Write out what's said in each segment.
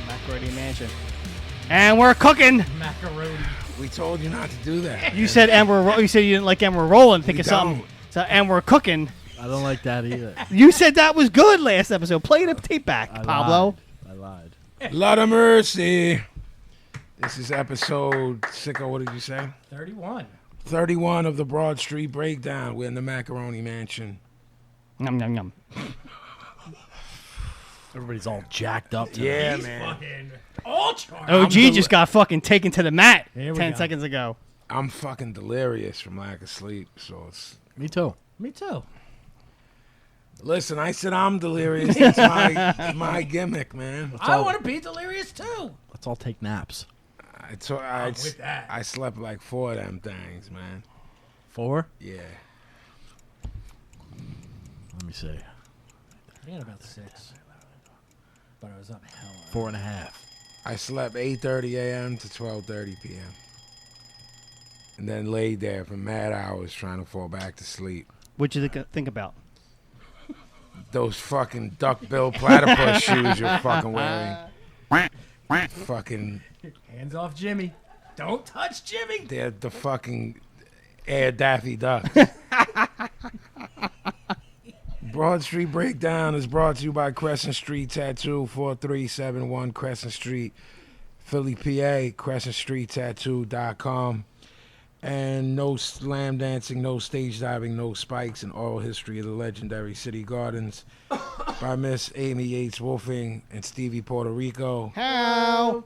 Macaroni Mansion. And we're cooking. Macaroni. We told you not to do that. You said you said you didn't like and we're rolling. Think of something. So and we're cooking. I don't like that either. You said that was good last episode. Play the tape back, Pablo. I lied. Lot of mercy. This is episode Sicko. What did you say? 31. 31 of the Broad Street Breakdown. We're in the Macaroni Mansion. Yum yum yum. Everybody's all jacked up today. Yeah, He's man. fucking all charged. OG just got fucking taken to the mat Here we 10 go. seconds ago. I'm fucking delirious from lack of sleep. So it's. Me too. Me too. Listen, I said I'm delirious. That's my gimmick, man. I want to be delirious too. Let's all take naps. with that. I slept like 4 of them things, man. 4? Yeah. Let me see. I had about 6. But I was up hell. 4.5. I slept 8:30 a.m. to 12:30 p.m. And then laid there for mad hours trying to fall back to sleep. What'd you think about? Those fucking duckbill platypus shoes you're fucking wearing. Fucking, Hands off Jimmy. Don't touch Jimmy. they're the fucking Air Daffy Duck. Broad Street Breakdown is brought to you by Crescent Street Tattoo, 4371 Crescent Street, Philly, PA, CrescentStreetTattoo.com. And no slam dancing, no stage diving, no spikes, and oral history of the legendary City Gardens by Miss Amy Yates Wolfing and Stevie Puerto Rico. How?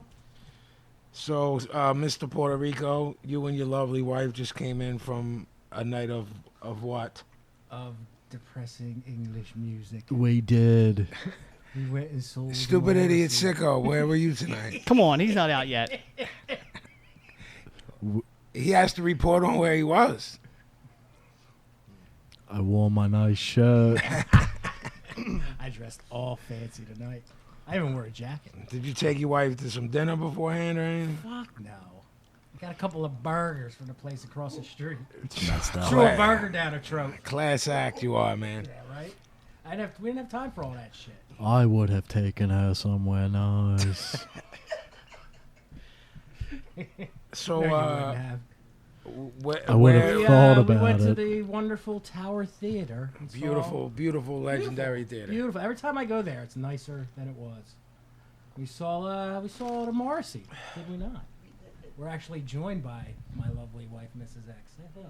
So, Mr. Puerto Rico, you and your lovely wife just came in from a night of what? Of depressing English music. We did. We went and sold. Stupid idiot Morrissey. Sicko, where were you tonight? Come on, he's not out yet. He has to report on where he was. I wore my nice shirt. I dressed all fancy tonight. I even wore a jacket. Did you take your wife to some dinner beforehand or anything? Fuck no. I got a couple of burgers from the place across the street. Messed up. Threw a burger down her throat. Class act you are, man. Yeah, right? We didn't have time for all that shit. I would have taken her somewhere nice. So, No, you wouldn't have. I would have We, thought we about went to it. the wonderful Tower Theater. and saw- beautiful, legendary theater. Beautiful. Every time I go there, it's nicer than it was. We saw the Morrissey, did we not? We're actually joined by my lovely wife, Mrs. X. Say hello.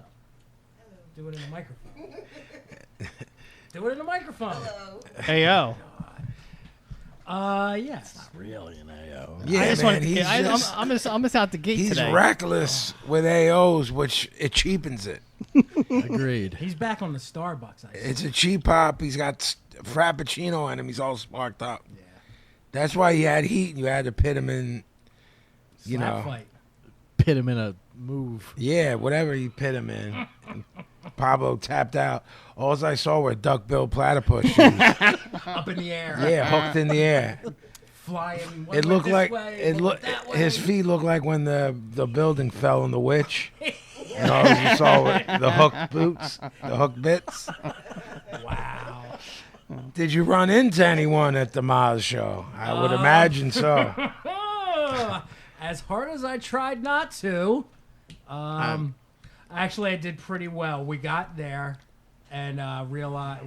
Do it in the microphone. Do it in the microphone. Hey yo. Yes. Really an AO. Yeah, I just man, want. he's I'm just out the gate he's today. reckless with AOs, which it cheapens it. Agreed. He's back on the Starbucks. I see. It's a cheap pop. He's got Frappuccino in him. He's all sparked up. Yeah. That's why he had heat, and you had to pit him in, you Slap know. fight. Pit him in a move. Yeah, whatever you pit him in. And Pablo tapped out. All I saw were duckbill platypus shoes. Up in the air. Yeah, hooked in the air. Flying. One It went looked this like way, it one looked. went that way. His feet looked like when the building fell on the witch. And all you saw were the hooked boots, the hooked bits. Wow. Did you run into anyone at the Maz show? I would imagine so. As hard as I tried not to, actually I did pretty well. We got there and realized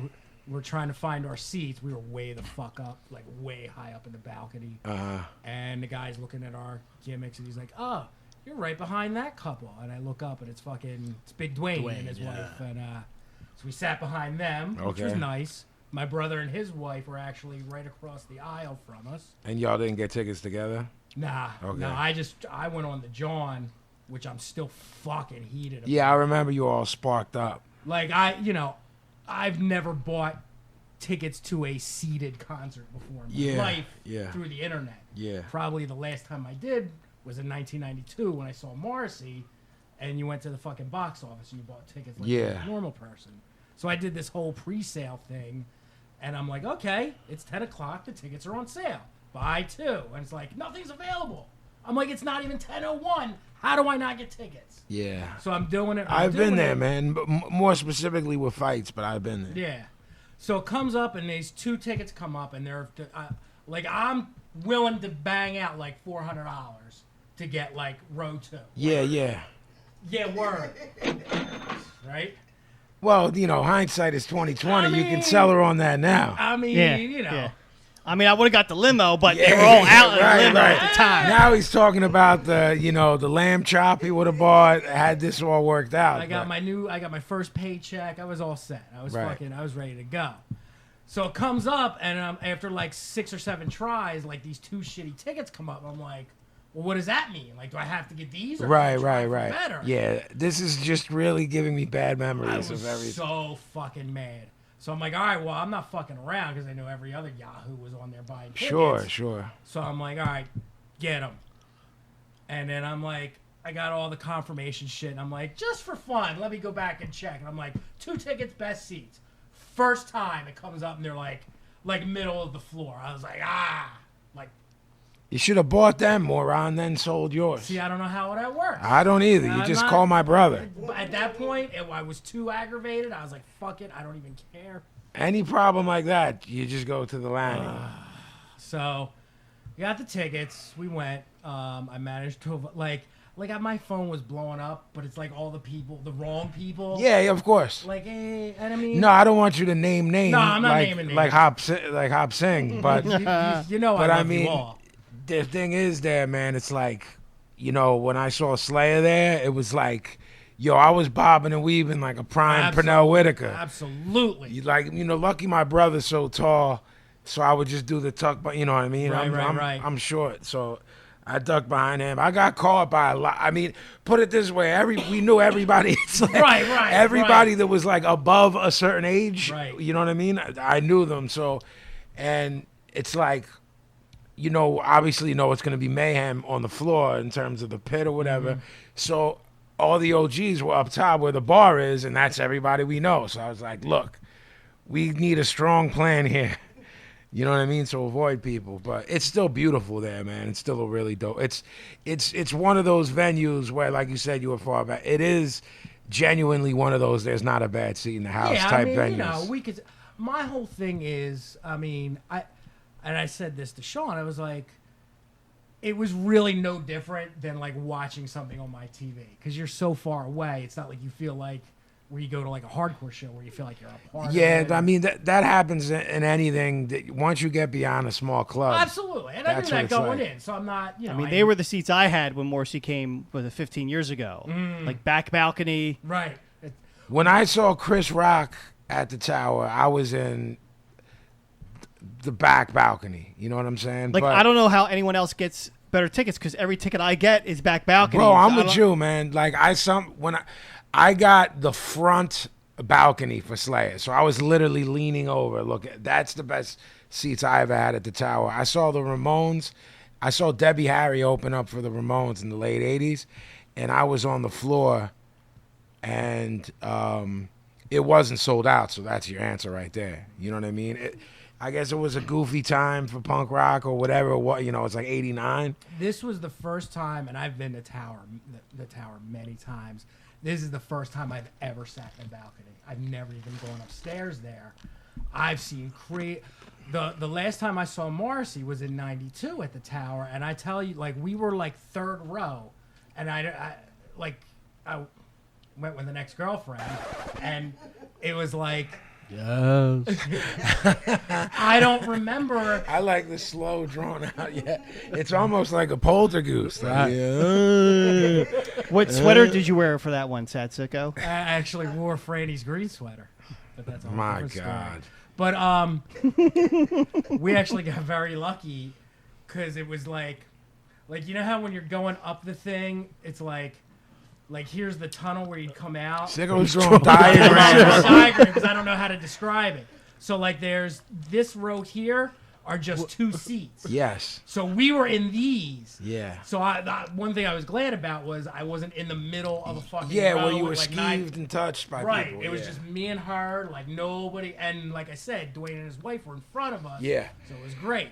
we're trying to find our seats. We were way the fuck up, like way high up in the balcony. And the guy's looking at our gimmicks and he's like, "Oh, you're right behind that couple." And I look up and it's Big Dwayne and his wife. And so we sat behind them, which was Okay. nice. My brother and his wife were actually right across the aisle from us. And y'all didn't get tickets together? Nah, Okay. no, I went on the John, which I'm still fucking heated about. Yeah, I remember you all sparked up. Like I've never bought tickets to a seated concert before in my life through the internet. Yeah. Probably the last time I did was in 1992 when I saw Morrissey, and you went to the fucking box office and you bought tickets like a normal person. So I did this whole pre-sale thing, and I'm like, okay, it's 10 o'clock, the tickets are on sale. Buy 2. And it's like, nothing's available. I'm like, it's not even 10:01. How do I not get tickets? Yeah. So I'm doing it. I've been there, man. But more specifically with fights, but I've been there. Yeah. So it comes up, and these 2 tickets come up, and Like I'm willing to bang out like $400 to get like row 2. Yeah, yeah. Yeah, word. Right? Well, hindsight is 2020. You mean- can sell her on that now. I mean, Yeah. Yeah. I mean, I would have got the limo, but they Yeah, were all out in right, the limo right. at the time. Now he's talking about the lamb chop he would have bought had this all worked out. I got my first paycheck. I was all set. I was Right. I was ready to go. So it comes up, and after like 6 or 7 tries, like these 2 shitty tickets come up. I'm like, well, what does that mean? Like, do I have to get these? Or Right, can I try right, for right. Better? Yeah, this is just really giving me bad I memories was of everything. so fucking mad. So I'm like, all right, well, I'm not fucking around because I know every other Yahoo was on there buying tickets. Sure. So I'm like, all right, get them. And then I'm like, I got all the confirmation shit. And I'm like, just for fun, let me go back and check. And I'm like, 2 tickets, best seats. First time it comes up and they're like middle of the floor. I was like, like, You should have bought them, moron, then sold yours. see, I don't know how that works. I don't either. You I'm just not- call my brother. At that point, I was too aggravated. I was like, fuck it, I don't even care. Any problem like that, you just go to the landing. So, we got the tickets. We went. I managed to my phone was blowing up, but it's like all the wrong people. Yeah, of course. Like, and I mean, No, I don't want you to name names. No, I'm not like, naming names. Like Hop Sing, but you know, but I I love you mean, all. the thing is there, man, it's like, when I saw Slayer there, it was like, I was bobbing and weaving like a prime Pernell Whitaker. Absolutely. Lucky my brother's so tall, so I would just do the tuck, but you know what I mean? Right, I'm right. I'm short, so I ducked behind him. I got caught by a lot. I mean, put it this way, we knew everybody. It's like Right, everybody that was like above a certain age, Right. you know what I mean? I knew them, so, and it's like, obviously, it's going to be mayhem on the floor in terms of the pit or whatever. Mm-hmm. So all the OGs were up top where the bar is, and that's everybody we know. So I was like, look, we need a strong plan here. You know what I mean? So avoid people. But it's still beautiful there, man. It's still a really dope. It's one of those venues where, like you said, you were far back. It is genuinely one of those there's not a bad seat in the house type venues. we could. My whole thing is, I said this to Sean. I was like, it was really no different than like watching something on my TV because you're so far away. It's not like you feel like where you go to like a hardcore show where you feel like you're a part of it. I mean, that happens in anything. That once you get beyond a small club. Absolutely. And I knew That's what that it's going like. in. So I'm not, I mean, they were the seats I had when Morrissey came, 15 years ago. Like back balcony. Right. When I saw Chris Rock at the Tower, I was in the back balcony. You know what I'm saying? Like, I don't know how anyone else gets better tickets because every ticket I get is back balcony. Bro, I'm I with don't- you, man. Like when I got the front balcony for Slayer, so I was literally leaning over. That's the best seats I ever had at the Tower. I saw the Ramones. I saw Debbie Harry open up for the Ramones in the late '80s, and I was on the floor, and it wasn't sold out. So that's your answer right there. You know what I mean? I guess it was a goofy time for punk rock or whatever. It's like '89. This was the first time, and I've been to the Tower many times. This is the first time I've ever sat in a balcony. I've never even gone upstairs there. I've seen the last time I saw Morrissey was in '92 at the Tower, and I tell you, like, we were like third row, and I went with an ex-girlfriend, and it was like, Yes. I don't remember. I like the slow, drawn out. Yeah, it's almost like a poltergeist. What sweater did you wear for that one, Sad Sicko? I actually wore Franny's green sweater, but that's a whole My different story. God. But we actually got very lucky because it was like you know how when you're going up the thing, it's like here's the tunnel where you'd come out. Sicko's drawing diagrams. Diagrams. I don't know how to describe it. So like there's this row here are just 2 seats. Yes. So we were in these. Yeah. So one thing I was glad about was I wasn't in the middle of a fucking Yeah, row where you were with, like, 9 skeeved and touched by Right. people. It was yeah. just me and her, like nobody. And like I said, Dwayne and his wife were in front of us. Yeah. So it was great.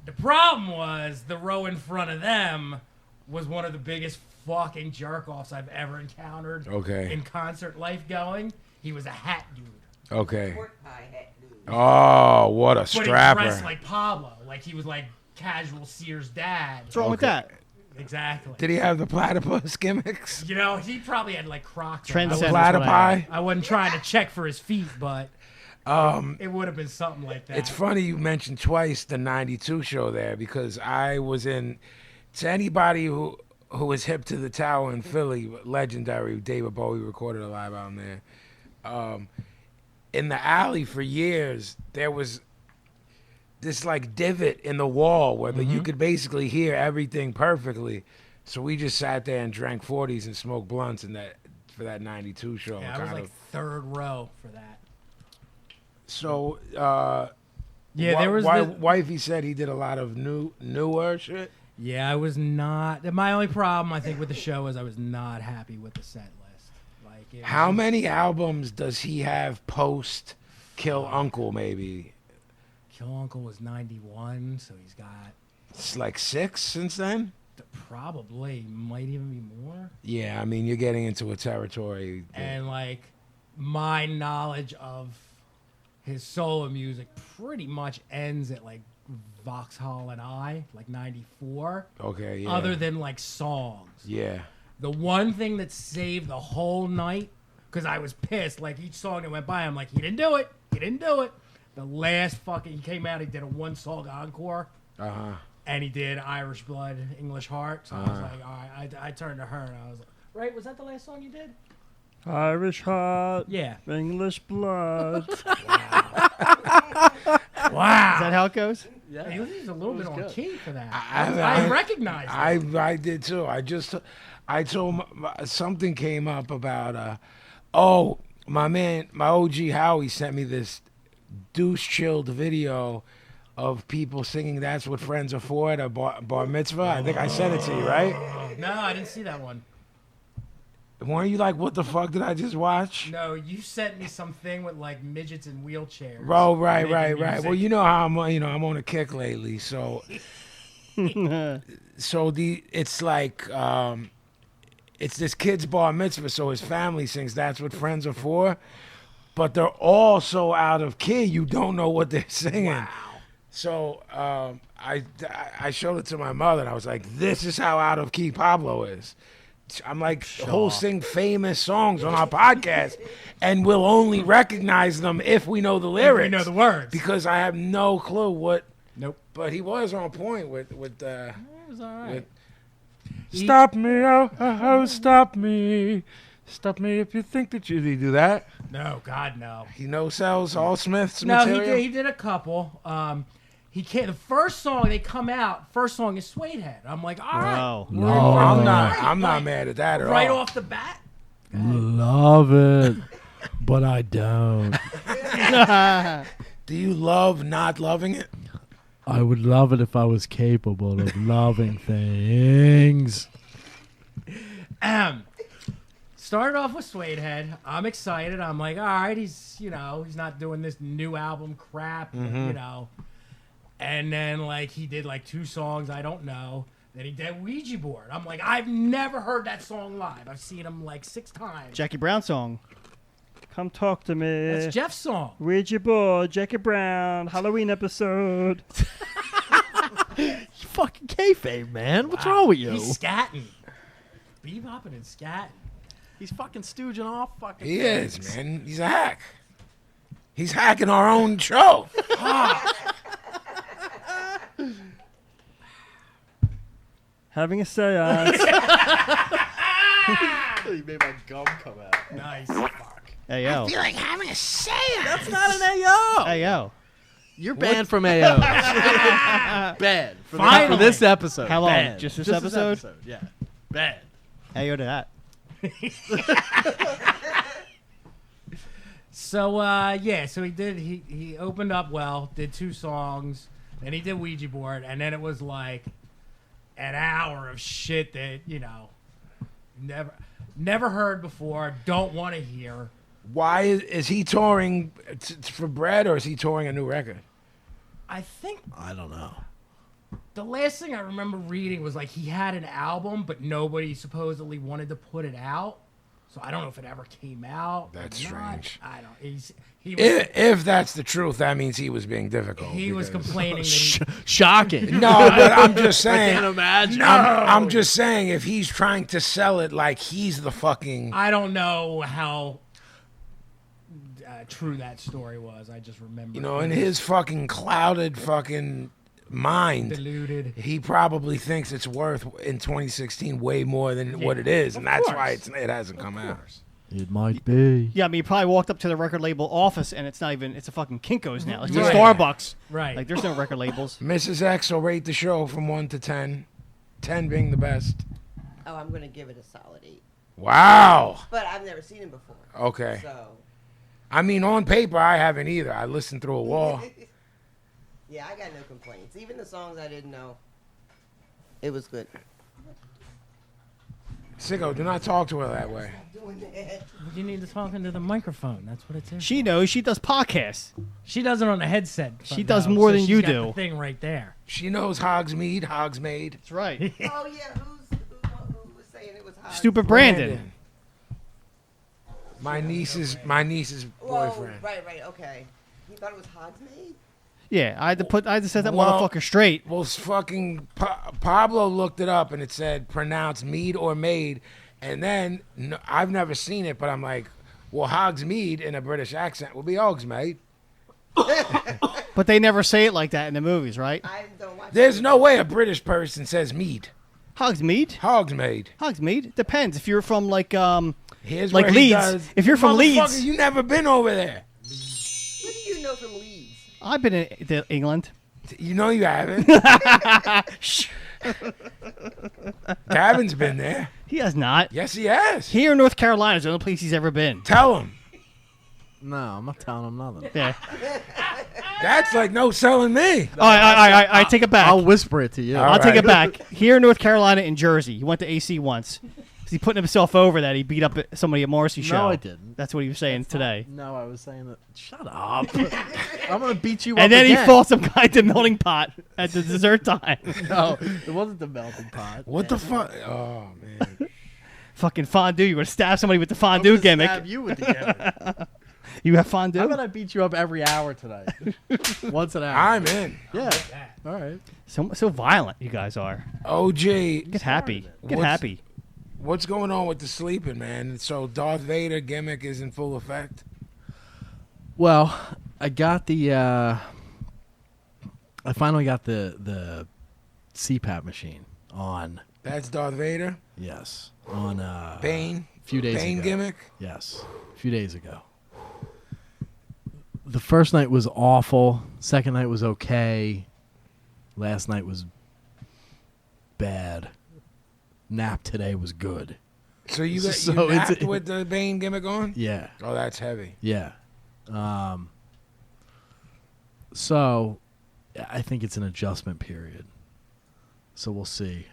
The problem was the row in front of them was one of the biggest fucking jerk-offs I've ever encountered Okay. in concert life going. He was a hat dude. Okay. Pork pie hat dude. Oh, what a But he strapper! dressed like Pablo, like he was like casual Sears dad. What's wrong with that? Exactly. Did he have the platypus gimmicks? You know, he probably had like Crocs. on. Trendsetter. The That's what I platypi? I wasn't trying to check for his feet, but it would have been something like that. It's funny you mentioned twice the '92 show there because I was in. To anybody who was hip to the Tower in Philly, legendary David Bowie recorded a live album there. In the alley for years, there was this like divot in the wall where you could basically hear everything perfectly. So we just sat there and drank 40s and smoked blunts in that for that '92 show. Yeah, I was like third row for that. So Yeah, there was wifey said he did a lot of newer shit. Yeah, I was not. My only problem, I think, with the show is I was not happy with the set list. Like, it was How just- many albums does he have post Kill Uncle? Maybe Kill Uncle was 91, so he's got it's like 6 since then. probably might even be more. Yeah, I mean you're getting into a territory. And like my knowledge of his solo music pretty much ends at like Vauxhall and I, like 94. Okay, yeah. Other than like songs. Yeah. The one thing that saved the whole night, because I was pissed, like each song that went by, I'm like, he didn't do it. He didn't do it. The last fucking, he came out, he did a 1-song encore, and he did Irish Blood, English Heart. So I was like, all right, I turned to her and I was like, right, was that the last song you did? Irish heart, Yeah. English blood. Wow. Is that how it goes? Yeah. He was a little bit on key for that. I I recognized it. I did too. I told something came up about my man, my OG Howie sent me this douche chilled video of people singing "That's What Friends Are For" at a bar mitzvah. I think I sent it to you, right? No, I didn't see that one. Weren't you like, what the fuck did I just watch? No, you sent me something with like midgets in wheelchairs. Oh, right. making Well, music. you know how I'm on a kick lately, so it's like it's this kid's bar mitzvah, so his family sings "That's What Friends Are For," but they're all so out of key, you don't know what they're singing. Wow. So I showed it to my mother, and I was like, "This is how out of key Pablo is." I'm like, he'll sing famous songs on our podcast, and we'll only recognize them if we know the lyrics. We know the words. Because I have no clue what. Nope. But he was on point with It was all right. Stop me, oh, stop me. Stop me if you think that you do that. No, God, no. He no-sells all Smith's No, material? he did a couple. He can't. The first song they come out, first song is Suede Head. I'm like, all right. Wow. we're Oh, in for I'm the not. night. I'm not Like, mad at that at right all. off the bat. Love it, but I don't. Do you love not loving it? I would love it if I was capable of loving things. Started off with Suede Head. I'm excited. I'm like, all right, he's not doing this new album crap, And then like he did like 2 songs I don't know. Then he did Ouija Board. I'm like, I've never heard that song live. I've seen him like 6 times. Jackie Brown song. Come talk to me. That's Jeff's song. Ouija board, Jackie Brown, Halloween episode. You fucking kayfabe, man. What's wrong with you? He's scatting. Bebopping and scatting. He's fucking stooging off fucking He things. is, man. He's a hack. He's hacking our own show. Having a seance. You made my gum come out. Nice. Hey, yo. like having a seance. That's not an AO. Hey, yo. You're banned from AO. Banned. For Finally. this episode. How long? Banned. Just this episode? Yeah. Banned. Hey, yo to that. So so he opened up well, did 2 songs, then he did Ouija Board, and then it was like an hour of shit that, never heard before, don't want to hear. Why is he touring for bread, or is he touring a new record? I think I don't know. the last thing I remember reading was like he had an album, but nobody supposedly wanted to put it out. So I don't know if it ever came out. That's or not. strange. I don't. He was, If that's the truth, that means he was being difficult. he was because- complaining that he, Shocking. No, but I'm just saying. Can't imagine. I'm just saying if he's trying to sell it like he's the fucking. I don't know how true that story was. I just remember. You know, in his fucking clouded fucking mind, deluded. he probably thinks it's worth in 2016 way more than what it is, and that's why it hasn't come out. It might be. Yeah, I mean, you probably walked up to the record label office and it's not even, it's a fucking Kinko's now. It's a Right. Starbucks. Right. Like, there's no record labels. Mrs. X will rate the show from 1 to 10, 10 being the best. Oh, I'm going to give it a solid 8. Wow. But I've never seen him before. Okay. So. I mean, on paper, I haven't either. I listened through a wall. Yeah, I got no complaints. Even the songs I didn't know, it was good. Sicko, do not talk to her that way. Doing that. You need to talk into the microphone. That's what it's in. She knows. She does podcasts. She does it on a headset. She does more so than she's you got do. The thing right there. She knows Hogsmeade, Hogsmade. That's right. Oh, yeah, who was saying it was hot? Stupid Brandon. My niece's Whoa, boyfriend. right, okay. He thought it was Hogsmeade? Yeah, I had to set that Well- motherfucker straight. Well, fucking Pablo looked it up and it said pronounced mead or made, and then I've never seen it, but I'm like, well, Hogsmeade in a British accent will be Hogsmeade. But they never say it like that in the movies, right? I don't watch There's no way a British person says mead. Hogsmeade? Hogsmeade. Hogsmeade? Depends. If you're from, like, Here's like where he Leeds. does- If you're from Motherfucker, Leeds. you never been over there. What do you know from Leeds? I've been in England. You know you haven't. Gavin's been there. He has not. Yes, he has. Here in North Carolina is the only place he's ever been. Tell him. No, I'm not telling him nothing. Yeah. That's like no selling me. I take it back. I'll whisper it to you. All I'll take right. it back. Here in North Carolina and Jersey, he went to AC once. He putting himself over that he beat up somebody at Morrissey show. No, I didn't. That's what he was saying today. No, I was saying that. Shut up. I'm going to beat you up And then again. he fought some guy at the melting pot at the dessert time. No, it wasn't the melting pot. What the fuck? Oh man. Fucking fondue. You want to stab somebody with the I'm fondue gonna gimmick. stab you with the gimmick. You have fondue? How about I beat you up every hour tonight? Once an hour. I'm in. Yeah. All right. So violent you guys are. OG. Get happy. Get What's- happy. What's going on with the sleeping, man? So Darth Vader gimmick is in full effect. Well, I got the. I finally got the CPAP machine on. That's Darth Vader. Yes. On Bane. a few days Bane ago. gimmick. Yes. A few days ago. The first night was awful. Second night was okay. Last night was bad. Nap today was good. So you got So you it's- napped with the Bane gimmick on? Yeah. Oh, that's heavy. Yeah. So I think it's an adjustment period. So we'll see.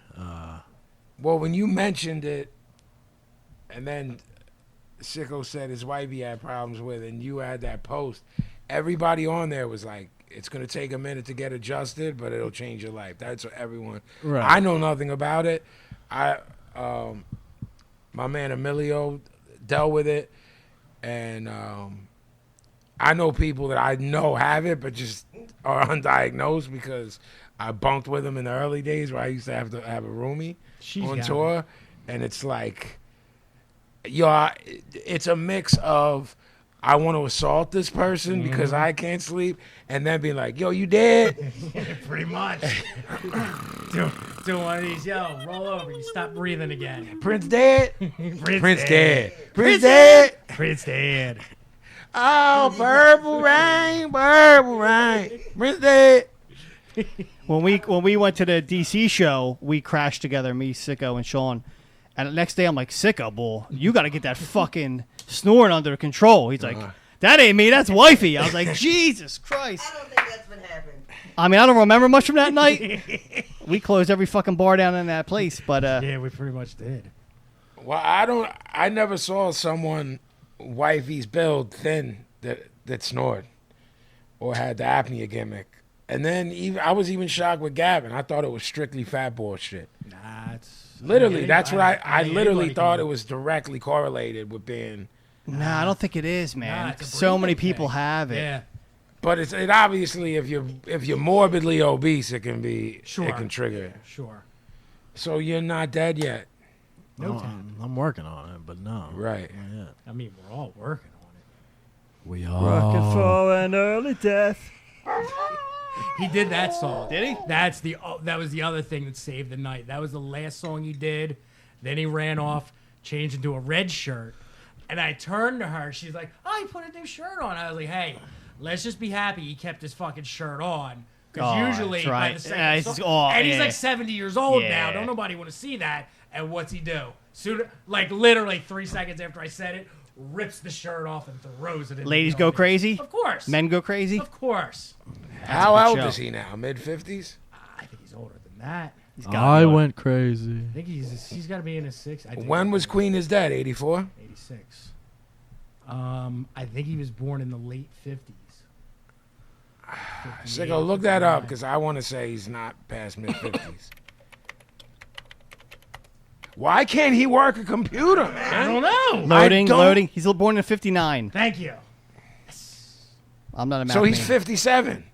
Well, when you mentioned it, and then Sicko said his wife he had problems with, and you had that post, everybody on there was like, it's going to take a minute to get adjusted, but it'll change your life. That's what everyone. Right. I know nothing about it. My man Emilio dealt with it, and I know people that I know have it, but just are undiagnosed because I bunked with them in the early days where I used to have a roomie She's on got tour, and it's like, it's a mix of I want to assault this person because I can't sleep, and then being like, yo, you dead? Pretty much. do one of these, yo, roll over. You stop breathing again. Prince dead? Prince dead. Prince dead? Prince dead. Oh, purple rain, Prince dead. When we went to the DC show, we crashed together, me, Sicko, and Sean. And the next day, I'm like, Sicko, bull, you got to get that fucking snoring under control. He's like, that ain't me, that's wifey. I was like, Jesus Christ. I don't think that's what happened. I mean, I don't remember much from that night. We closed every fucking bar down in that place, but Yeah, we pretty much did. Well, I never saw someone wifey's build thin that snored or had the apnea gimmick. And then I was even shocked with Gavin. I thought it was strictly fat bullshit. Nah, that's Literally, that's what I mean, literally anybody thought can- it was directly correlated with being. Nah, I don't think it is, man. it's a So many breathing people thing. have it. Yeah. But it obviously, if you're morbidly obese, it can be. Sure. It can trigger it. Sure. So you're not dead yet, No Oh, time. I'm working on it, but no. right? Yeah. I mean, we're all working on it. We are. for an early death. He did that song. Did he? That was the other thing that saved the night. That was the last song he did. Then he ran off, changed into a red shirt, and I turned to her. She's like, "Oh, he put a new shirt on." I was like, "Hey, let's just be happy he kept his fucking shirt on." Because Oh, usually, that's by right. the second Yeah, he's song, just- oh, and he's yeah. like 70 years old now. Yeah. Don't nobody want to see that. And what's he do? Soon, like literally 3 seconds after I said it, rips the shirt off and throws it in. Ladies the go audience. crazy? Of course. Men go crazy? Of course. How good old show. is he now? Mid-50s? I think he's older than that. He's got I it. went crazy. I think he's got to be in his 60s. When was Queen is dead? 84? 86. I think he was born in the late 50s. Sicko, look that up because I want to say he's not past mid-50s. Why can't he work a computer, I man? don't know. Loading, don't- loading. He's born in 59. Thank you. I'm not a math So he's man. 57.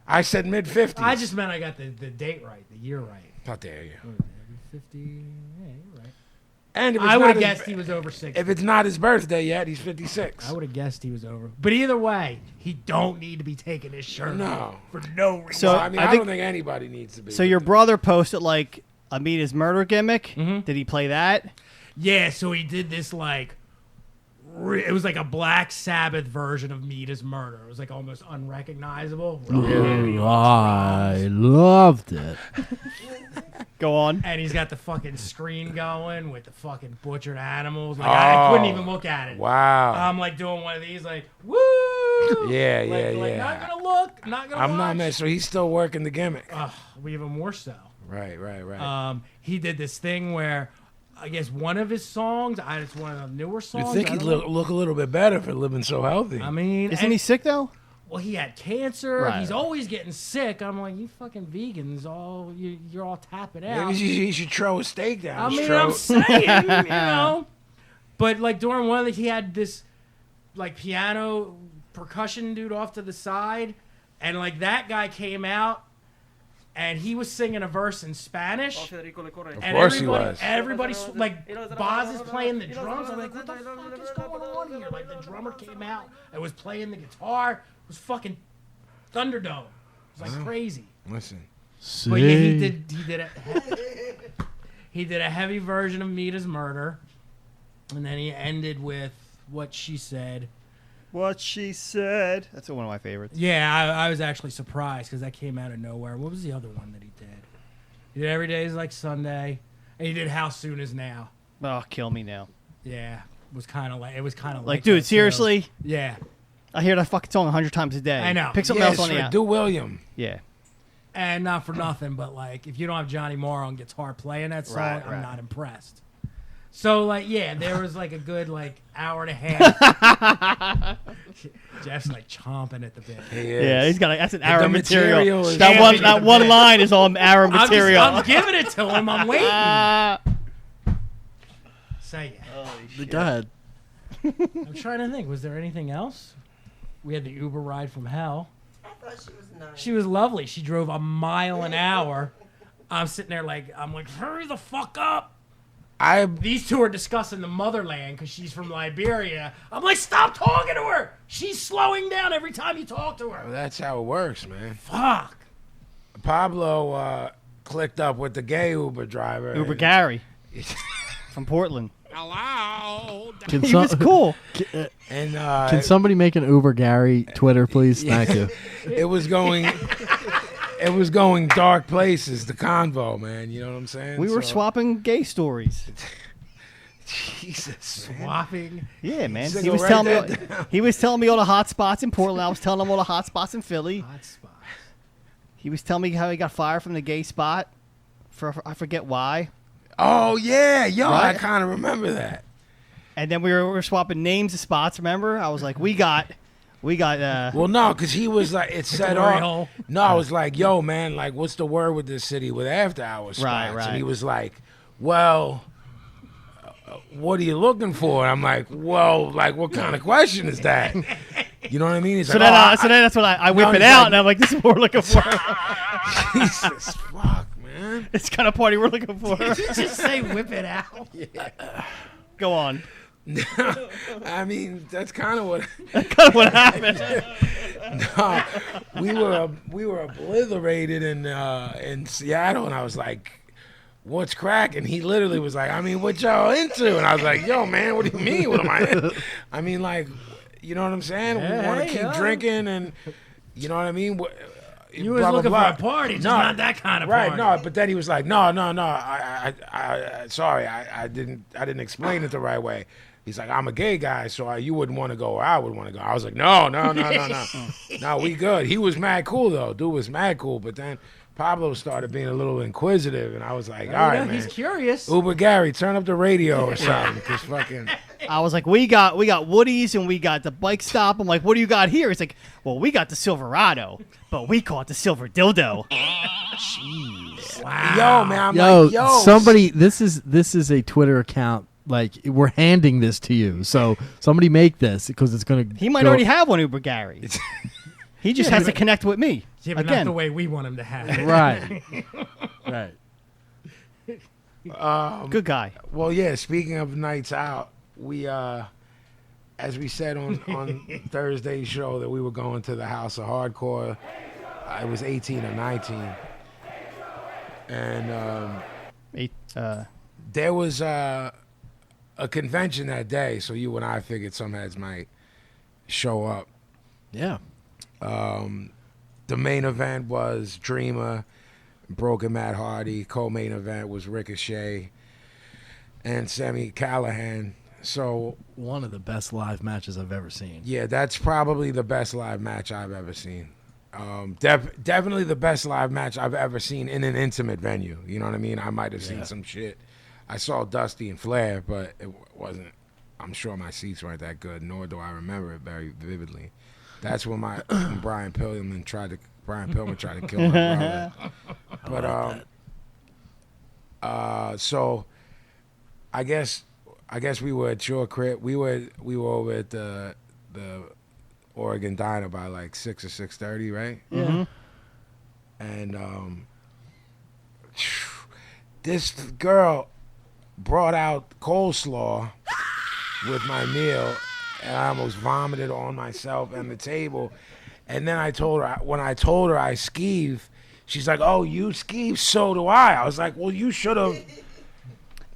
I said mid-50s. I just meant I got the date right, the year right. How dare you? 50. Yeah, you're right. And if it's I would not have his- guessed he was over 60. If it's not his birthday yet, he's 56. I would have guessed he was over. But either way, he don't need to be taking his shirt No. off for no reason. So- Well, I mean, I I, think- don't think anybody needs to be. So your brother posted like Amita's murder gimmick. Mm-hmm. Did he play that? Yeah, so he did this like it was like a Black Sabbath version of Mita's Murder. It was like almost unrecognizable. I loved it. Go on. And he's got the fucking screen going with the fucking butchered animals. Like I couldn't even look at it. Wow. I'm like doing one of these, like woo. Yeah, like, yeah, like, yeah. Not gonna look. Not gonna. I'm not watch. mad. So he's still working the gimmick. We even more so. Right, right, right. He did this thing where. I guess one of his songs, it's one of the newer songs. you think I he'd don't know. look a little bit better for living so healthy? I mean, Isn't he sick though? Well, he had cancer. Right. He's always getting sick. I'm like, you fucking vegans, you're all tapping out. Maybe he should throw a steak down I his mean, throat. I'm saying, you know. But like during one of the, he had this like piano percussion dude off to the side, and like that guy came out, and he was singing a verse in Spanish. And course he was. Everybody's like, Boz is playing the drums. I'm like, what the fuck is going on here? Like the drummer came out and was playing the guitar. It was fucking Thunderdome. It was like crazy. Listen. But yeah, he did a heavy version of Mita's Murder, and then he ended with What She Said. What she said. That's one of my favorites. Yeah, I was actually surprised because that came out of nowhere. What was the other one that he did? He did Every Day Is Like Sunday, and he did How Soon Is Now. Oh, kill me now. Yeah, it was kind of like Like, dude, that, too. seriously? Yeah, I hear that fucking song 100 times a day. I know. Pick something Yeah, else on it's the for app. Do William. Yeah. and not for nothing, but like if you don't have Johnny Marr on guitar playing that song, Right, I'm right. not impressed. So like, yeah, there was like a good like hour and a half. Jeff's like chomping at the bit. He is. Yeah, he's got that's an hour the of material. material is- That one, Yeah, that the one bit. line is all hour material. I'm giving it to him. I'm waiting. Say it. Go ahead. I'm trying to think. Was there anything else? We had the Uber ride from hell. I thought she was nice. She was lovely. She drove a mile an hour. I'm sitting there like, hurry the fuck up. These two are discussing the motherland because she's from Liberia. I'm like, stop talking to her. She's slowing down every time you talk to her. That's how it works, man. Fuck. Pablo clicked up with the gay Uber driver. Uber and- Gary from Portland. Hello. Can, He was cool. And can somebody make an Uber Gary Twitter, please? Thank you. it was going dark places, the convo, man. You know what I'm saying? We were So- swapping gay stories. Jesus, man. Swapping. Yeah, man. Sicko, He was write telling me. that He was telling me all the hot spots in Portland. I was telling him all the hot spots in Philly. Hot spots. He was telling me how he got fired from the gay spot. For I forget why. Oh yeah, yo, I Right? kind of remember that. And then we were swapping names of spots. Remember? I was like, we got. Well, no, because he was like, it said Glory off. hole. No, I was like, yo, man, like, what's the word with this city with after hours spots? Right, right. And he was like, well, what are you looking for? And I'm like, well, like, what kind of question is that? You know what I mean? He's So like, then, so then that's when I whip No, it he's out, like- and I'm like, this is what we're looking for. Jesus, fuck, man. It's the kind of party we're looking for. Just say whip it out. Go on. I mean, that's kind of what. Kind of what happened. No, we were obliterated in Seattle, and I was like, "What's cracking?" He literally was like, "I mean, what y'all into?" And I was like, "Yo, man, what do you mean? What am I in?" I mean, like, you know what I'm saying? We want to keep drinking, and you know what I mean. You was looking for a party, just not that kind of right, party. no, but then he was like, no, I sorry, I didn't explain it the right way. He's like, I'm a gay guy, so you wouldn't want to go where I would want to go. I was like, no. No, we good. He was mad cool, though. Dude was mad cool, but then Pablo started being a little inquisitive, and I was like, all right, man. He's curious. Uber Gary, turn up the radio or something, because fucking... I was like, we got Woody's and we got the bike stop. I'm like, what do you got here? He's like, well, we got the Silverado, but we call it the Silver Dildo. Jeez. Wow. Yo, man, I'm like, yo. somebody, this is a Twitter account. Like, we're handing this to you, so somebody make this because it's gonna. He might already have one, Uber Gary. He just has to connect with me. Yeah, but not the way we want him to have it. Right. Good guy. Well, yeah, speaking of nights out, we, as we said on Thursday's show that we were going to the House of Hardcore. I was 18 or 19. And there was a convention that day, so you and I figured some heads might show up. Yeah. The main event was Dreamer, Broken Matt Hardy. Co-main event was Ricochet and Sami Callihan. So One of the best live matches I've ever seen. yeah, that's probably the best live match I've ever seen. Definitely the best live match I've ever seen in an intimate venue. You know what I mean? I might have seen some shit. I saw Dusty and Flair, but it wasn't. I'm sure my seats weren't that good, nor do I remember it very vividly. That's when when Brian Pillman tried to kill my brother. But so I guess we were at your crib. We were over at the Oregon Diner by like 6 or 6:30, right? Yeah. Mm-hmm. And this girl brought out coleslaw with my meal, and I almost vomited on myself and the table. And then when I told her I skeeve, she's like, "Oh, you skeeve? So do I." I was like, "Well, you should have."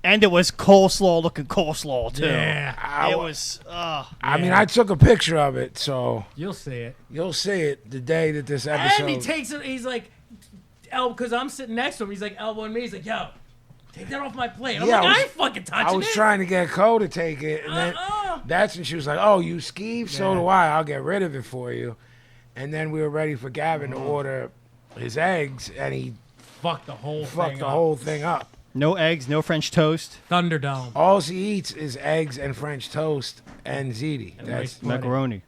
And it was coleslaw looking coleslaw, too. Yeah. It was, I mean, I took a picture of it, so You'll see it. you'll see it the day that this episode. And he takes it. He's like, because I'm sitting next to him. He's like elbowing me. He's like, yo, take that off my plate. I'm Yeah, like, I was- I ain't fucking touching I was it. trying to get Cole to take it, and then that's when she was like, "Oh, you skeeve? So do I. I'll get rid of it for you." And then we were ready for Gavin to order his eggs, and he Fuck the whole fucked thing the up. whole thing up. no eggs, no French toast, Thunderdome. All he eats is eggs and French toast and ziti. And That's, rice pudding. macaroni.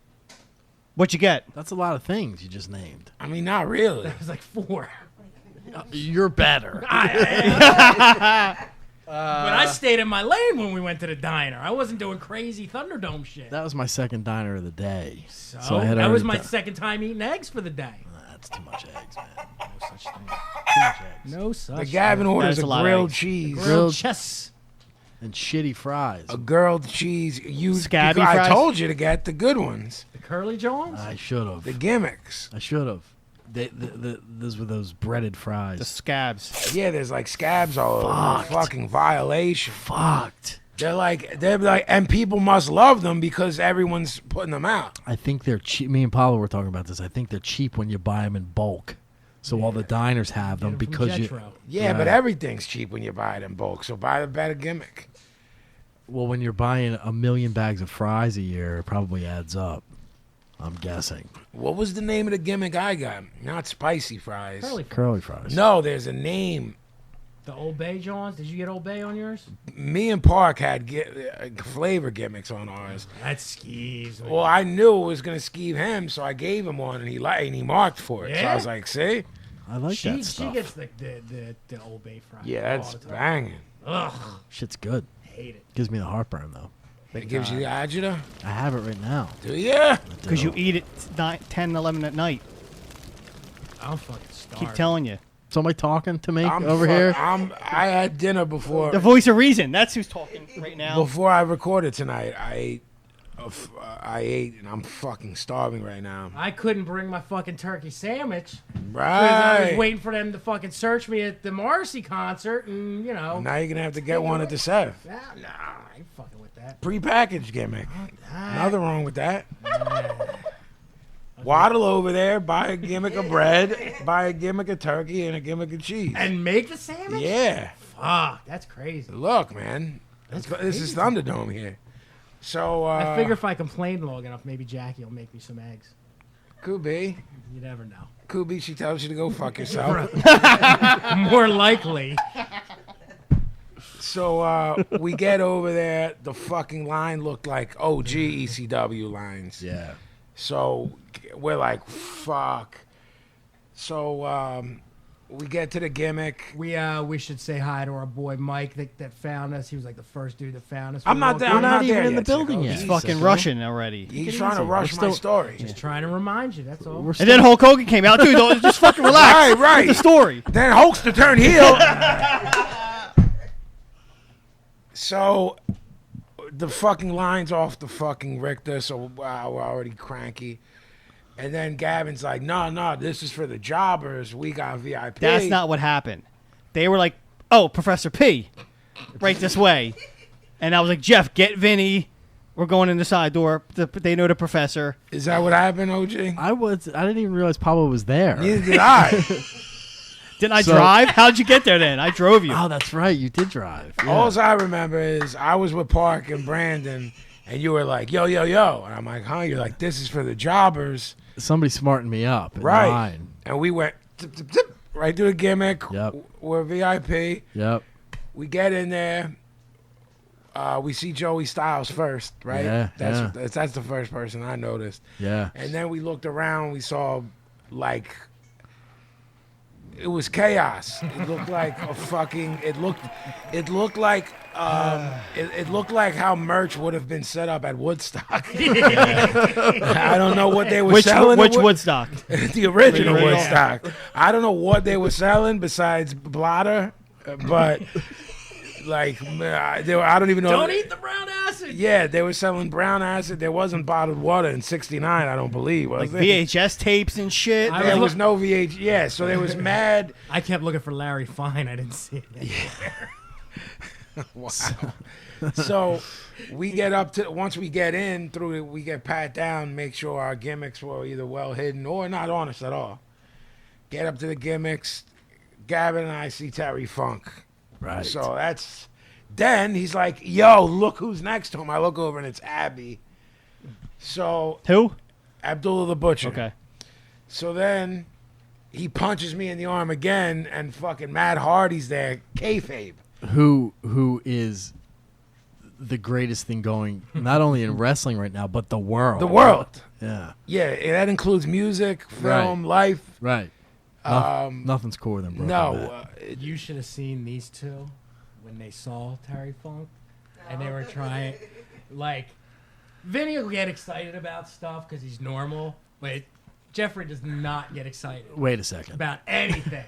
What'd you get? That's a lot of things you just named. I mean, not really. It was like 4. You're better. But I stayed in my lane when we went to the diner. I wasn't doing crazy Thunderdome shit. That was my second diner of the day. So, I had that was already my done- second time eating eggs for the day. That's too much eggs, man. No such thing. Too much eggs. No such The Gavin thing. orders That's a a lot of grilled eggs. cheese. Grilled chess. And shitty fries. A grilled cheese. Scabby I fries? told you to get the good ones. The Curly Jones? I should have. The gimmicks. I should have. Those were those breaded fries. The scabs. Yeah, there's like scabs all over. Fucked. Fucking violation. Fucked. They're like, and people must love them because everyone's putting them out. I think they're cheap. Me and Paulo were talking about this. I think they're cheap when you buy them in bulk. So all the diners have them Get 'em from because you. Jetro. Yeah, but Right. everything's cheap when you buy it in bulk. So buy the better gimmick. Well, when you're buying 1 million bags of fries a year, it probably adds up. I'm guessing. What was the name of the gimmick I got? Not spicy fries. Curly fries. No, there's a name. The Old Bay Johns? Did you get Old Bay on yours? Me and Park had flavor gimmicks on ours. That's skis. Well, I knew it was gonna skeeve him, so I gave him one, and he marked for it. So I Yeah? was like, "See, I like She that stuff. gets the Old Bay fry. Yeah, all that's the time. banging. Ugh, Shit's good. hate it. Gives me the heartburn though. It gives you the agita? I have it right now. Do you? Because you eat it 10, 11 at night. I'm fucking starved. Keep telling you. Somebody talking to me I'm over fuck- here. I had dinner before. The voice of reason. That's who's talking right now. Before I recorded tonight, I ate, and I'm fucking starving right now. I couldn't bring my fucking turkey sandwich. I Right. was waiting for them to fucking search me at the Morrissey concert, and you know. Now you're gonna have to get one at the Seth. Nah, I ain't fucking with that. Prepackaged gimmick. Nothing wrong with that. Waddle over there, buy a gimmick of bread, buy a gimmick of turkey, and a gimmick of cheese. And make the sandwich? Yeah. Fuck, that's crazy. Look, man. This is Thunderdome here. So, I figure if I complain long enough, maybe Jackie will make me some eggs. could be. You never know. Could be she tells you to go fuck yourself. More likely. So, we get over there. The fucking line looked like OG ECW lines. Yeah. So we're like, fuck. So we get to the gimmick. We should say hi to our boy Mike that found us. He was like the first dude that found us. I'm not there. I'm We're not not even there in the yet, building Sicko. yet. He's Jesus. fucking Russian already. He's it trying to easy. rush We're my still- story. Just trying to remind you. That's all. We're And then Hulk Hogan came out too. Don't just fucking relax. Right. With the story. Then Hulk's to turn heel. So the fucking line's off the fucking Richter, so we're already cranky. And then Gavin's like, no, this is for the jobbers. We got VIP. That's not what happened. They were like, "Oh, Professor P, right this way," and I was like, "Jeff, get Vinny. We're going in the side door. They know the professor." Is that what happened, OG? I didn't even realize Pablo was there. Neither did I. Didn't I So- drive? How'd you get there then? I drove you. Oh, that's right. You did drive. Yeah. All I remember is I was with Park and Brandon, and you were like, yo. And I'm like, huh? You're like, this is for the jobbers. Somebody smartened me up. In Right. line. And we went tip, tip, tip, right through the gimmick. Yep. We're VIP. Yep. We get in there. We see Joey Styles first, right? Yeah, That's the first person I noticed. Yeah. And then we looked around. We saw, like, it was chaos. It looked like a fucking. It looked like. It looked like how merch would have been set up at Woodstock. I don't know what they were selling. Which Woodstock? The original Yeah. Woodstock. I don't know what they were selling besides blotter, but like I don't even know. Don't eat the brown acid. Yeah, they were selling brown acid. There wasn't bottled water in '69. I don't believe. Was Like there? VHS tapes and shit. I There was no VH. Yeah, so there was mad. I kept looking for Larry Fine. I didn't see it. Wow. So we get up to once we get in through it, we get pat down, make sure our gimmicks were either well hidden or not honest at all. Get up to the gimmicks. Gavin and I see Terry Funk. Right. So that's then he's like, yo, look who's next to him. I look over and it's Abby. So Who? Abdullah the Butcher. Okay. So then he punches me in the arm again and fucking Matt Hardy's there, kayfabe. Who is the greatest thing going not only in wrestling right now but the world. The world. Yeah. Yeah, that includes music, film, life. Right. Nothing's cooler than Brooklyn. No, You should have seen these two when they saw Terry Funk, and they were trying, like, Vinny will get excited about stuff because he's normal, but Jeffrey does not get excited Wait a second. about anything.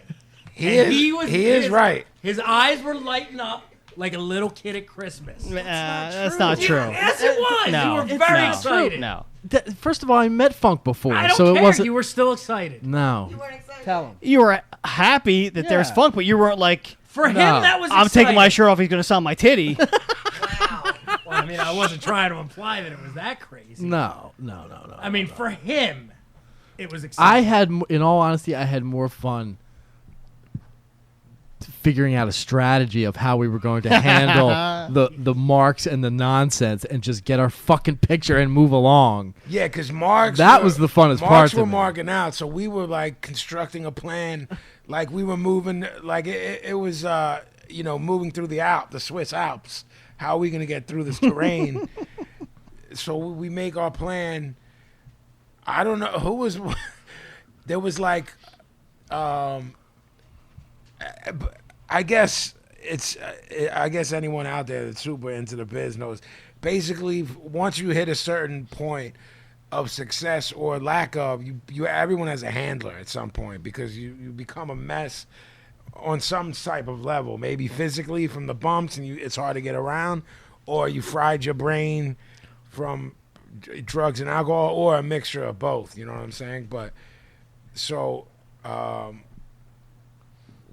he And is right. His eyes were lighting up like a little kid at Christmas. That's not true. Yes, it was. No, You were it's very not. excited. No. First of all, I met Funk before, I don't so care. it wasn't. You were still excited. No. You weren't excited. Tell him. You were happy that there's Yeah. funk, but you weren't like, For him, No. that was I'm exciting. taking my shirt off. He's gonna sign my titty. Wow. Well, I mean, I wasn't trying to imply that it was that crazy. No. I mean, for him, it was exciting. In all honesty, I had more fun figuring out a strategy of how we were going to handle the marks and the nonsense and just get our fucking picture and move along. Yeah, because Marks. That was the funnest part Marks to were me. marking out, so we were like constructing a plan, like we were moving, like it was, moving through the Swiss Alps. How are we gonna get through this terrain? So we make our plan. I don't know who was. There was like I guess I guess anyone out there that's super into the biz knows. Basically, once you hit a certain point of success or lack of, everyone has a handler at some point because you become a mess on some type of level. Maybe physically from the bumps and it's hard to get around, or you fried your brain from drugs and alcohol, or a mixture of both. You know what I'm saying? But so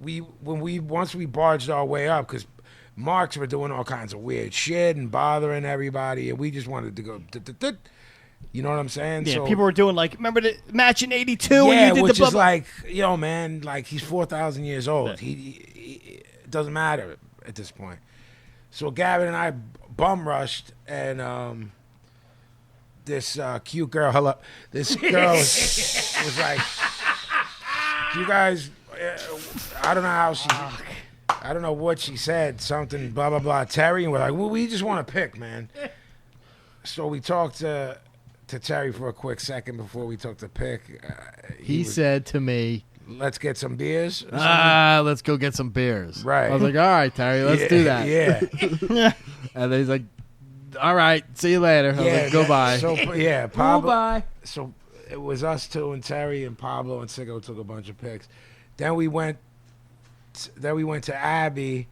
once we barged our way up, because marks were doing all kinds of weird shit and bothering everybody, and we just wanted to go. You know what I'm saying? Yeah, so, people were doing like, remember the match in '82? Yeah, when you did which the is like, yo, man, like he's 4,000 years old. Yeah. It doesn't matter at this point. So Gavin and I bum rushed, and this cute girl, this girl was like, you guys, I don't know how she, I don't know what she said, something blah blah blah, Terry, and we're like, well, we just want to pick, man. So we talked to Terry for a quick second before we took the pick. He said to me, let's get some beers. let's go get some beers. Right. I was like, all right, Terry, let's do that. Yeah. And then he's like, all right, see you later. I was like, goodbye. So yeah, Pablo. Goodbye. So it was us two and Terry and Pablo and Sicko took a bunch of picks. Then we went to Abby,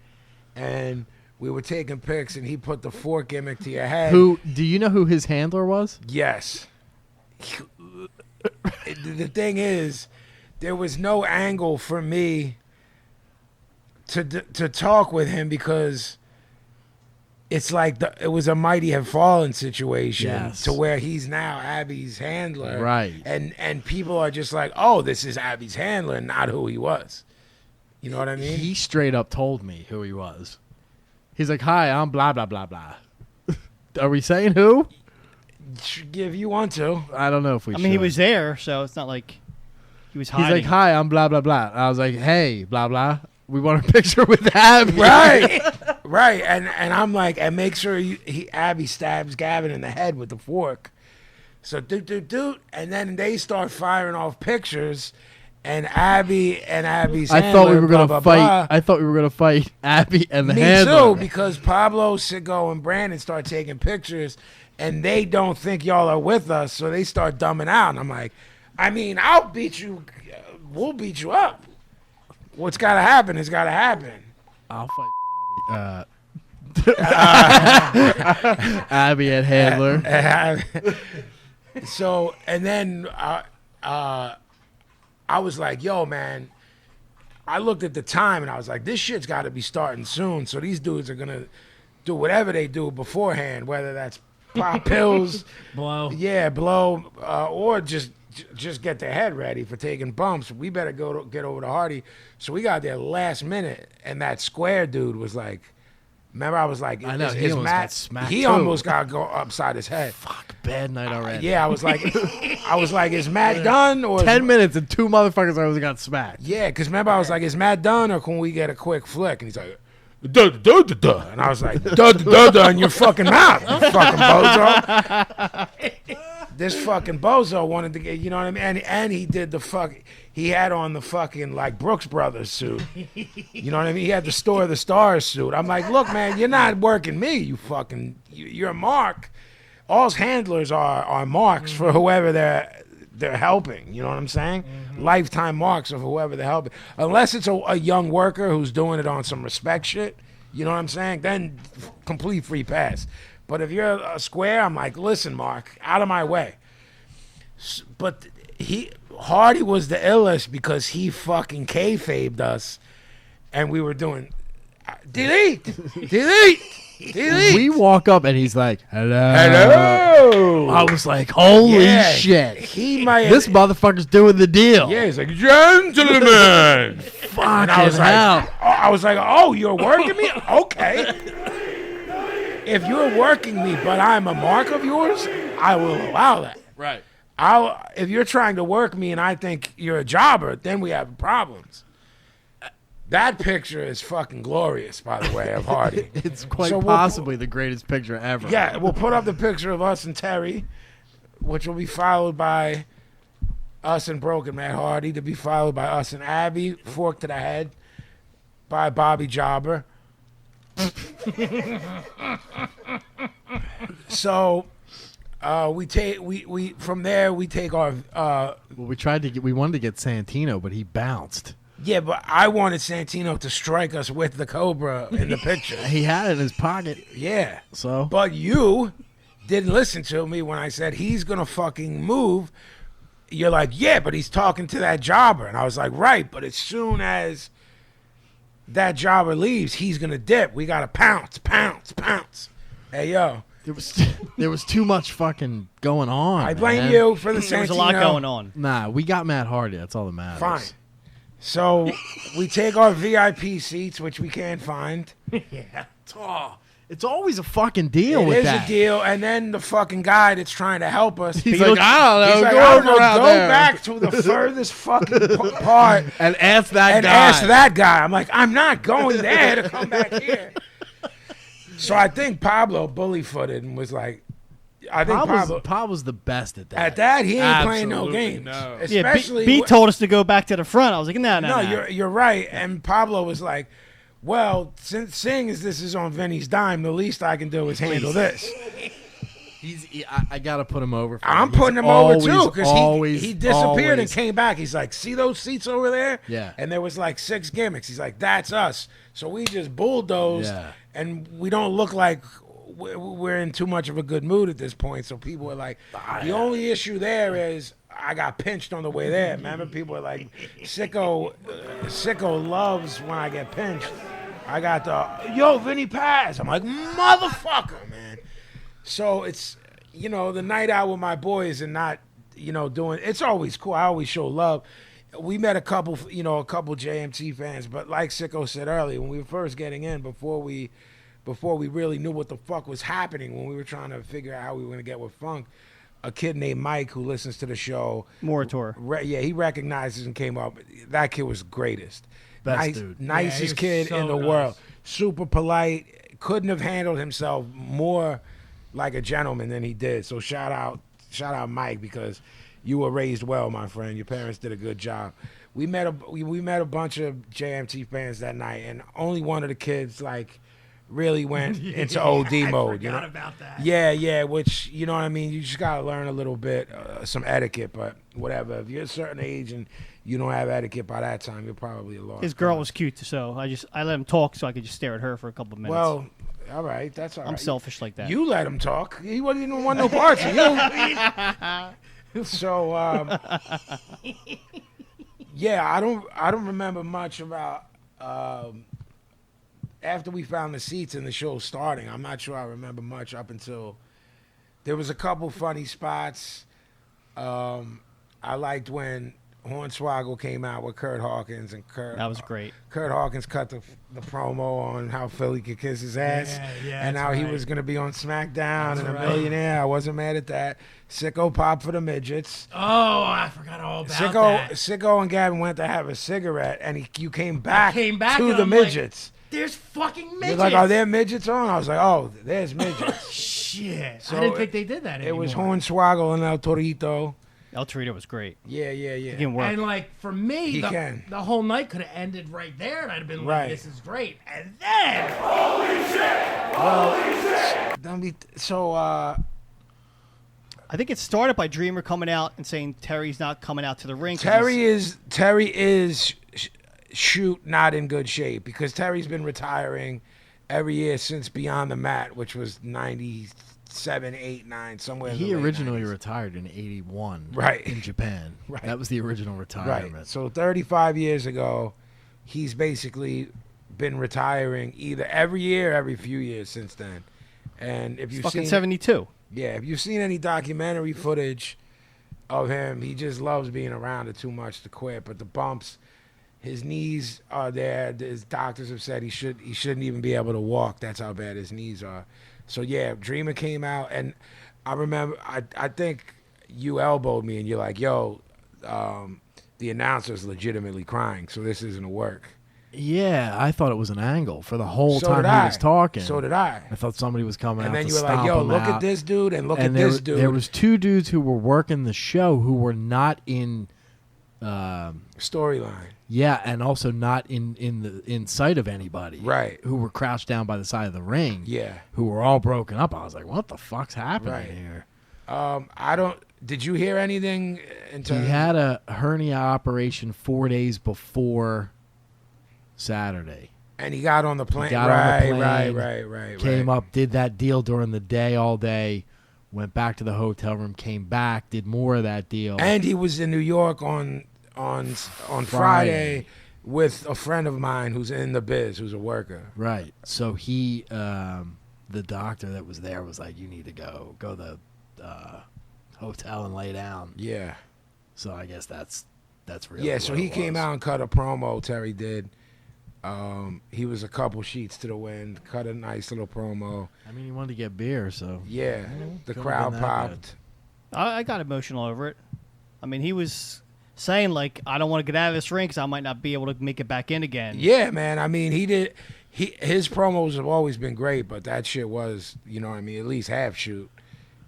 and we were taking pics, and he put the fork gimmick to your head. Do you know who his handler was? Yes. The thing is, there was no angle for me to talk with him because it's like it was a Mighty Have Fallen situation to where he's now Abby's handler. Right. And people are just like, oh, this is Abby's handler, not who he was. You know what I mean? He straight up told me who he was. He's like, hi, I'm blah, blah, blah, blah. Are we saying who? If you want to. I don't know if we should. I mean, he was there, so it's not like he was hiding. He's like, hi, I'm blah, blah, blah. I was like, hey, blah, blah. We want a picture with Abby. Right. Right. And I'm like, and make sure Abby stabs Gavin in the head with the fork. So doot. And then they start firing off pictures. And Abby's I thought we were going to fight. I thought we were going to fight Abby and the handler. Me too, because Pablo, Sicko, and Brandon start taking pictures, and they don't think y'all are with us, so they start dumbing out. And I'm like, I mean, I'll beat you. We'll beat you up. What's got to happen has got to happen. I'll fight Bobby. Abby and handler. So, and then I was like, yo, man, I looked at the time and I was like, this shit's got to be starting soon. So these dudes are going to do whatever they do beforehand, whether that's pop pills, blow, or just get their head ready for taking bumps. We better get over to Hardy. So we got there last minute, and that square dude was like, remember I was like, I know, he almost got smacked He too. almost got go upside his head. Fuck, bad night already. Yeah, I was like, is Matt done? Or 10 minutes and two motherfuckers almost got smacked. Yeah, because remember I was like, is Matt done, or can we get a quick flick? And he's like, duh, duh, duh, duh. And I was like, duh, duh, duh, in your fucking mouth, you fucking bozo. This fucking bozo wanted to get, you know what I mean? And he did he had on the fucking, like, Brooks Brothers suit. You know what I mean? He had the Store of the Stars suit. I'm like, look, man, you're not working me, you're a mark. All's handlers are marks for whoever they're helping. You know what I'm saying? Mm-hmm. Lifetime marks of whoever they're helping. Unless it's a young worker who's doing it on some respect shit, you know what I'm saying? Then complete free pass. But if you're a square, I'm like, listen, Mark, out of my way. But Hardy was the illest because he fucking kayfabed us, and we were doing delete. We walk up and he's like, hello. I was like, holy shit. This motherfucker's doing the deal. Yeah, he's like, gentlemen. Fuck, I was like, oh, you're working me? Okay. If you're working me, but I'm a mark of yours, I will allow that. Right. If you're trying to work me and I think you're a jobber, then we have problems. That picture is fucking glorious, by the way, of Hardy. It's quite possibly the greatest picture ever. Yeah, we'll put up the picture of us and Terry, which will be followed by Us and Broken Matt Hardy, to be followed by Us and Abby, Fork to the Head by Bobby Jobber. So we from there we take our Well, we wanted to get Santino, but he bounced. yeah, but I wanted Santino to strike us with the Cobra in the picture. He had it in his pocket. Yeah. So But you didn't listen to me when I said he's gonna fucking move. You're like, yeah, but he's talking to that jobber. And I was like, right, but as soon as that jobber leaves, he's gonna dip. We gotta pounce. Hey yo. there was too much fucking going on. I blame man. you for the Santino. There was a lot going on. Nah, we got Matt Hardy. That's all that matters. Fine. So we take our VIP seats, which we can't find. Yeah. It's always a fucking deal It with is that. a deal, and then the fucking guy that's trying to help us. He's like, I don't know. He's like, go I don't know, over out go there back to the furthest fucking part and ask that and guy. ask that guy. I'm like, I'm not going there to come back here. So I think Pablo bully-footed and was like, I think Pablo's the best at that. at that he ain't playing no Absolutely games. no. Yeah, Especially B told us to go back to the front. I was like, no. No, you're right. And Pablo was like, well, seeing as this is on Vinny's dime, the least I can do is handle this. I gotta put him over. I'm putting him over too because he disappeared and came back. He's like, see those seats over there? Yeah. And there was like 6 gimmicks. He's like, that's us. So we just bulldozed, and we don't look like we're in too much of a good mood at this point. So people are like, the only issue there is I got pinched on the way there. Remember, people are like, Sicko loves when I get pinched. I got the Vinnie Paz. I'm like, motherfucker, man. So it's, the night out with my boys and not, doing, it's always cool. I always show love. We met a couple JMT fans, but like Sicko said earlier, when we were first getting in, before we really knew what the fuck was happening, when we were trying to figure out how we were going to get with funk, a kid named Mike who listens to the show, Morator. He recognizes and came up. That kid was greatest. Best dude. Nicest kid so in the nice. world. Super polite. Couldn't have handled himself more like a gentleman than he did. So shout out Mike, because you were raised well, my friend. Your parents did a good job. We met a bunch of JMT fans that night, and only one of the kids really went into OD mode. I forgot about that. Yeah, which, you know what I mean? You just got to learn a little bit, some etiquette, but whatever. If you're a certain age and you don't have etiquette by that time, you're probably a lost His girl cause. was cute, so I let him talk so I could just stare at her for a couple of minutes. Well, all right, that's all right. I'm selfish like that. You let him talk. He wasn't even want no parts of you. So, yeah, I don't remember much about after we found the seats and the show starting. I'm not sure I remember much up until there was a couple funny spots. I liked when Hornswoggle came out with Kurt Hawkins, and That was great. Kurt Hawkins cut the promo on how Philly could kiss his ass, and how he was going to be on SmackDown and a millionaire. I wasn't mad at that. Sicko popped for the midgets. Oh, I forgot all about that. Sicko and Gavin went to have a cigarette, and you came back, to to and the I'm like, midgets. There's fucking midgets. You're like, are there midgets on? I was like, oh, there's midgets. Shit. So I didn't think they did that It anymore. was Hornswoggle and El Torito. El Torito was great. Yeah. He can work. And for me, He can. the whole night could have ended right there, and I'd have been like, Right. this is great. And then, I think it started by Dreamer coming out and saying Terry's not coming out to the ring. Terry is shoot not in good shape, because Terry's been retiring every year since Beyond the Mat, which was 97, 8, 9, somewhere. in the He late originally 90s. retired in '81, Right. in Japan. Right. That was the original retirement. Right. So 35 years ago, he's basically been retiring either every year, every few years since then. And if you've fucking seen 72. Yeah, if you've seen any documentary footage of him, he just loves being around it too much to quit. But the bumps, his knees are there. His doctors have said he shouldn't even be able to walk. That's how bad his knees are. So yeah, Dreamer came out, and I remember I think you elbowed me, and you're like, "Yo, the announcer's legitimately crying, so this isn't a work." Yeah, I thought it was an angle for the whole So time did he I. was talking. So did I. I thought somebody was coming out And then to you were stomp like, "Yo, him look out. at this dude, and look And at there, this dude." there was 2 dudes who were working the show who were not in storyline. Yeah, and also not in sight of anybody. Right. Who were crouched down by the side of the ring. Yeah. Who were all broken up. I was like, what the fuck's happening Right. here? Did you hear anything in terms? He had a hernia operation 4 days before Saturday. And he got on the plane. Got on the plane, Right. Came up, did that deal during the day all day, went back to the hotel room, came back, did more of that deal. And he was in New York on Friday with a friend of mine who's in the biz, who's a worker. Right. So he, the doctor that was there was like, you need to go to the hotel and lay down. Yeah. So I guess that's really Yeah, so what he it came was. out and cut a promo, Terry did. He was a couple sheets to the wind, cut a nice little promo. I mean, he wanted to get beer, so. Yeah, the couldn't crowd have been that popped. I got emotional over it. I mean, he was saying, like, I don't want to get out of this ring because I might not be able to make it back in again. Yeah, man. I mean, his promos have always been great, but that shit was, you know what I mean, at least half shoot.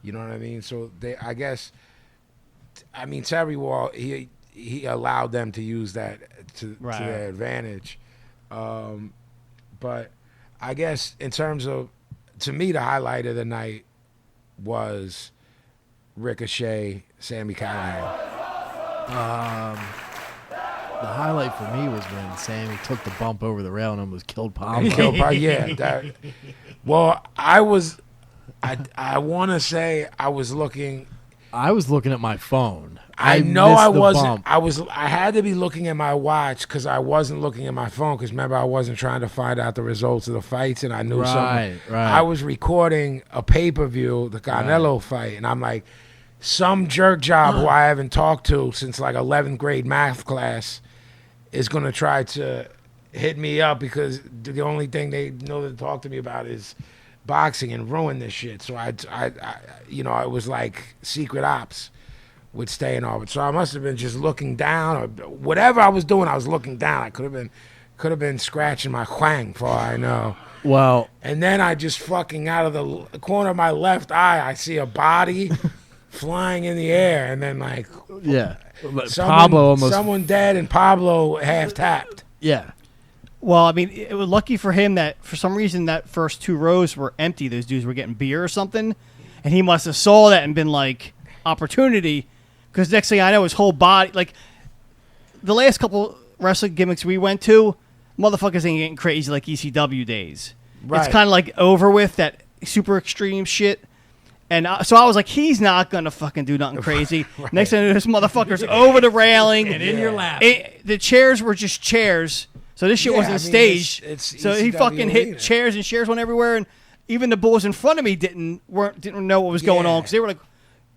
You know what I mean? So I guess, I mean, Terry Wall, he allowed them to use that to their advantage. But I guess in terms of, to me, the highlight of the night was Ricochet, Sami Callihan. The highlight for me was when Sammy took the bump over the rail and almost killed Pablo. Well, I want to say I was looking. I was looking at my phone. I know missed I the wasn't. bump. I had to be looking at my watch because I wasn't looking at my phone. Because remember, I wasn't trying to find out the results of the fights, and I knew something. Right. I was recording a pay-per-view, the Canelo fight, and I'm like, some jerk job who I haven't talked to since like 11th grade math class is gonna try to hit me up because the only thing they know to talk to me about is boxing and ruin this shit. So I it was like secret ops with staying off it. So I must have been just looking down or whatever I was doing. I was looking down. I could have been scratching my whang for all I know. Well, And then I just fucking out of the corner of my left eye, I see a body flying in the air, and then like yeah. Pablo almost. someone dead and Pablo half tapped. Yeah. Well, I mean, it was lucky for him that for some reason that first two rows were empty. Those dudes were getting beer or something, and he must have saw that and been like, opportunity. Because next thing I know, his whole body, like the last couple wrestling gimmicks we went to, motherfuckers ain't getting crazy like ECW days. Right. It's kind of like over with that super extreme shit. And so I was like, he's not going to fucking do nothing crazy. Right. Next thing I know, this motherfucker's over the railing. And in your lap. The chairs were just chairs. So this shit Yeah, wasn't I mean, staged. it's so he ECW fucking arena. hit chairs and chairs went everywhere. And even the bulls in front of me didn't know what was going on. Because they were like,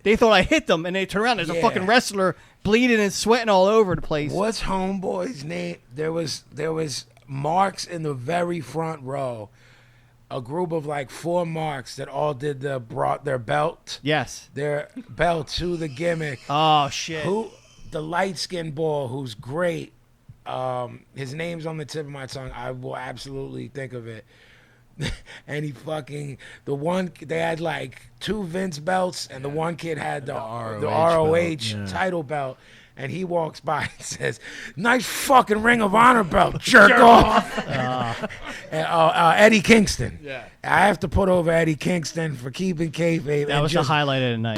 they thought I hit them. And they turned around. There's a fucking wrestler bleeding and sweating all over the place. What's homeboy's name? There was marks in the very front row. A group of like 4 marks that all brought their belt. Yes. Their belt to the gimmick. Oh, shit. The light-skinned boy who's great. His name's on the tip of my tongue. I will absolutely think of it. And he fucking, they had like 2 Vince belts, and the one kid had the ROH belt, title belt. And he walks by and says, "Nice fucking Ring of Honor belt, jerk off." Eddie Kingston. Yeah. I have to put over Eddie Kingston for keeping kayfabe. That was the highlight of the night.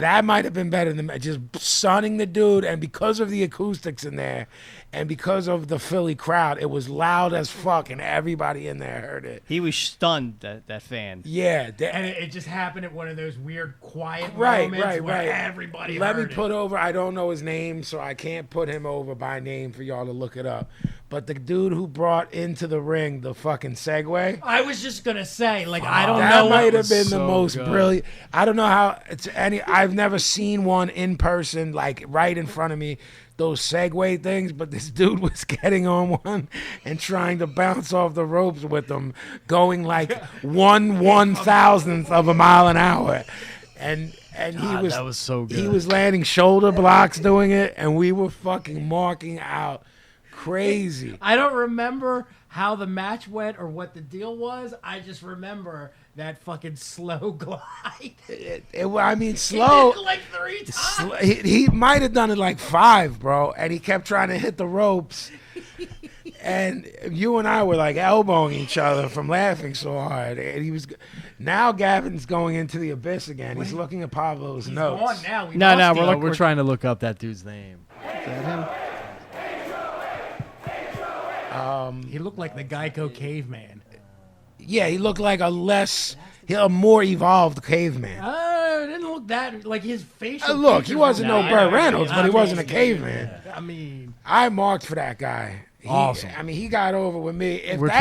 That might have been better than just sunning the dude. And because of the acoustics in there, and because of the Philly crowd, it was loud as fuck, and everybody in there heard it. He was stunned, that fan. Yeah. And it just happened at one of those weird quiet moments where everybody Let me heard put over, I don't know his name, so I can't put him over by name for y'all to look it up. But the dude who brought into the ring the fucking Segway. I was just going to say, like, I don't That know. might have been the so most good. brilliant. I don't know how it's I've never seen one in person, like right in front of me, those Segway things, but this dude was getting on one and trying to bounce off the ropes with them, going like 1/1000th of a mile an hour. And God, that was so good. He was landing shoulder blocks doing it, and we were fucking marking out crazy. I don't remember how the match went or what the deal was. I just remember that fucking slow glide. I mean, slow. He did it like 3 times. He might have done it like 5, bro, and he kept trying to hit the ropes. And you and I were like elbowing each other from laughing so hard. And he was. Now Gavin's going into the abyss again. He's looking at Pablo's He's notes. gone now. We No, lost him. We're trying to look up that dude's name. Is that him? He looked like the Geico caveman. Yeah, he looked like a more evolved caveman. It didn't look that like his facial. Look, he features wasn't were no bad. Burt Reynolds, but he I wasn't a mean, caveman. I mean, I marked for that guy. Awesome. I mean, he got over with me. If We're that-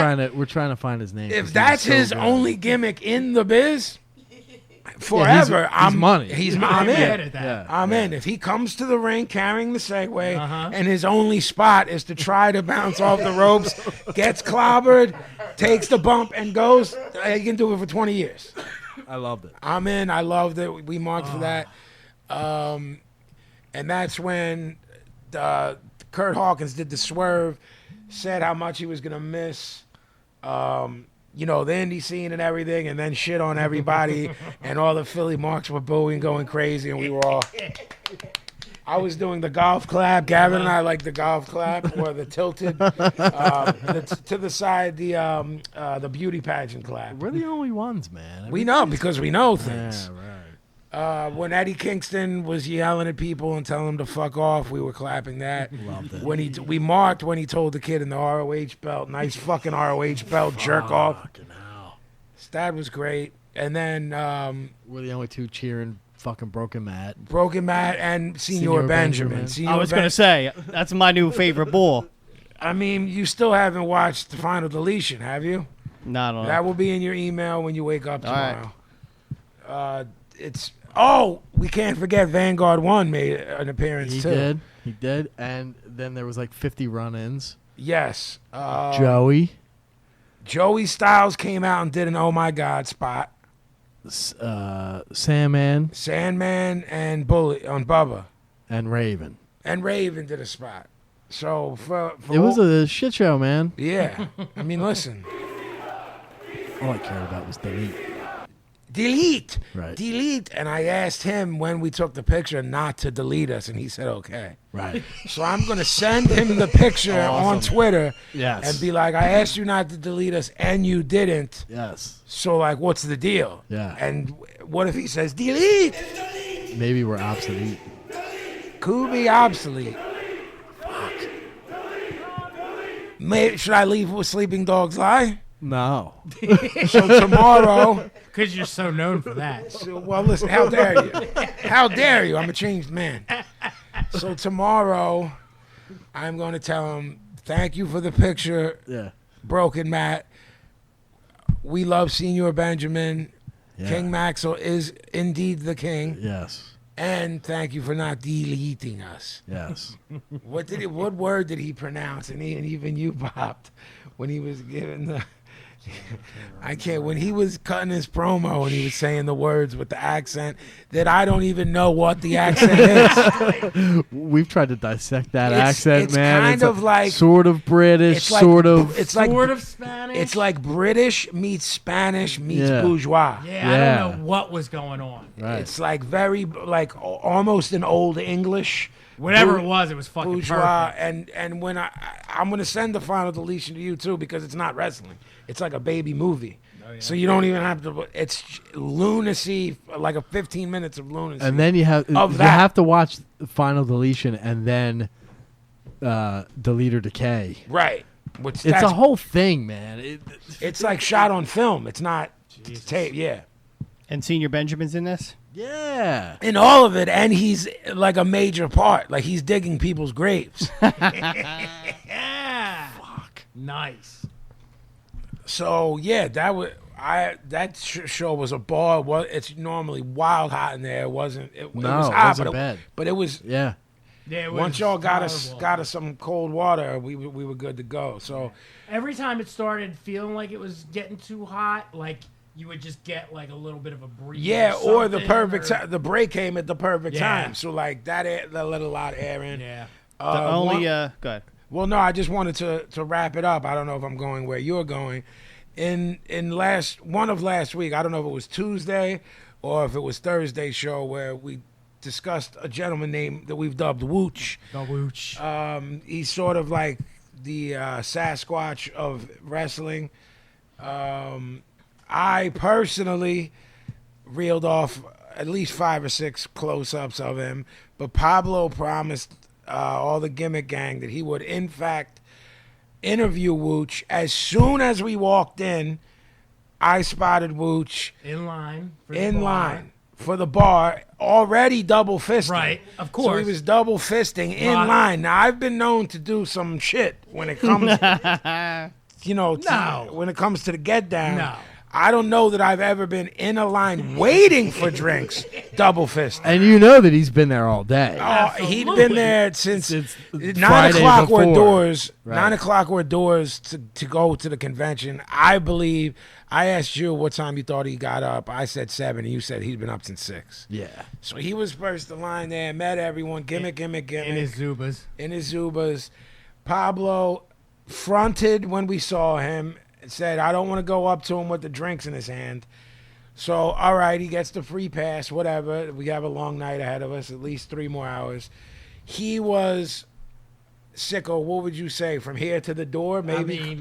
trying to find his name. 'cause If he's that's so his good. only gimmick in the biz, forever, he's money. I'm good in. at that. Yeah. I'm in. If he comes to the ring carrying the Segway Uh-huh. and his only spot is to try to bounce off the ropes, gets clobbered, takes the bump, and goes, he can do it for 20 years. I loved it. I'm in. I loved it. We marked for that. And that's when Kurt Hawkins did the swerve, said how much he was going to miss, the indie scene and everything, and then shit on everybody. And all the Philly marks were booing, going crazy, and we were all... I was doing the golf clap. Gavin and I like the golf clap, or the tilted, to the side, the beauty pageant clap. We're the only ones, man. We know because we know things. Yeah, right. When Eddie Kingston was yelling at people and telling them to fuck off, we were clapping that. Loved it. When we marked when he told the kid in the ROH belt, nice fucking ROH belt, jerk off. Fucking hell. That was great. And then We're the only two cheering fucking Broken Matt. Broken Matt and Senior Senor Benjamin. Benjamin. Senor I was going to say, that's my new favorite bull. I mean, you still haven't watched the Final Deletion, have you? Not on. That will be in your email when you wake up All right. tomorrow. We can't forget Vanguard 1 made an appearance He too. did. And then there was like 50 run-ins. Yes. Joey. Joey Styles came out and did an Oh My God spot. Sandman. Sandman and Bullet on Bubba. And Raven. And Raven did a spot. So for It was a shit show, man. yeah. I mean, listen. All I cared about was delete. Delete. Right. Delete. And I asked him when we took the picture not to delete us, and he said okay. Right. So I'm gonna send him the picture on Twitter Yes. and be like, I asked you not to delete us, and you didn't. Yes. So like, what's the deal? Yeah. And what if he says delete? Maybe we're obsolete. Could be obsolete. Should I leave with Sleeping Dogs Lie? No. So tomorrow, Because you're so known for that. well, listen, how dare you? How dare you? I'm a changed man. So tomorrow, I'm going to tell him, thank you for the picture, Yeah. Broken Matt. We love Senior Benjamin. Yeah. King Maxwell is indeed the king. Yes. And thank you for not deleting us. Yes. What word did he pronounce? And even you popped when he was giving the... when he was cutting his promo and he was saying the words with the accent that I don't even know what the accent is. We've tried to dissect that It's- accent, it's man. kind of like- sort of British, It's like, sort of. It's like Sort of Spanish. It's like British meets Spanish meets Yeah. bourgeois. yeah, I Yeah. don't know what was going on. Right. It's like very almost an old English. Whatever Bou- it was fucking bourgeois. perfect. And when I'm gonna send the Final Deletion to you too because it's not wrestling. It's like a baby movie. So you don't even have to. It's lunacy, like a 15 minutes of lunacy. And then you have Of you that. have to watch Final Deletion and then Delete or Decay. right, which It's that's, a whole thing, man. It's like shot on film. It's not tape. Yeah. And Senior Benjamin's in this? Yeah. In all of it, and he's like a major part. Like he's digging people's graves. Yeah. Fuck. Nice. So yeah, that show was a ball. Well, it's normally wild hot in there. It wasn't. It No, was it hot, wasn't but bad. But it was. Yeah. Yeah, it Once was y'all got horrible. us some cold water, we were good to go. So Every time it started feeling like it was getting too hot, like you would just get like a little bit of a breeze. yeah, or the something, perfect or- time. The break came at the perfect Yeah. time. So like that let a lot of air in. Yeah. The only, go ahead. Well, no, I just wanted to wrap it up. I don't know if I'm going where you're going. In last week, I don't know if it was Tuesday or if it was Thursday's show where we discussed a gentleman named that we've dubbed Wooch. The Wooch. He's sort of like the Sasquatch of wrestling. I personally reeled off at least 5 or 6 close-ups of him, but Pablo promised all the gimmick gang that he would in fact interview Wooch. As soon as we walked in, I spotted Wooch In line. For the bar, already double fisting. Right, of course. So he was double fisting in Right. line. Now I've been known to do some shit when it comes, when it comes to the get down. No. I don't know that I've ever been in a line waiting for drinks, double fisting. And you know that he's been there all day. He'd been there since Since 9 Friday o'clock were before. doors. Right. 9 o'clock were doors to go to the convention. I believe. I asked you what time you thought he got up. I said 7, and you said he'd been up since 6. Yeah. So he was first in line there, met everyone, gimmick. In his Zubas. In his Zubas. Pablo fronted when we saw him, said, I don't want to go up to him with the drinks in his hand. So, all right, he gets the free pass, whatever. We have a long night ahead of us, at least 3 more hours. He was, Sicko, what would you say, from here to the door? Maybe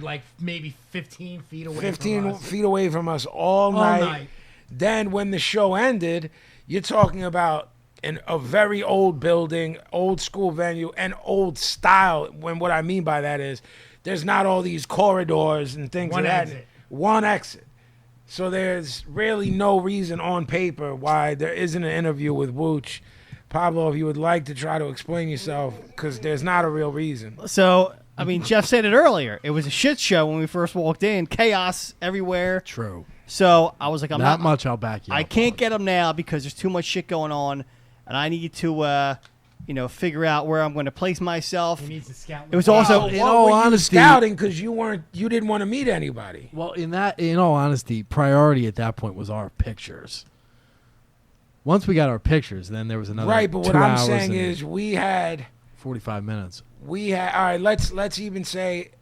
15 feet away 15 from us. feet away from us all night. Then when the show ended, you're talking about a very old building, old school venue, and old style. When what I mean by that is there's not all these corridors and things One of that. exit. One exit. So there's really no reason on paper why there isn't an interview with Wooch. Pablo, if you would like to try to explain yourself, because there's not a real reason. So, I mean, Jeff said it earlier. It was a shit show when we first walked in. Chaos everywhere. True. So I was like, I'm Not not much I'll back you I up can't on. get him now because there's too much shit going on, and I need to, figure out where I'm going to place myself. He needs to scout. It was also, in What all were you honesty- scouting because you didn't want to meet anybody. Well, in all honesty, priority at that point was our pictures. Once we got our pictures, then there was another Right, but 2 what I'm hours saying and is we had 45 minutes. all right, let's even say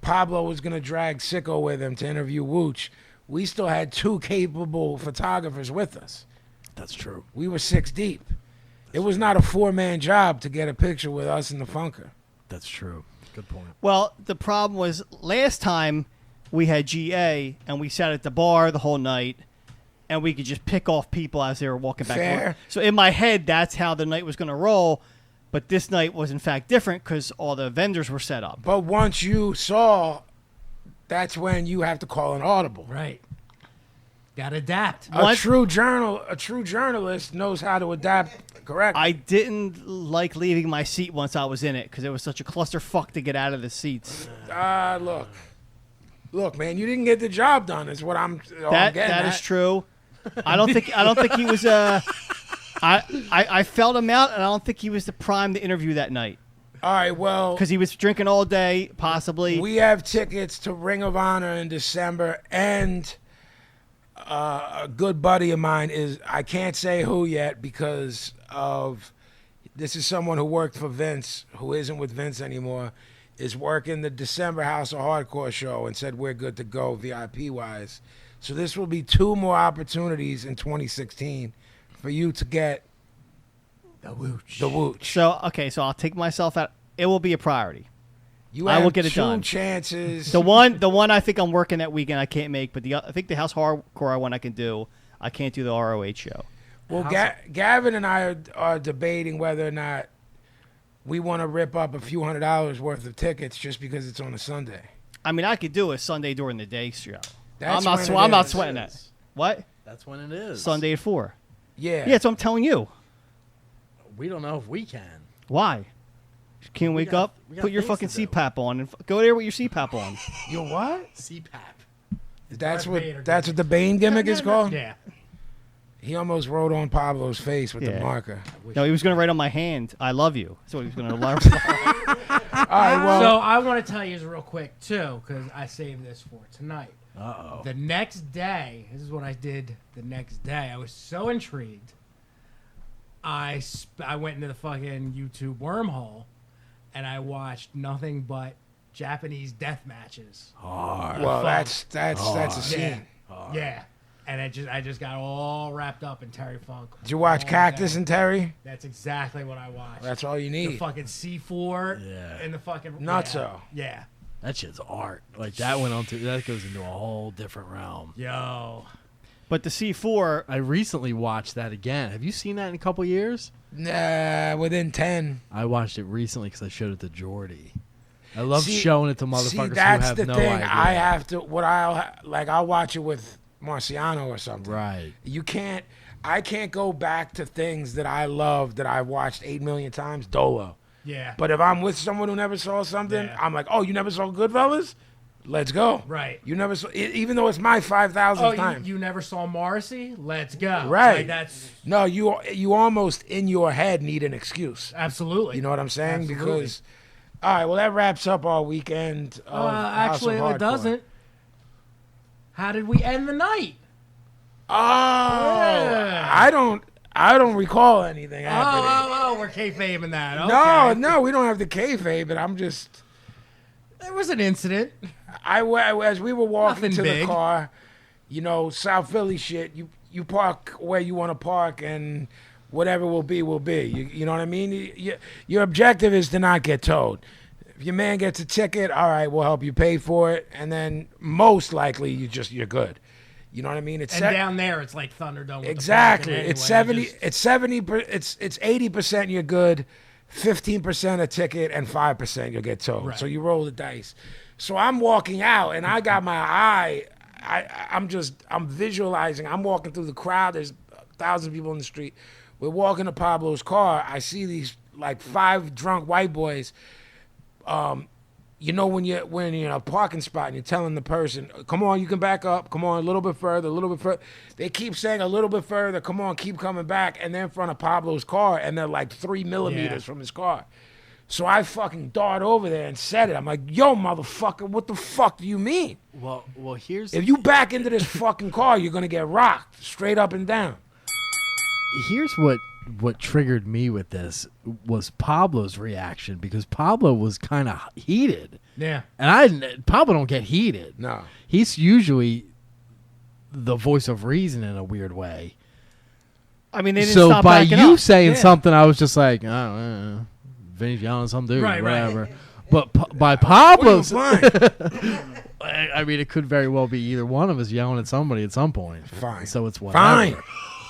Pablo was going to drag Sicko with him to interview Wooch. We still had 2 capable photographers with us. That's true. We were 6 deep. It was not a 4-man job to get a picture with us and the Funker. That's true. Good point. well, the problem was last time we had GA, and we sat at the bar the whole night, and we could just pick off people as they were walking back. Fair. So in my head, that's how the night was going to roll. But this night was, in fact, different because all the vendors were set up. But once you saw, that's when you have to call an audible. Right. Got to adapt. A true journalist knows how to adapt correctly. I didn't like leaving my seat once I was in it because it was such a clusterfuck to get out of the seats. Look, man, you didn't get the job done. Is what I'm getting That at. is true. I don't think he was. I felt him out, and I don't think he was the prime to interview that night All right, well, because he was drinking all day, possibly. we have tickets to Ring of Honor in December, and a good buddy of mine is, I can't say who yet because of, this is someone who worked for Vince, who isn't with Vince anymore, is working the December House of Hardcore show and said we're good to go VIP-wise. So this will be 2 more opportunities in 2016 for you to get The Wooch. the Wooch. So I'll take myself out. It will be a priority. You I have will get it 2 done. chances. The one I think I'm working that weekend I can't make, but I think the House Hardcore one I can do. I can't do the ROH show. Well, Gavin and I are debating whether or not we want to rip up a few $100 worth of tickets just because it's on a Sunday. I mean, I could do a Sunday during the day show. That's I'm when it not is. sweating that. What? That's when it is. Sunday at 4. Yeah. Yeah, that's what I'm telling you. We don't know if we can. Why? Can't wake got- up, we got put your things fucking to do. CPAP on, and go there with your CPAP on. You what? CPAP. That's Darth Vader what the Bane gimmick is called? Yeah. He almost wrote on Pablo's face with the Yeah. marker. No, he was going to write on my hand, "I love you." That's what he was going to learn. All right, well, So I want to tell you real quick, too, because I saved this for tonight. Uh-oh. The next day, this is what I did the next day. I was so intrigued. I went into the fucking YouTube wormhole, and I watched nothing but Japanese death matches. Well, that's a scene. Yeah. And I just got all wrapped up in Terry Funk. Did you watch all Cactus day. and Terry? That's exactly what I watched. That's all you The need. fucking C4 Yeah. and the fucking Nutso. Yeah. That shit's art. Like that that goes into a whole different realm. Yo. But the C4, I recently watched that again. Have you seen that in a couple years? Nah, within 10. I watched it recently because I showed it to Jordy. I love See- showing it to motherfuckers See, who that's have the no thing. idea. I have to. I'll watch it with Marciano or something. Right. I can't go back to things that I love that I've watched 8 million times. Dolo. Yeah. But if I'm with someone who never saw something, Yeah. I'm like, oh, you never saw Goodfellas? Let's go. Right. You never saw, even though it's my 5,000th time. You never saw Morrissey? Let's go. Right. Like, that's No, you almost in your head need an excuse. absolutely. You know what I'm saying? Absolutely. Because, all right, well, that wraps up our weekend. Of House actually, of it doesn't. How did we end the night? Oh, Yeah. I don't recall anything happening. Oh, we're kayfabing that. Okay. No, we don't have the kayfabe, but I'm just. There was an incident. As we were walking Nothing to big. the car, South Philly shit. You park where you want to park, and whatever will be will be. You know what I mean? Your objective is to not get towed. If your man gets a ticket, all right, we'll help you pay for it, and then most likely you're good. You know what I mean? It's And down there, it's like Thunderdome. With exactly. The It's anyway. 70. It's 70. It's 80% you're good, 15% a ticket, and 5% you'll get towed. Right. So you roll the dice. So I'm walking out, and I got my eye. I'm visualizing. I'm walking through the crowd. There's thousands of people in the street. We're walking to Pablo's car. I see these like 5 drunk white boys. When you're in a parking spot and you're telling the person, come on, you can back up. Come on, a little bit further, a little bit further. They keep saying a little bit further. Come on, keep coming back. And they're in front of Pablo's car, and they're like 3 millimeters from his car. So I fucking dart over there and said it. I'm like, yo, motherfucker, what the fuck do you mean? Well, here's If you back into this fucking car, you're going to get rocked straight up and down. what triggered me with this was Pablo's reaction, because Pablo was kind of heated. Yeah. And Pablo don't get heated. No. He's usually the voice of reason in a weird way. I mean, they didn't So stop by backing you up. saying something, I was just like, I don't know, Vinny's yelling at some dude, Right, right. whatever. But by What are you Pablo's, blind? I mean, it could very well be either one of us yelling at somebody at some point. Fine. So it's whatever. Fine.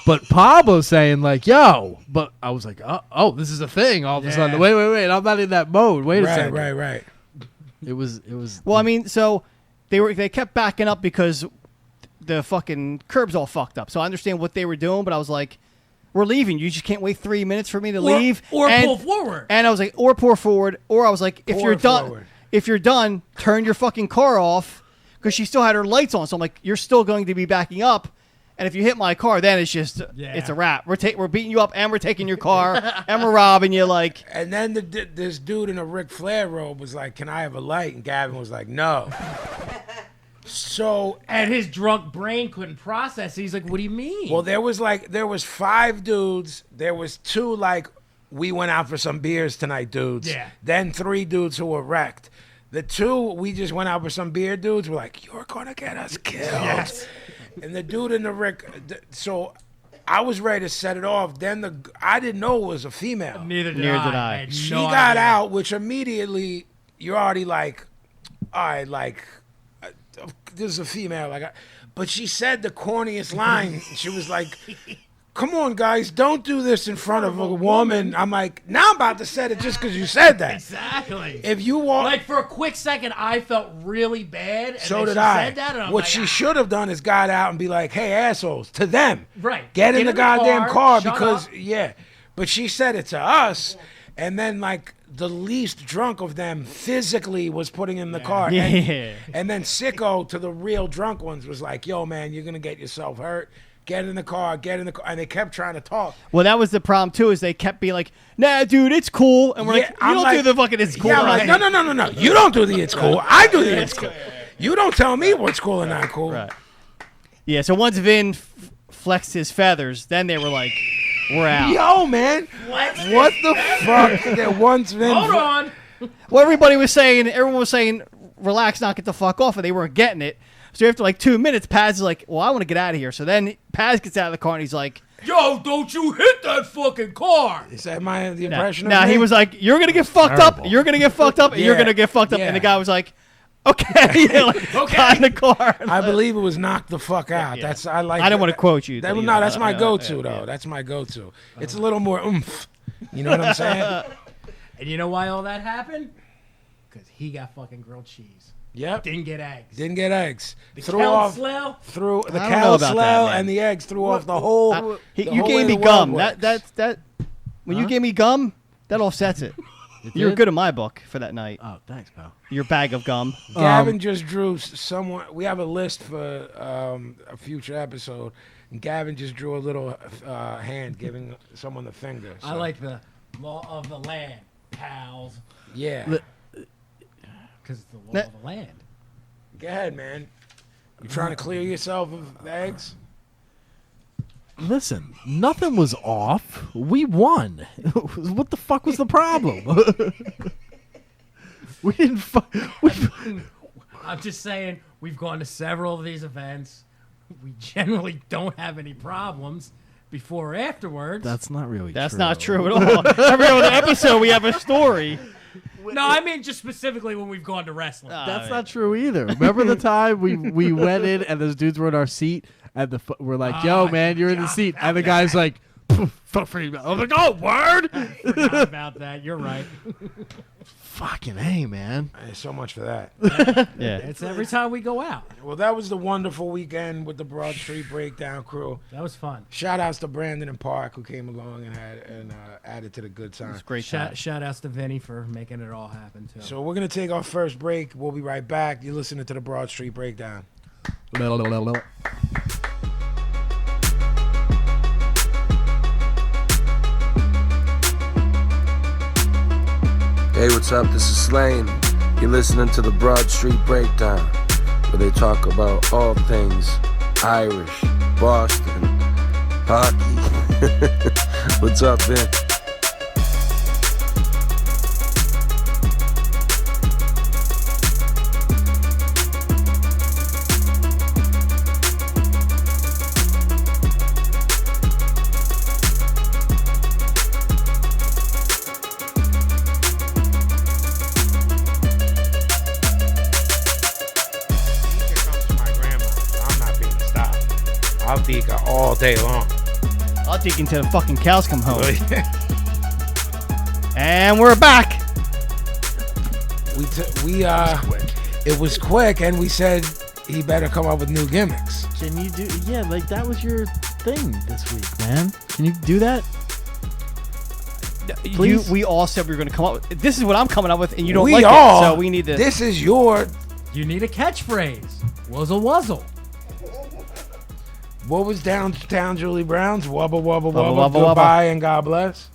But Pablo saying like, yo, but I was like, oh, this is a thing all of a Yeah. sudden. Wait, I'm not in that mode. Wait a Right, second. right. It was. Well, I mean, so they kept backing up because the fucking curb's all fucked up. So I understand what they were doing, but I was like, we're leaving. You just can't wait 3 minutes for me to leave. Or and, pull forward. And I was like, or pour forward. Or I was like, if Pour you're done, forward. turn your fucking car off, because she still had her lights on. So I'm like, you're still going to be backing up. And if you hit my car, then it's just it's a wrap. We're beating you up, and we're taking your car, and we're robbing you. Like, And then this dude in a Ric Flair robe was like, can I have a light? And Gavin was like, no. So, And his drunk brain couldn't process it. He's like, what do you mean? well, there was 5 dudes. There was 2 like, we went out for some beers tonight dudes. Yeah. Then 3 dudes who were wrecked. The 2 we just went out for some beer dudes were like, you're going to get us killed. Yes. And the dude in the Rick, so I was ready to set it off. Then I didn't know it was a female. Neither did Neither I. did I. had She no got idea. out, which immediately you're already like, all right, like, this is a female. But she said the corniest line. She was like, come on, guys, don't do this in front of a woman. I'm like, now I'm about to set it just because you said that. Exactly. If you walk. Like, for a quick second, I felt really bad. And So then did she I. Said that, and I'm What like, she should have done is got out and be like, "Hey, assholes!" to them. Right. Get in the goddamn car shut because up. yeah. But she said it to us, and then like the least drunk of them physically was putting in the car. Yeah. And then Sicko to the real drunk ones was like, "Yo, man, you're gonna get yourself hurt. Get in the car. Get in the car." And they kept trying to talk. well, that was the problem too. Is they kept being like, "Nah, dude, it's cool," and we're like, "You I'm don't like- do the fucking it's cool." Yeah, I'm like, right? no. You don't do the it's cool. I do the it's cool. You don't tell me what's cool and not cool. Right. Yeah. So once Vin flexed his feathers, then they were like, "We're out." Yo, man. What the fuck? That once Vin. Hold on. Well, everyone was saying, relax, knock it the fuck off, and they weren't getting it. So after like 2 minutes, Paz is like, well, I want to get out of here. So then Paz gets out of the car and he's like, yo, don't you hit that fucking car. Is that the impression nah, of me? he was like, you're going to get fucked up, you're going to get fucked up, and you're Yeah. going to get fucked up. Yeah. And the guy was like, okay. Got in the car. I believe it was knock the fuck out. Yeah. I like. I don't want to quote you. That, though, no, that's my yeah, go-to yeah, though. yeah. That's my go-to. It's a little more oomph. You know what I'm saying? And you know why all that happened? Because he got fucking grilled cheese. Yep. Didn't get eggs. Didn't get eggs. The Threw Count off. Slough? Threw the I don't know cow about that, slough man. and the eggs threw off the whole. You whole way gave me the world gum. works. That when you gave me gum, that offsets it. You were did? good in my book for that night. Oh, thanks, pal. Your bag of gum. Gavin just drew someone. We have a list for a future episode. And Gavin just drew a little hand giving someone the finger. I so, like the law of the land, pals. Yeah. Because it's the law of the land. Go ahead, man. You trying to clear yourself of eggs? Listen, nothing was off. We won. What the fuck was the problem? We didn't. I'm just saying, we've gone to several of these events. We generally don't have any problems before or afterwards. That's not really. That's true. not true at all. Every other episode, we have a story. No, I mean just specifically when we've gone to wrestling. That's not true either. Remember the time we went in and those dudes were in our seat and we're like, "Yo, man, you're in the seat," and the guy's like, "Fuck for you." I'm like, "Oh, word." Forgot about that. You're right. Fucking A, man. So much for that. Yeah. It's every time we go out. Well, that was the wonderful weekend with the Broad Street Breakdown crew. That was fun. Shout outs to Brandon and Park who came along and added to the good time. It's great time. Shout outs to Vinny for making it all happen too. So we're gonna take our first break. We'll be right back. You're listening to the Broad Street Breakdown. Hey, what's up? This is Slane. You're listening to the Broad Street Breakdown, where they talk about all things Irish, Boston, hockey. What's up, Vin? I'll Dika all day long. I'll dig until the fucking cows come home. And we're back. It was quick, and we said he better come up with new gimmicks. Can you do? Yeah, like that was your thing this week, man. Can you do that? Please? We all said we were going to come up with. This is what I'm coming up with, and you don't We like all- it. So we need to. This is your. You need a catchphrase. Wuzzle wuzzle. What was downtown Julie Brown's? Wubba wubba Wubba, wubba. wubba, Goodbye and God bless.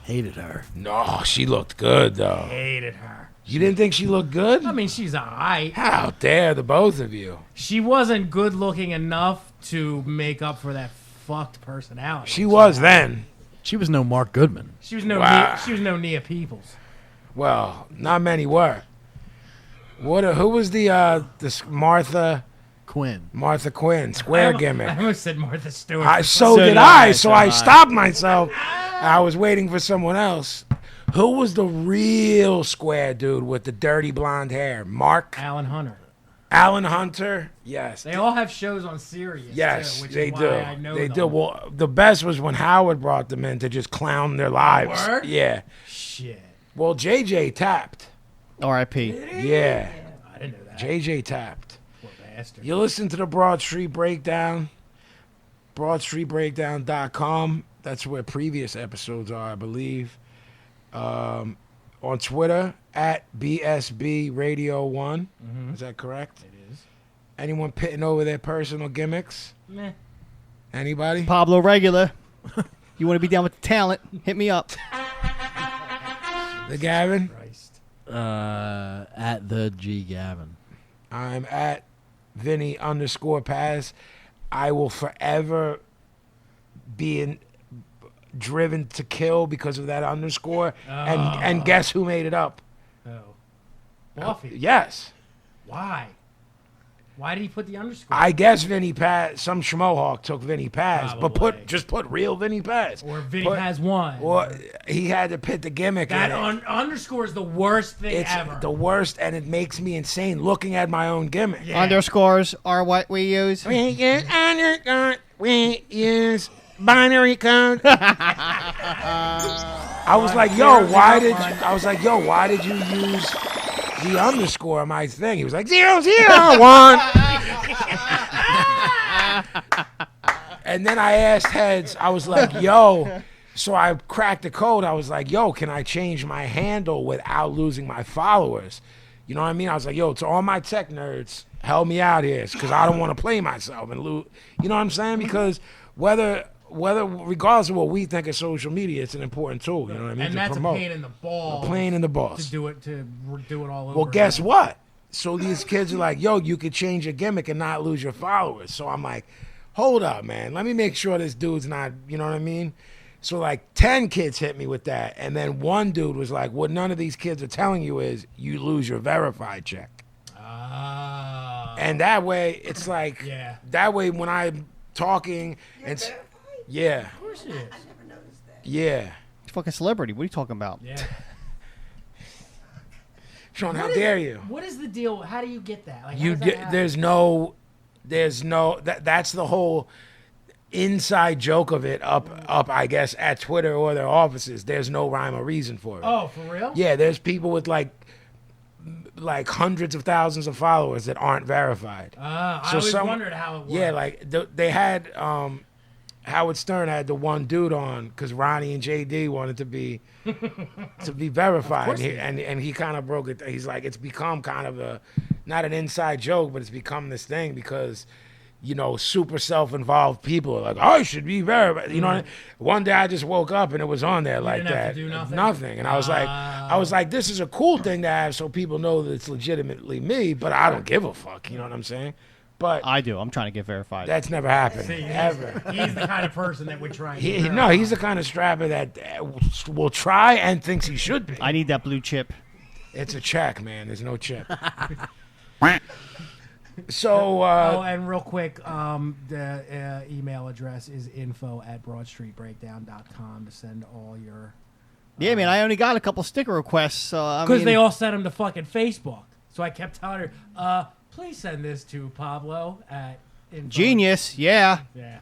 Hated her. No, she looked good though. Hated her. You didn't think she looked good? I mean, she's alright. How dare the both of you? She wasn't good looking enough to make up for that fucked personality. She was then. She was no Mark Goodman. She was no. Wow. She was no Nia Peoples. Well, not many were. Who was the Martha Quinn. Quinn square I gimmick? almost said Martha Stewart. So did did I, I. so So I I. stopped myself. I was waiting for someone else. Who was the real square dude with the dirty blonde hair? Mark Alan Hunter. Alan Hunter. Yes. They all have shows on Sirius. Yes, too, which they is why do. I know They them. do. Well, the best was when Howard brought them in to just clown their lives. Word? Yeah. Shit. Well, JJ tapped. R.I.P. Yeah. I didn't know that. JJ tapped. Poor bastard. You listen to the Broad Street Breakdown, broadstreetbreakdown.com. That's where previous episodes are, I believe. On Twitter, at BSB Radio 1. Is that correct? It is. Anyone pitting over their personal gimmicks? Meh. Anybody? Pablo Regular. You want to be down with the talent? Hit me up. The Gavin? Christ. At the G Gavin. I'm at Vinnie _Paz. I will forever be driven to kill because of that underscore. And guess who made it up? Coffee. Yes. Why? Why did he put the underscore? I guess Vinnie Paz, some schmohawk took Vinnie Paz, but Probably. just put real Vinnie Paz. Or Vinnie Paz one. Or he had to put the gimmick That in it. underscore is the worst thing It's ever. the worst, and it makes me insane looking at my own gimmick. Yeah. Underscores are what we use. We use underscore. We use binary code. I was like, yo, why did you use the underscore on my thing? He was like 001. And then I asked Heads, I was like, yo, so I cracked the code. I was like, yo, can I change my handle without losing my followers? You know what I mean? I was like, yo, to all my tech nerds, help me out here, because I don't want to play myself and lose. You know what I'm saying? Because whether regardless of what we think of social media, it's an important tool. You know what I mean? And to that's promote. a pain in the balls. A pain in the balls. To do it all over. Well, guess again. what? So these kids are like, yo, you could change your gimmick and not lose your followers. So I'm like, hold up, man. Let me make sure this dude's not, you know what I mean? So like 10 kids hit me with that. And then one dude was like, what none of these kids are telling you is you lose your verified check. And that way, it's like, Yeah. that way when I'm talking and Verified? yeah, Of course it is. I never noticed that. yeah. Fucking celebrity. What are you talking about? Yeah. Sean, how What is- dare you? What is the deal? How do you get that? Like, how You does that get, happen? there's no that's the whole inside joke of it up I guess at Twitter or their offices. There's no rhyme or reason for it. Oh, for real? Yeah, there's people with like hundreds of thousands of followers that aren't verified. I So always some- wondered how it worked. Yeah, like they had Howard Stern had the one dude on because Ronnie and JD wanted to be verified, course they and he kind of broke it. He's like, it's become kind of a not an inside joke, but it's become this thing because super self-involved people are like, I should be verified. You know, what I mean? One day I just woke up and it was on there like didn't have that, to do nothing? and I was like, this is a cool thing to have so people know that it's legitimately me, but I don't give a fuck. You know what I'm saying? But I do. I'm trying to get verified. that's never happened See, ever. He's the kind of person that would try. And No, he's the kind of strapper that will try and thinks he should be. I need that blue chip. It's a check, man. There's no chip. So, and real quick, the email address is info@broadstreetbreakdown.com to send all your. Yeah, man. I only got a couple sticker requests. So Because they all sent him to fucking Facebook. So I kept telling her, please send this to Pablo at info. Genius. Yeah. Yeah.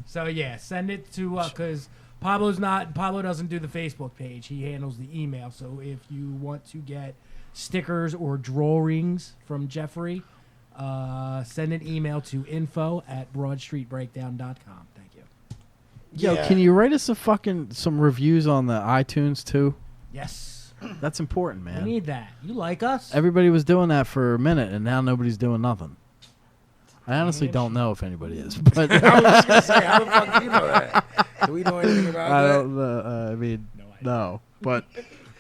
So yeah, send it to because Pablo doesn't do the Facebook page. He handles the email. So if you want to get stickers or drawings from Jeffrey, send an email to info@broadstreetbreakdown.com. Thank you. Yo, Yeah. can you write us some reviews on the iTunes too? Yes. That's important, We man. need that. You like us? Everybody was doing that for a minute, and now nobody's doing nothing. I honestly don't know if anybody is, but I was just gonna say, how the fuck do you know that? Do we know anything about I that? don't know. I mean, No idea. no. But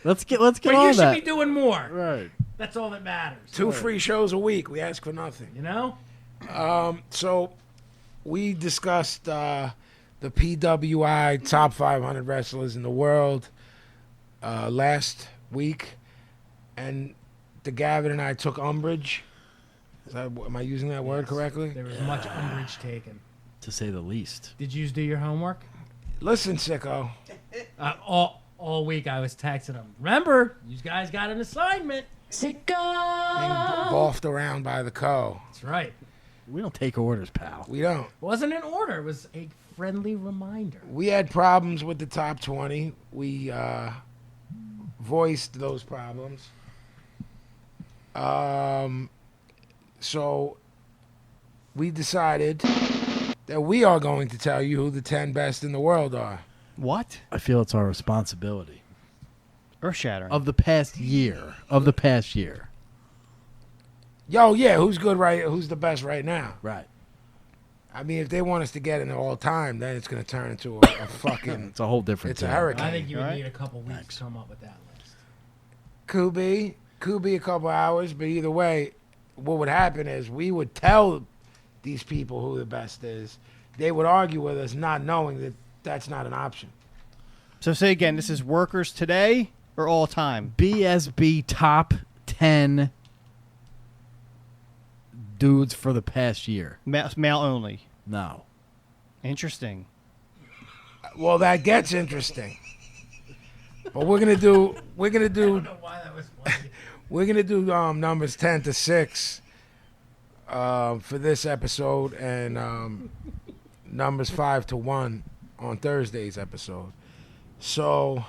let's get But on you should that. be doing more. Right. That's all that matters. 2 free shows a week. We ask for nothing. You know? So we discussed the PWI top 500 wrestlers in the world last week, and the Gavin and I took umbrage. Am I using that word correctly? There was much umbrage taken. To say the least. Did you do your homework? Listen, Sicko. All week I was texting him. Remember, you guys got an assignment. Being boffed around by the co. That's right. We don't take orders, pal. We don't. It wasn't an order. It was a friendly reminder. We had problems with the top 20. We voiced those problems. So we decided that we are going to tell you who the 10 best in the world are. What? I feel it's our responsibility Earth shattering. of the past year. Of the past year. Yo, yeah, who's good right? Who's the best right now? Right. I mean, if they want us to get in all time, then it's going to turn into a fucking. It's a whole different It's a thing. hurricane. I think you would Right. need a couple weeks Thanks. to come up with that list. Could be a couple hours, but either way, what would happen is we would tell these people who the best is. They would argue with us, not knowing that that's not an option. So say again, this is workers today or all time? BSB top 10 dudes for the past year. Male only. No. Interesting. Well, that gets interesting. But we're gonna do I don't know why that was funny. we're gonna do numbers 10 to 6 for this episode, and numbers 5 to 1 on Thursday's episode. So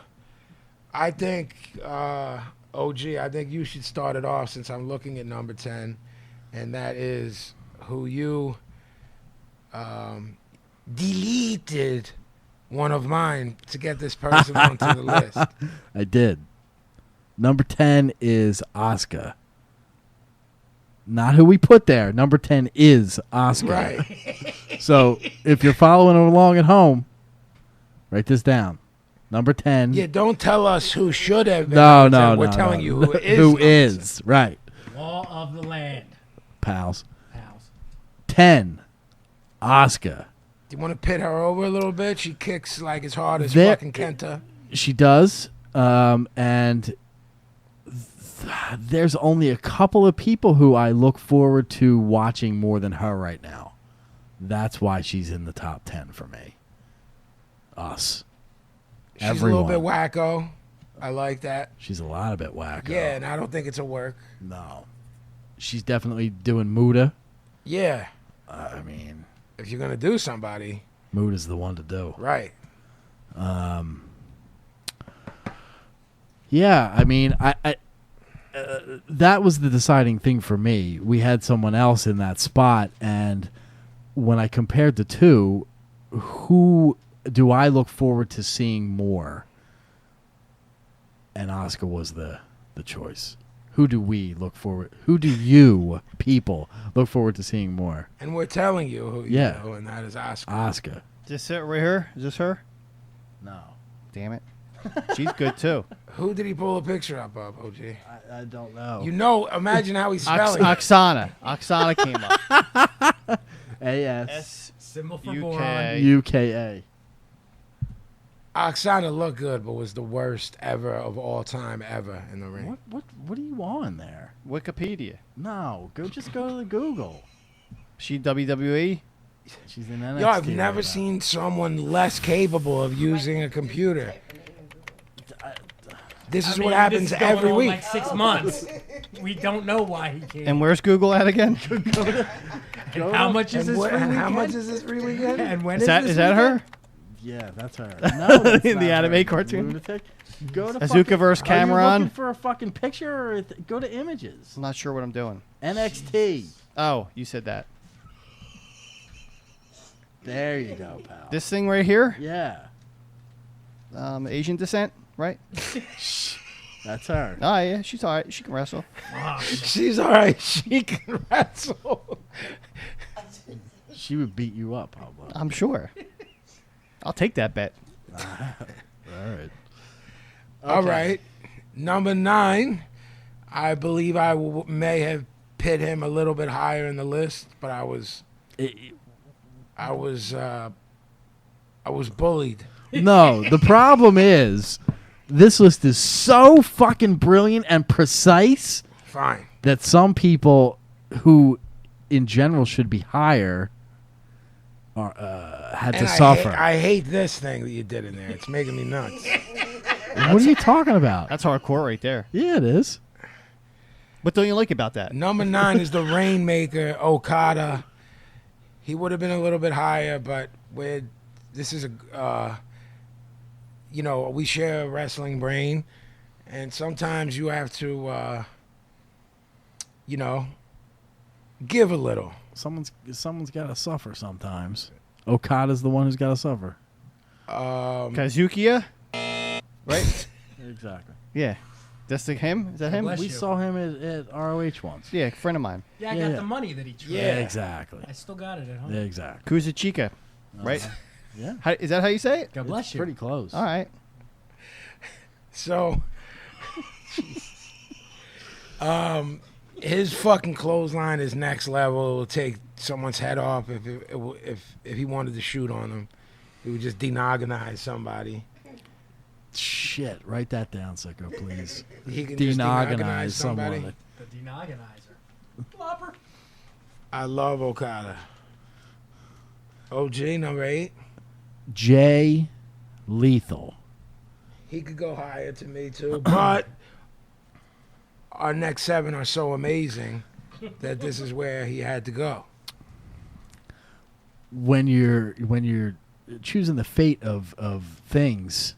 I think OG, I think you should start it off since I'm looking at number 10, and that is who you deleted one of mine to get this person onto the list. I did. Number 10 is Oscar. Not who we put there. Number 10 is Oscar. Right. So if you're following along at home, write this down. Number 10. Yeah, don't tell us who should have been. No, number 10. no, We're no, telling no. you who is. Who number 10. is. Right. Law of the land. Pals. Pals. 10. Oscar. Do you want to pit her over a little bit? She kicks like as hard as There- fucking Kenta. She does. And there's only a couple of people who I look forward to watching more than her right now. That's why she's in the top 10 for me. Us. She's Everyone. a little bit wacko. I like that. She's a lot of bit wacko. Yeah, and I don't think it's a work. No. She's definitely doing Muda. Yeah, I mean, if you're gonna do somebody, Muda's the one to do. right? Yeah, I mean, I that was the deciding thing for me. We had someone else in that spot, and when I compared the two, who do I look forward to seeing more? And Oscar was the choice. Who do we look forward? Who do you people look forward to seeing more? And we're telling you who you Yeah. know, and that is Oscar. Oscar. Is this it right here? Is this her? No, Damn it. She's good too. Who did he pull a picture up of, OG? I don't know. You know, imagine how he's spelling. Oksana. Oksana came up. A-S. Symbol for UK. boron. UKA. Oksana looked good, but was the worst ever of all time ever in the ring. What are you on there? Wikipedia. No, just go to the Google. She WWE. She's in NXT. Yo, I've right never now. seen someone less capable of using a computer. This is I what mean, happens this is going every on week. Like 6 months. We don't know why he came. And where's Google at again? And how much is And this what- free and weekend? how much is this free weekend? And when Is that this is that weekend? her? Yeah, that's her. No, that's In not the her, anime you cartoon? lunatic. Go to Azuka-verse fucking- Are you Cameron? looking for a fucking picture or go to images? I'm not sure what I'm doing. NXT. Oh, you said that. There you go, pal. This thing right here, Yeah, Asian descent, right? that's her. Oh yeah, she's all right. She can wrestle. She's all right. She can wrestle. She would beat you up, Pablo. I'm sure. I'll take that bet. All right. All right. Number 9. I believe I may have pit him a little bit higher in the list, but I was bullied. No, the problem is this list is so fucking brilliant and precise Fine. that some people who in general should be higher are, had And to suffer. I hate this thing that you did in there. It's making me nuts. What are you talking about? That's hardcore right there. Yeah, it is. What don't you like about that? Number 9 is the Rainmaker, Okada. He would have been a little bit higher, but this is a, we share a wrestling brain, and sometimes you have to, give a little. Someone's got to suffer sometimes. Okada's the one who's got to suffer. Kazukiya, right? Exactly. Yeah, that's him. Is that him? Bless We you. saw him at ROH once. Yeah, a friend of mine. Yeah, I Yeah, got yeah. the money that he traded. Yeah. Exactly. I still got it at home. Yeah, exactly. Kuzuchika, right? Yeah. Is that how you say it? God bless you. Pretty close. All right. So, his fucking clothesline is next level. It'll take someone's head off if he wanted to shoot on them. He would just denogonize somebody. Shit, write that down, Sicko, please. He can just Denogonize somebody. someone. The denogonizer. Flopper. I love Okada. OG number 8. Jay Lethal. He could go higher to me too, but our next 7 are so amazing that this is where he had to go. When you're choosing the fate of things,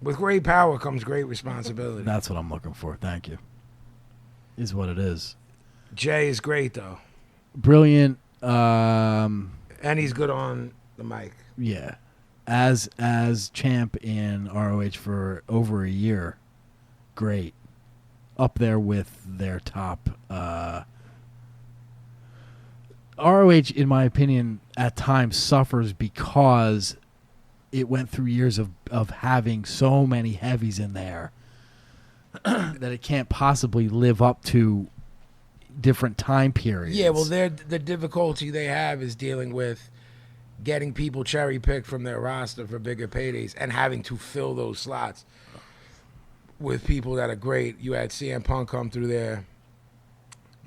With great power comes great responsibility. that's what I'm looking for. Thank you. Is what it is. Jay is great though, Brilliant. and he's good on the mic. Yeah. As champ in ROH for over a year, great. Up there with their top. ROH, in my opinion, at times suffers because it went through years of having so many heavies in there that it can't possibly live up to different time periods. Yeah, well, the difficulty they have is dealing with getting people cherry picked from their roster for bigger paydays and having to fill those slots with people that are great. You had CM Punk come through there.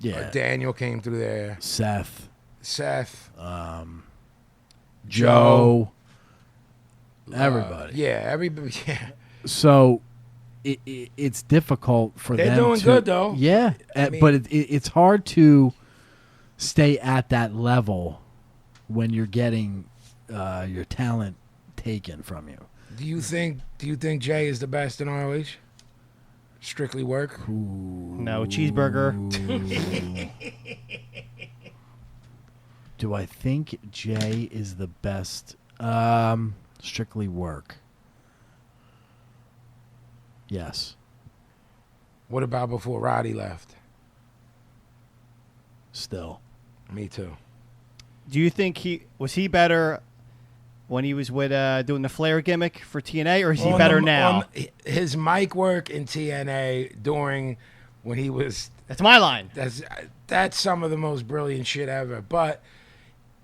Yeah. Daniel came through there. Seth. Joe. Joe. Everybody. Yeah, everybody. Yeah. So it's difficult for They're them doing to, good, though. Yeah, mean- but it's hard to stay at that level when you're getting your talent taken from you. Do you think Jay is the best in ROH? Strictly work? No, cheeseburger. Do I think Jay is the best? Strictly work. Yes. What about before Roddy left? Still. Me too. Do you think he better when he was with doing the Flair gimmick for TNA, or is he better now? His mic work in TNA during when he was That's my line. that's some of the most brilliant shit ever. But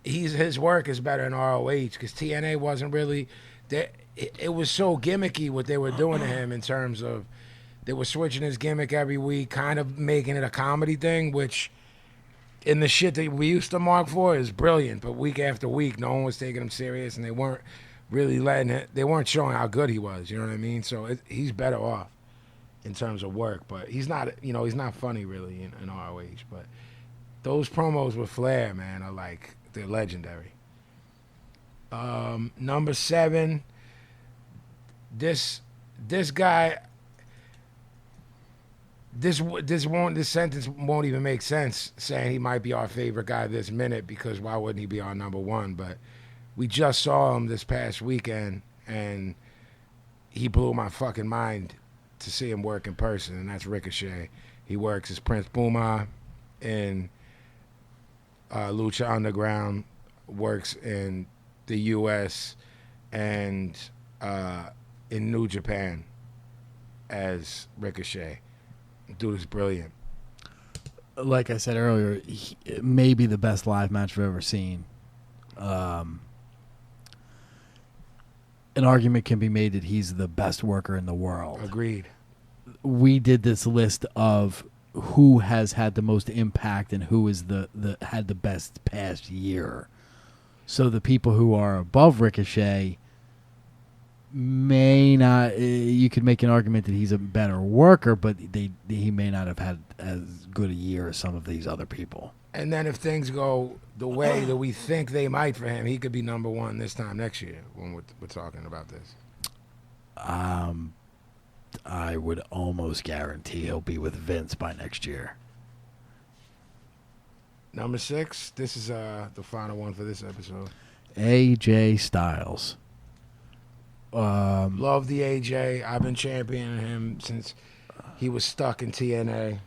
his work is better in ROH because TNA wasn't really it was so gimmicky what they were doing to him in terms of they were switching his gimmick every week, kind of making it a comedy thing, which in the shit that we used to mark for is brilliant. But week after week, no one was taking him serious, and they weren't really letting it. They weren't showing how good he was. You know what I mean? So he's better off in terms of work, but he's not. He's not funny really in ROH. But those promos with Flair, man, are like they're legendary. Number 7. This guy. This sentence won't even make sense saying he might be our favorite guy this minute, because why wouldn't he be our number 1? But we just saw him this past weekend and he blew my fucking mind to see him work in person, and that's Ricochet. He works as Prince Puma in Lucha Underground, works in the US and in New Japan as Ricochet. Dude is brilliant. Like I said earlier, it may be the best live match I've ever seen. An argument can be made that he's the best worker in the world. Agreed. We did this list of who has had the most impact and who is had the best past year. So the people who are above Ricochet may not. You could make an argument that he's a better worker, but he may not have had as good a year as some of these other people. And then if things go the way that we think they might for him, he could be number 1 this time next year when we're talking about this. I would almost guarantee he'll be with Vince by next year. Number 6. This is the final one for this episode. AJ Styles. Love the AJ. I've been championing him since he was stuck in TNA.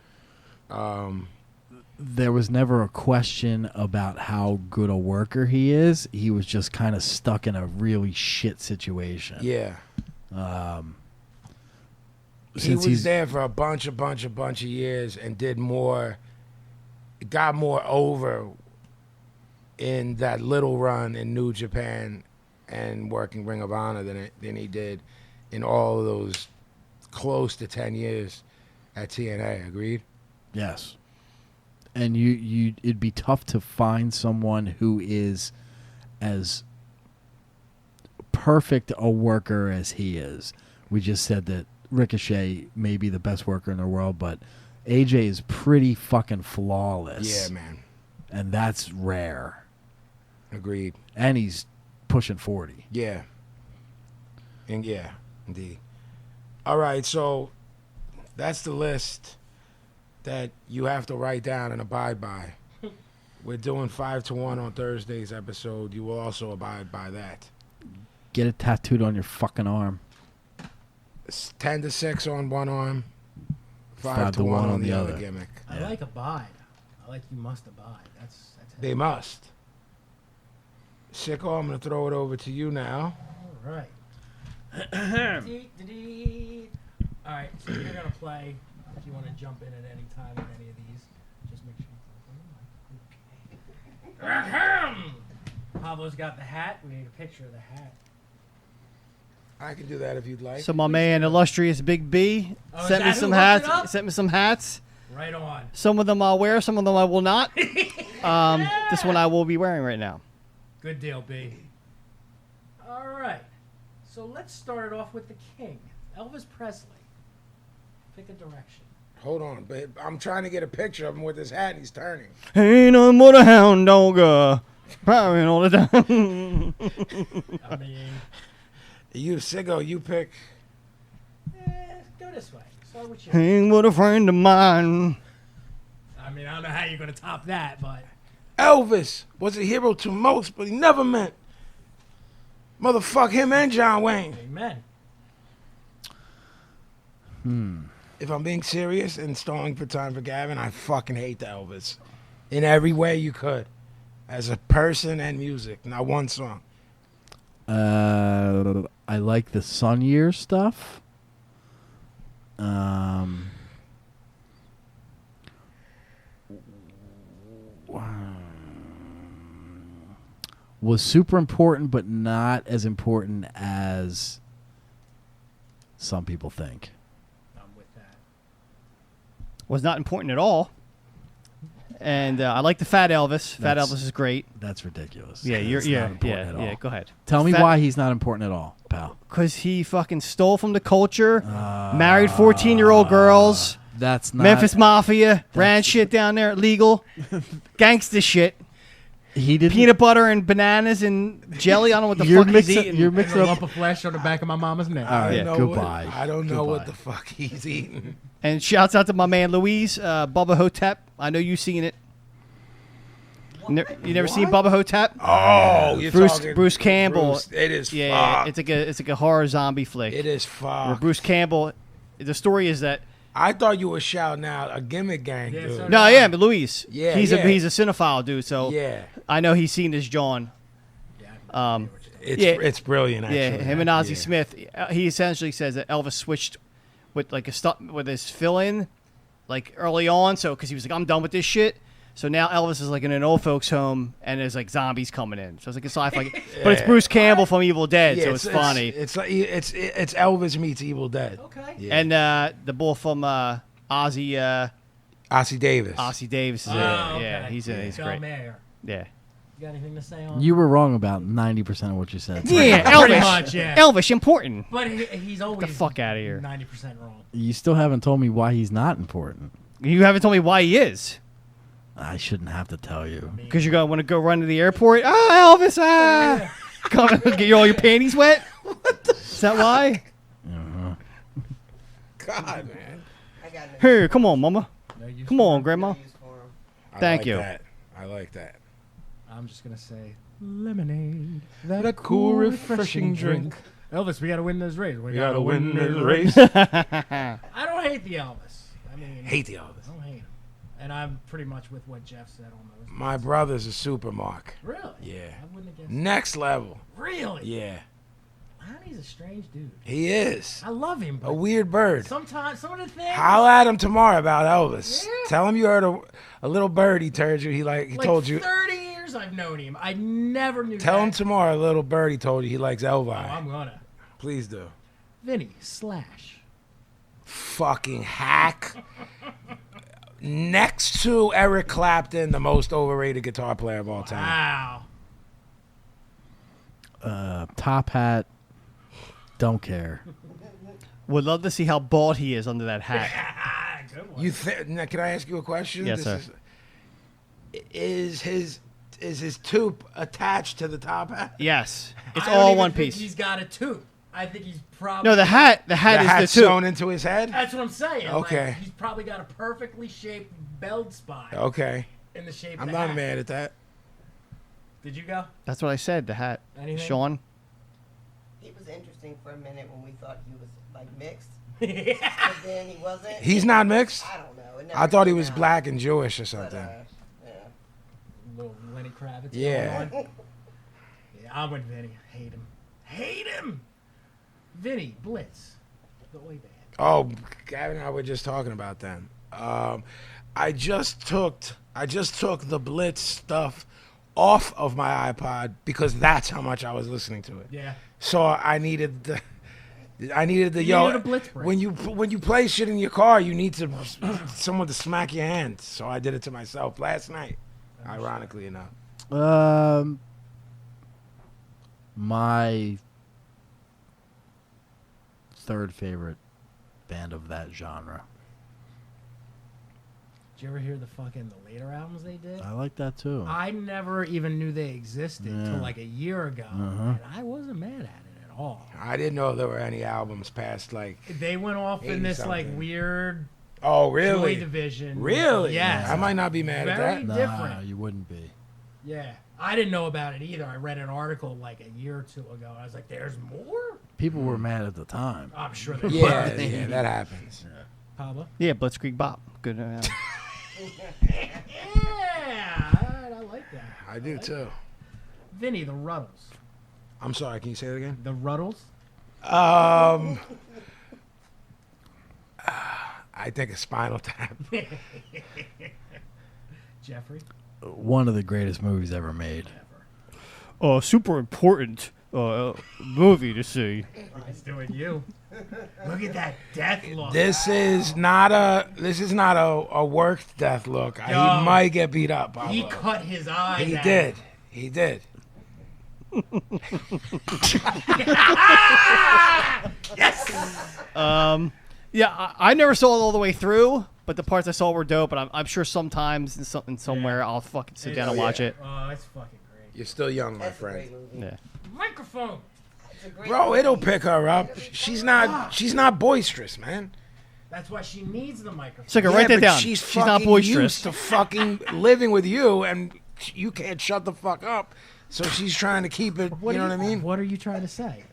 There was never a question about how good a worker he is. He was just kind of stuck in a really shit situation. Yeah. He Since was he's there for a bunch of years and got more over in that little run in New Japan and working Ring of Honor than he did in all of those close to 10 years at TNA. Agreed? Yes. And it'd be tough to find someone who is as perfect a worker as he is. We just said that Ricochet may be the best worker in the world, but AJ is pretty fucking flawless. Yeah, man. And that's rare. Agreed. And he's pushing 40. Yeah. And yeah, indeed. All right, so that's the list that you have to write down and abide by. We're doing 5 to 1 on Thursday's episode. You will also abide by that. Get it tattooed on your fucking arm. It's 10 to 6 on one arm, 5 to 1 on the other gimmick. I like abide. I like you must abide. That's They must. Sicko, I'm going to throw it over to you now. all right. All right, so you're gonna play. If you want to jump in at any time in any of these, just make sure. Ahem. Pablo's got the hat. We need a picture of the hat. I can do that if you'd like. So my man, illustrious Big B, Oh, sent me is that some who hooked it hats. up? Sent me some hats. Right on. Some of them I'll wear. Some of them I will not. This one I will be wearing right now. Good deal, B. All right. So let's start it off with the king, Elvis Presley. Pick a direction. Hold on, babe. I'm trying to get a picture of him with his hat and he's turning. Ain't no more a hound dog, prowling all the time. I mean, You, Sicko, you pick. go this way. Start with you. Ain't but a friend of mine. I mean, I don't know how you're going to top that, but Elvis was a hero to most, but he never meant motherfuck him and John Wayne. amen. If I'm being serious and stalling for time for Gavin, I fucking hate the Elvis. In every way you could. As a person and music. Not one song. I like the Sun Year stuff. Was super important, but not as important as some people think. I'm with that. Was not important at all. And I like the Fat Elvis. Fat That's- Elvis is great. That's ridiculous. Yeah, It's not important at all. Go ahead. Tell me Fat- why he's not important at all, pal. Because he fucking stole from the culture, married 14-year-old girls, That's not Memphis Mafia, ran shit down there, legal, gangsta shit, He didn't. peanut butter and bananas and jelly. I don't know what the You're fuck mixing. he's eating. You're And mixing a up. lump of flesh on the back of my mama's neck. All right, Yeah. goodbye. I don't know what Goodbye. the fuck he's eating. And shouts out to my man Louise, Bubba Hotep. I know you've seen it. You never seen Bubba Hotep? Oh, you're talking Bruce Campbell. Bruce. It is Yeah, fucked. it's like a horror zombie flick. It is Where fucked. Bruce Campbell. The story is that I thought you were shouting out a gimmick gang, Yeah, dude. so- no, yeah, but Louise. Yeah, he's yeah. a cinephile dude. So Yeah. I know he's seen this John. Yeah. It's brilliant, actually. Yeah, him and Ozzy Yeah. Smith. He essentially says that Elvis switched with like with his fill-in, like early on. So because he was like, I'm done with this shit. So now Elvis is like in an old folks' home, and there's like zombies coming in. So it's like a sci-fi, but it's Bruce Campbell from Evil Dead, Yeah, so it's funny. It's like it's Elvis meets Evil Dead. Okay. Yeah. And the bull from Ozzy Davis. Ossie Davis is Oh, in it. okay. Yeah, he's in it. He's Phil great. Mayer. Yeah. You got anything to say on? You were wrong about 90% of what you said. Yeah, Pretty Elvis. much, yeah. Elvis, important. But he's always fuck outta here. 90% wrong. You still haven't told me why he's not important. You haven't told me why he is. I shouldn't have to tell you. Because you're going to want to go run to the airport. Ah, Elvis, ah. Come and get all your panties wet. Is that why? God, man. I got no Here, come on, mama. No use Come for on, it. Grandma. use for 'em. Thank like you. That. I like that. I'm just gonna say lemonade, that That cool, refreshing drink. Elvis, we gotta win this race. We Gotta win this race. I don't hate the Elvis. I mean, Hate the Elvis. I don't hate him. And I'm pretty much with what Jeff said on those. My brother's a super mark. Really? Yeah. I wouldn't have guessed. Next level. Really? Yeah. Man, he's a strange dude. He is. I love him, A but weird bird. sometimes some of the things. Holla at him tomorrow about Elvis. Yeah. Tell him you heard a little bird he told you. He like told you. 30 years I've known him. I never knew. Tell that. him tomorrow a little bird he told you he likes Oh, Elvi. I'm gonna. Please do. Vinny Slash. Fucking hack. Next to Eric Clapton, the most overrated guitar player of all time. Wow. Top hat. Don't care. Would love to see how bald he is under that hat. Good one. You now, can I ask you a question? Yes, sir. Is his tube attached to the top hat? Yes, it's I don't all even one think piece. He's got a tooth. I think he's probably No, the hat The is hat the two. sewn into his head? That's what I'm saying. Okay. Like, he's probably got a perfectly shaped belt spine Okay. in the shape I'm of the not hat. mad at that. Did you go? That's what I said. The hat. Anything? Sean. He was interesting for a minute when we thought he was like mixed, Yeah. but then he wasn't. He's not mixed? I don't know. It never I thought he came was out. black and Jewish or But, something. yeah. Little Lenny Kravitz. Yeah. going on. Yeah, I'm with Vinny. Hate him. Hate him. Vinny Blitz, the Oi band. Oh, Gavin and I were just talking about them. I just took the Blitz stuff off of my iPod because that's how much I was listening to it. Yeah. So I needed the You needed a Blitz break. when you play shit in your car, you need someone to smack your hand. So I did it to myself last night. Ironically enough. My third favorite band of that genre. Did you ever hear the later albums they did? I like that too. I never even knew they existed till Yeah. like a year ago, and I wasn't mad at it at all. I didn't know there were any albums past like. They went off in this like 80-something. weird Oh Joy really? Division. Really? Yes. I might not be mad at Very that. Nah, different. you wouldn't be. Yeah. I didn't know about it either. I read an article like a year or two ago. I was like, "There's more." People were mad at the time. I'm sure they Yeah, were. yeah, that happens. Pablo. Yeah, Blitzkrieg Bop. Good. Yeah, I like that. I do too. Vinny, the Ruddles. I'm sorry. Can you say it again? The Ruddles. I think a Spinal Tap. Jeffrey. One of the greatest movies ever made. Super important movie to see. He's doing you. Look at that death look. This is not a worked death look. He Yo. might get beat up. Pablo. He cut his eyes. He out. did. He did. Yeah, I never saw it all the way through, but the parts I saw were dope. And I'm sure sometimes in somewhere I'll fucking sit down and watch it. Oh, it's fucking great. You're still young, my That's a great friend. movie. Yeah. Microphone. It's a great Bro, movie. it'll pick her up. She's not boisterous, man. That's why she needs the microphone. Sicko, write that but down. She's not fucking boisterous. used to fucking living with you, and you can't shut the fuck up. So she's trying to keep it. You know what I mean? What are you trying to say?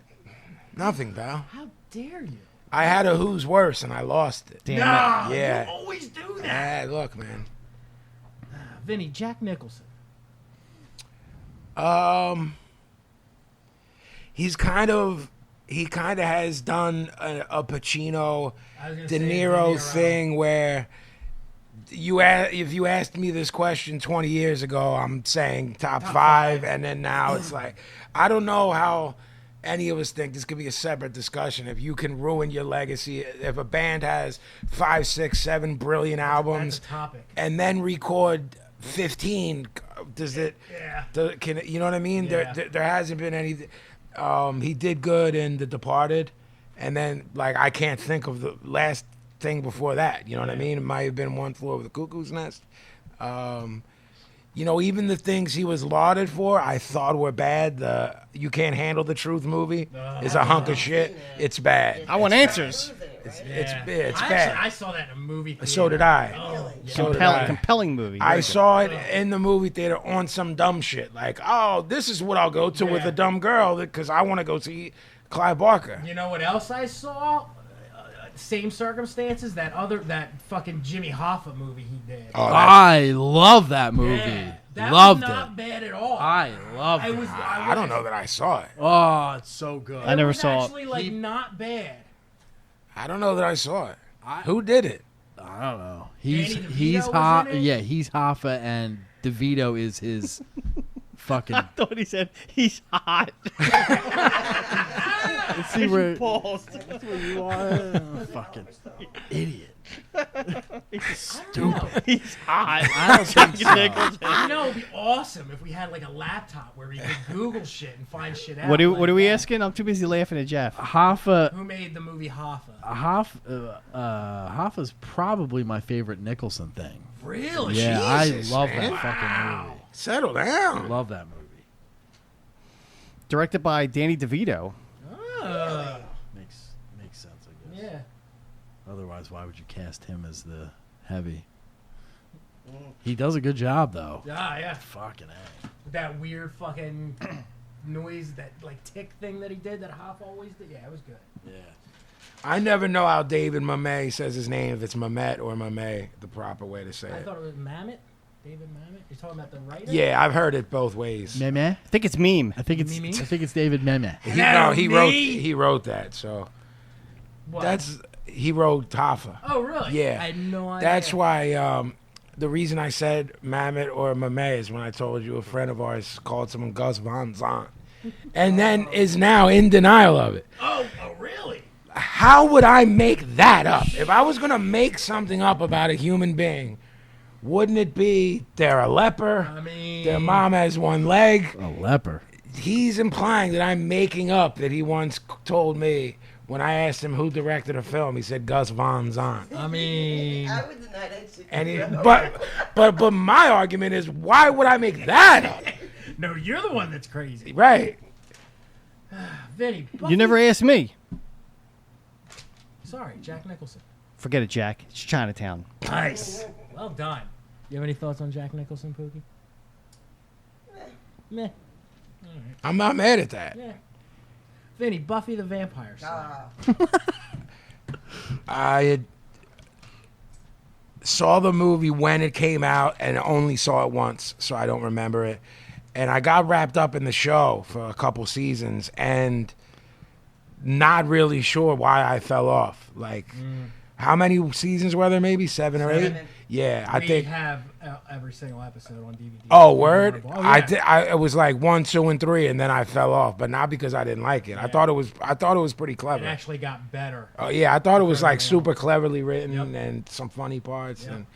Nothing, pal. How dare you? I had a Who's Worse, and I lost it. Damn No, Yeah. you always do that. Look, man. Vinny, Jack Nicholson. He kind of has done a Pacino, I was gonna De say Niro thing where if you asked me this question 20 years ago, I'm saying top five, and then now it's like I don't know how any of us think this could be a separate discussion. If you can ruin your legacy, if a band has 5, 6, 7 brilliant albums, That's a topic. and then record 15, does it? Yeah. Can you know what I mean? Yeah. There hasn't been any. He did good in The Departed, and then like I can't think of the last thing before that. You know what I mean? It might have been One Flew Over the Cuckoo's Nest. You know, even the things he was lauded for, I thought were bad. The You Can't Handle the Truth movie is a hunk of shit. It's bad. I want answers. It's I bad. I saw that in a movie theater. So did I. Oh, yeah. So did I. Compelling movie. I Very good. saw it in the movie theater on some dumb shit. Like, oh, this is what I'll go to with Yeah. a dumb girl because I want to go see Clive Barker. You know what else I saw? Same circumstances. That fucking Jimmy Hoffa movie he did. Oh, that, I love that movie. Yeah, that Loved was not it. bad at all. I loved I it. was. I don't know that I saw it. Oh, it's so good. I never was saw it. actually like not bad. I don't know that I saw it. Who did it? I don't know. He's Danny DeVito he's was in it? Yeah, he's Hoffa, and DeVito is his fucking. I thought he said he's hot. Let's see where, Paused. let's see where you are. Fucking idiot. He's Stupid. He's hot. I don't think so. You know, it'd be awesome if we had like a laptop where we could Google shit and find shit out. What are like we that. asking? I'm too busy laughing at Jeff. Hoffa. Who made the movie Hoffa? Hoffa's probably my favorite Nicholson thing. Really? Yeah, Jesus, I love man. that fucking movie. Settle down. Love that movie. Directed by Danny DeVito. Oh. Makes sense, I guess. Yeah. Otherwise, why would you cast him as the heavy? He does a good job, though. Ah, yeah. Fucking A. That weird fucking noise, that like tick thing that he did, that Hoffa always did. Yeah, it was good. Yeah. I never know how David Mamet says his name, if it's Mamet or Mamet, the proper way to say I it. thought it was Mamet. David Mamet. You're talking about the writer? Yeah, I've heard it both ways. Meme? I think it's meme. I think it's Meme? I think it's David Meme. He wrote that. So What? he wrote Hoffa. Oh, really? Yeah. I had no idea. That's why the reason I said Mamet or Mamet is when I told you a friend of ours called someone Gus Van Zandt, and then is now in denial of it. Oh, really? How would I make that up? If I was gonna make something up about a human being, wouldn't it be they're a leper? I mean, Their mom has one leg. A leper. He's implying that I'm making up that he once told me when I asked him who directed a film. He said Gus Van Zandt. I mean, I would deny that shit. And but my argument is, why would I make that up? no, you're the one that's crazy. Right. Vinny, You never asked me. Sorry, Jack Nicholson. Forget it, Jack. It's Chinatown. Nice. Well done. You have any thoughts on Jack Nicholson, Pookie? Meh. I'm not mad at that. Yeah. Vinny, Buffy the Vampire Slayer. I had saw the movie when it came out and only saw it once, so I don't remember it. And I got wrapped up in the show for a couple seasons and not really sure why I fell off. Like, how many seasons were there? Maybe 7 or 8? 7. Yeah, I We think. have every single episode on DVD. Oh, word! Oh, yeah. It was like 1, 2, and 3, and then I fell off, but not because I didn't like it. I thought it was pretty It clever. actually got better. Oh yeah, I thought it was like Further super cleverly written Yep. and some funny parts, Yep. and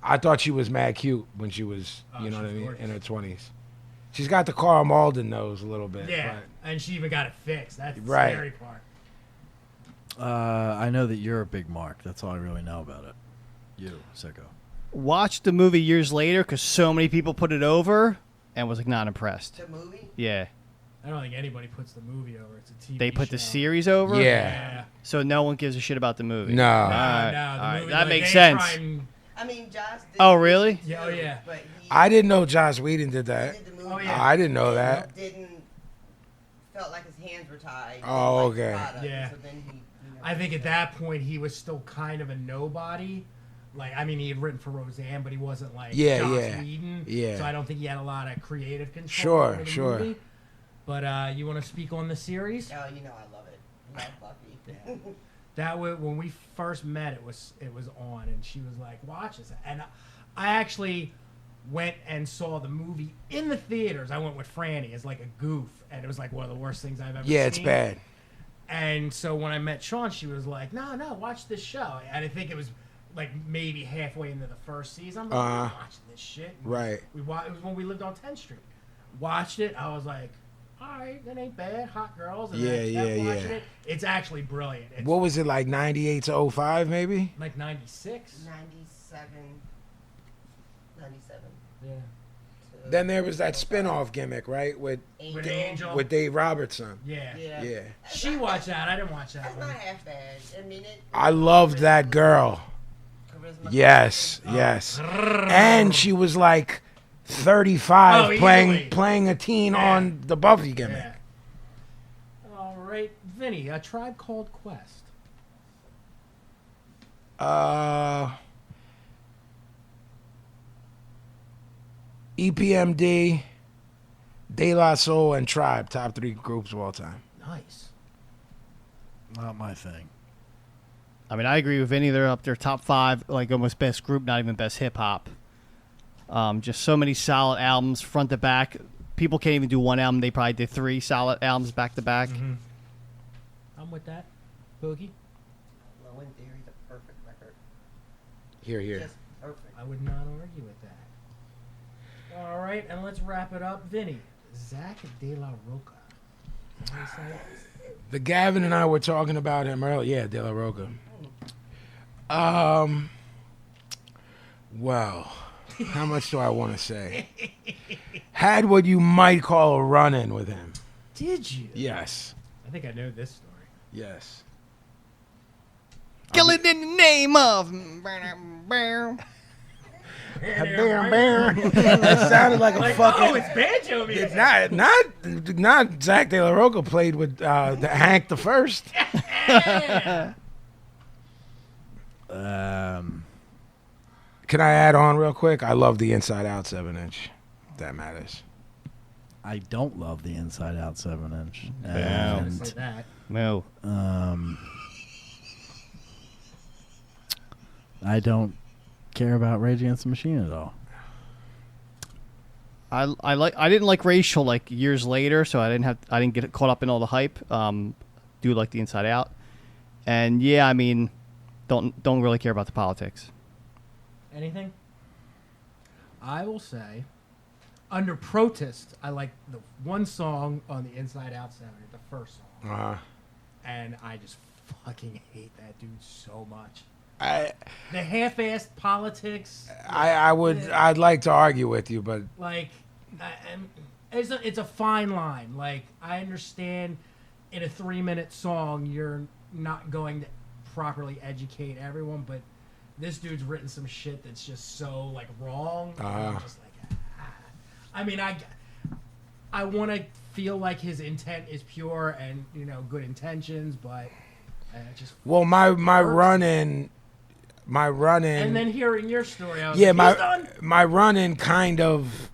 I thought she was mad cute when she was, Oh, you know what I she's mean, gorgeous. in her 20s. She's got the Carl Malden nose a little bit. Yeah, and she even got it fixed. That's the Right. scary part. I know that you're a big Mark. That's all I really know about it. You, Sicko. Watched the movie years later because so many people put it over and was like not impressed. The movie? Yeah. I don't think anybody puts the movie over. It's a TV They put the show. series over? Yeah. Yeah. So no one gives a shit about the movie. No. All No, right, the all right. movie, That like, makes they sense. try and- I mean, Josh did. Oh, really? Yeah, oh, yeah. But he I didn't know Joss Whedon did that. did the movie. Oh, yeah. I didn't know that. Didn't felt like his hands were tied. Oh, Didn't like the okay. product, Yeah. So then he I think at that point he was still kind of a nobody. Like, I mean, he had written for Roseanne, but he wasn't like Yeah, Joss yeah. Whedon. Yeah. So I don't think he had a lot of creative control Sure, over the sure. movie. But you want to speak on the series? Oh, you know I love it. Love Buffy. That was when we first met. It was on, and she was like, "Watch this." And I actually went and saw the movie in the theaters. I went with Franny as like a goof, and it was like one of the worst things I've ever seen. Yeah, it's bad. And so when I met Sean, she was like, "No, watch this show." And I think it was like maybe halfway into the first season. I'm like, "I'm watching this shit." And Right. it was when we lived on 10th Street. Watched it. I was like, "All right, that ain't bad. Hot girls." And Yeah, I kept yeah, watching yeah. it. It's actually brilliant. It's What was it, like 98 to 05 maybe? like 96. 97. Yeah. Then there was that spin-off gimmick, right? With With Angel. with Dave Robertson. Yeah. Yeah. Yeah. She watched that. I didn't watch that That's one. not half bad. I mean, it. I loved that girl. Charisma. Yes, yes. And she was like 35 Oh, easily. playing a teen Yeah. on the Buffy gimmick. Yeah. All right, Vinny, A Tribe Called Quest. EPMD, De La Soul, and Tribe, top 3 groups of all time. Nice. Not my thing. I mean, I agree with Vinny. They're up there top 5, like almost best group, not even best hip hop. Just so many solid albums front to back. People can't even do one album. They probably did 3 solid albums back to back. I'm with that. Boogie? Low in Theory, the perfect record. Here. Just perfect. I would not argue with that. All right, and let's wrap it up. Vinny, Zach De La Roca. Is that how you say it? The Gavin and I were talking about him earlier. Yeah, De La Roca. Well, how much do I want to say? Had what you might call a run-in with him. Did you? Yes. I think I know this story. Yes. Kill it in the name of. That sounded like a fucking. Oh, it's banjo music. Not Zach De La Roca played with Hank the First. Can I add on real quick? I love the Inside Out 7-inch. If that matters. I don't love the Inside Out 7-inch. Yeah. Just like that. No. I don't care about Rage Against the Machine at all. I didn't like Rage till like years later, so I didn't get caught up in all the hype. Do like the Inside Out, and yeah, I mean, don't really care about the politics. Anything? I will say, under protest, I like the one song on the Inside Out 7, the first song. And I just fucking hate that dude so much. The half-assed politics. I'd like to argue with you, but Like, it's a fine line. Like, I understand in a 3-minute song you're not going to properly educate everyone, but this dude's written some shit that's just so like wrong. I'm just like, I mean, I want to feel like his intent is pure and good intentions, but just well, my run-in. And then hearing your story, I was like, my run-in kind of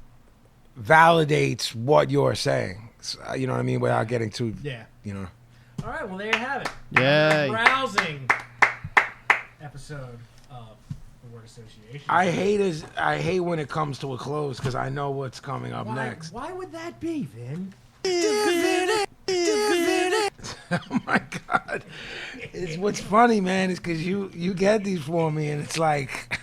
validates what you're saying. So, you know what I mean? Without getting too, All right, well there you have it. Yay. Rousing episode of the Word Association. I hate when it comes to a close because I know what's coming up next. Why would that be, Vin? Oh my God! It's what's funny, man, is because you get these for me, and it's like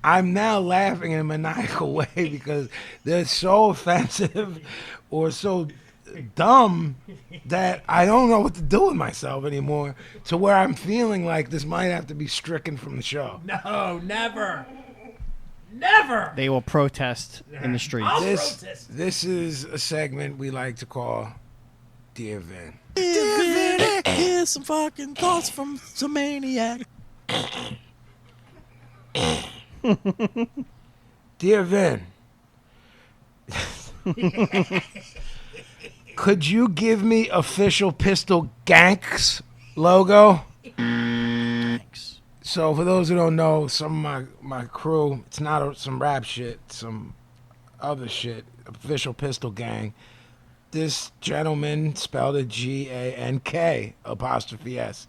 I'm now laughing in a maniacal way because they're so offensive or so dumb that I don't know what to do with myself anymore. To where I'm feeling like this might have to be stricken from the show. No, never. Never. They will protest in the streets. I'll protest. This is a segment we like to call Dear Vin. Here's some fucking thoughts from some maniac. Dear Vin, could you give me official Pistol Ganks logo? Thanks. So for those who don't know, some of my crew, it's not some rap shit, some other shit, official Pistol Gang. This gentleman, spelled it G-A-N-K, apostrophe S,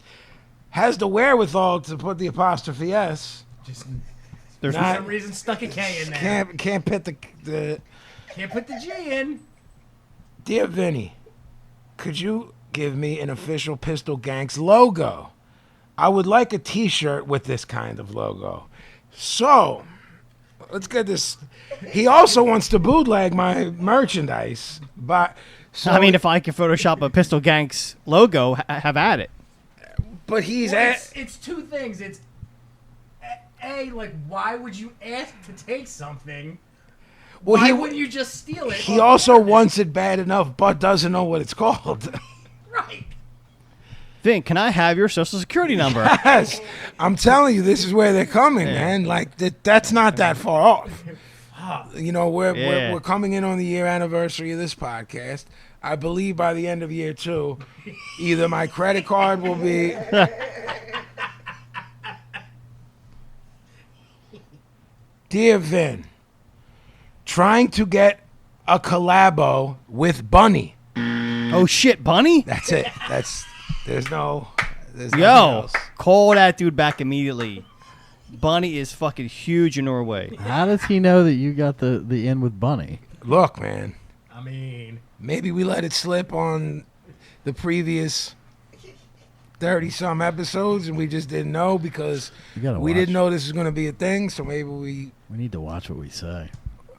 has the wherewithal to put the apostrophe S. Just There's for some reason stuck a K in there. Can't put the Can't put the G in. Dear Vinny, could you give me an official Pistol Gangs logo? I would like a t-shirt with this kind of logo. So, let's get this. He also wants to bootleg my merchandise. But so, I mean, if I can Photoshop a Pistol Gangs logo, have at it. But he's Well, it's two things. It's A, like, why would you ask to take something? well, Why wouldn't you just steal it? he also wants it bad enough, but doesn't know what it's called. Right. Vin, can I have your social security number? Yes, I'm telling you, this is where they're coming, man. Like that's not that far off. You know, we're coming in on the year anniversary of this podcast. I believe by the end of year 2, either my credit card will be. Dear Vin, trying to get a collabo with Bunny. Oh shit, Bunny? That's it. There's nothing Yo, else. call that dude back immediately. Bunny is fucking huge in Norway. How does he know that you got the in with Bunny? Look, man. I mean, Maybe we let it slip on the previous 30-some episodes, and we just didn't know because gotta we watch. didn't know this was going to be a thing, so maybe We need to watch what we say.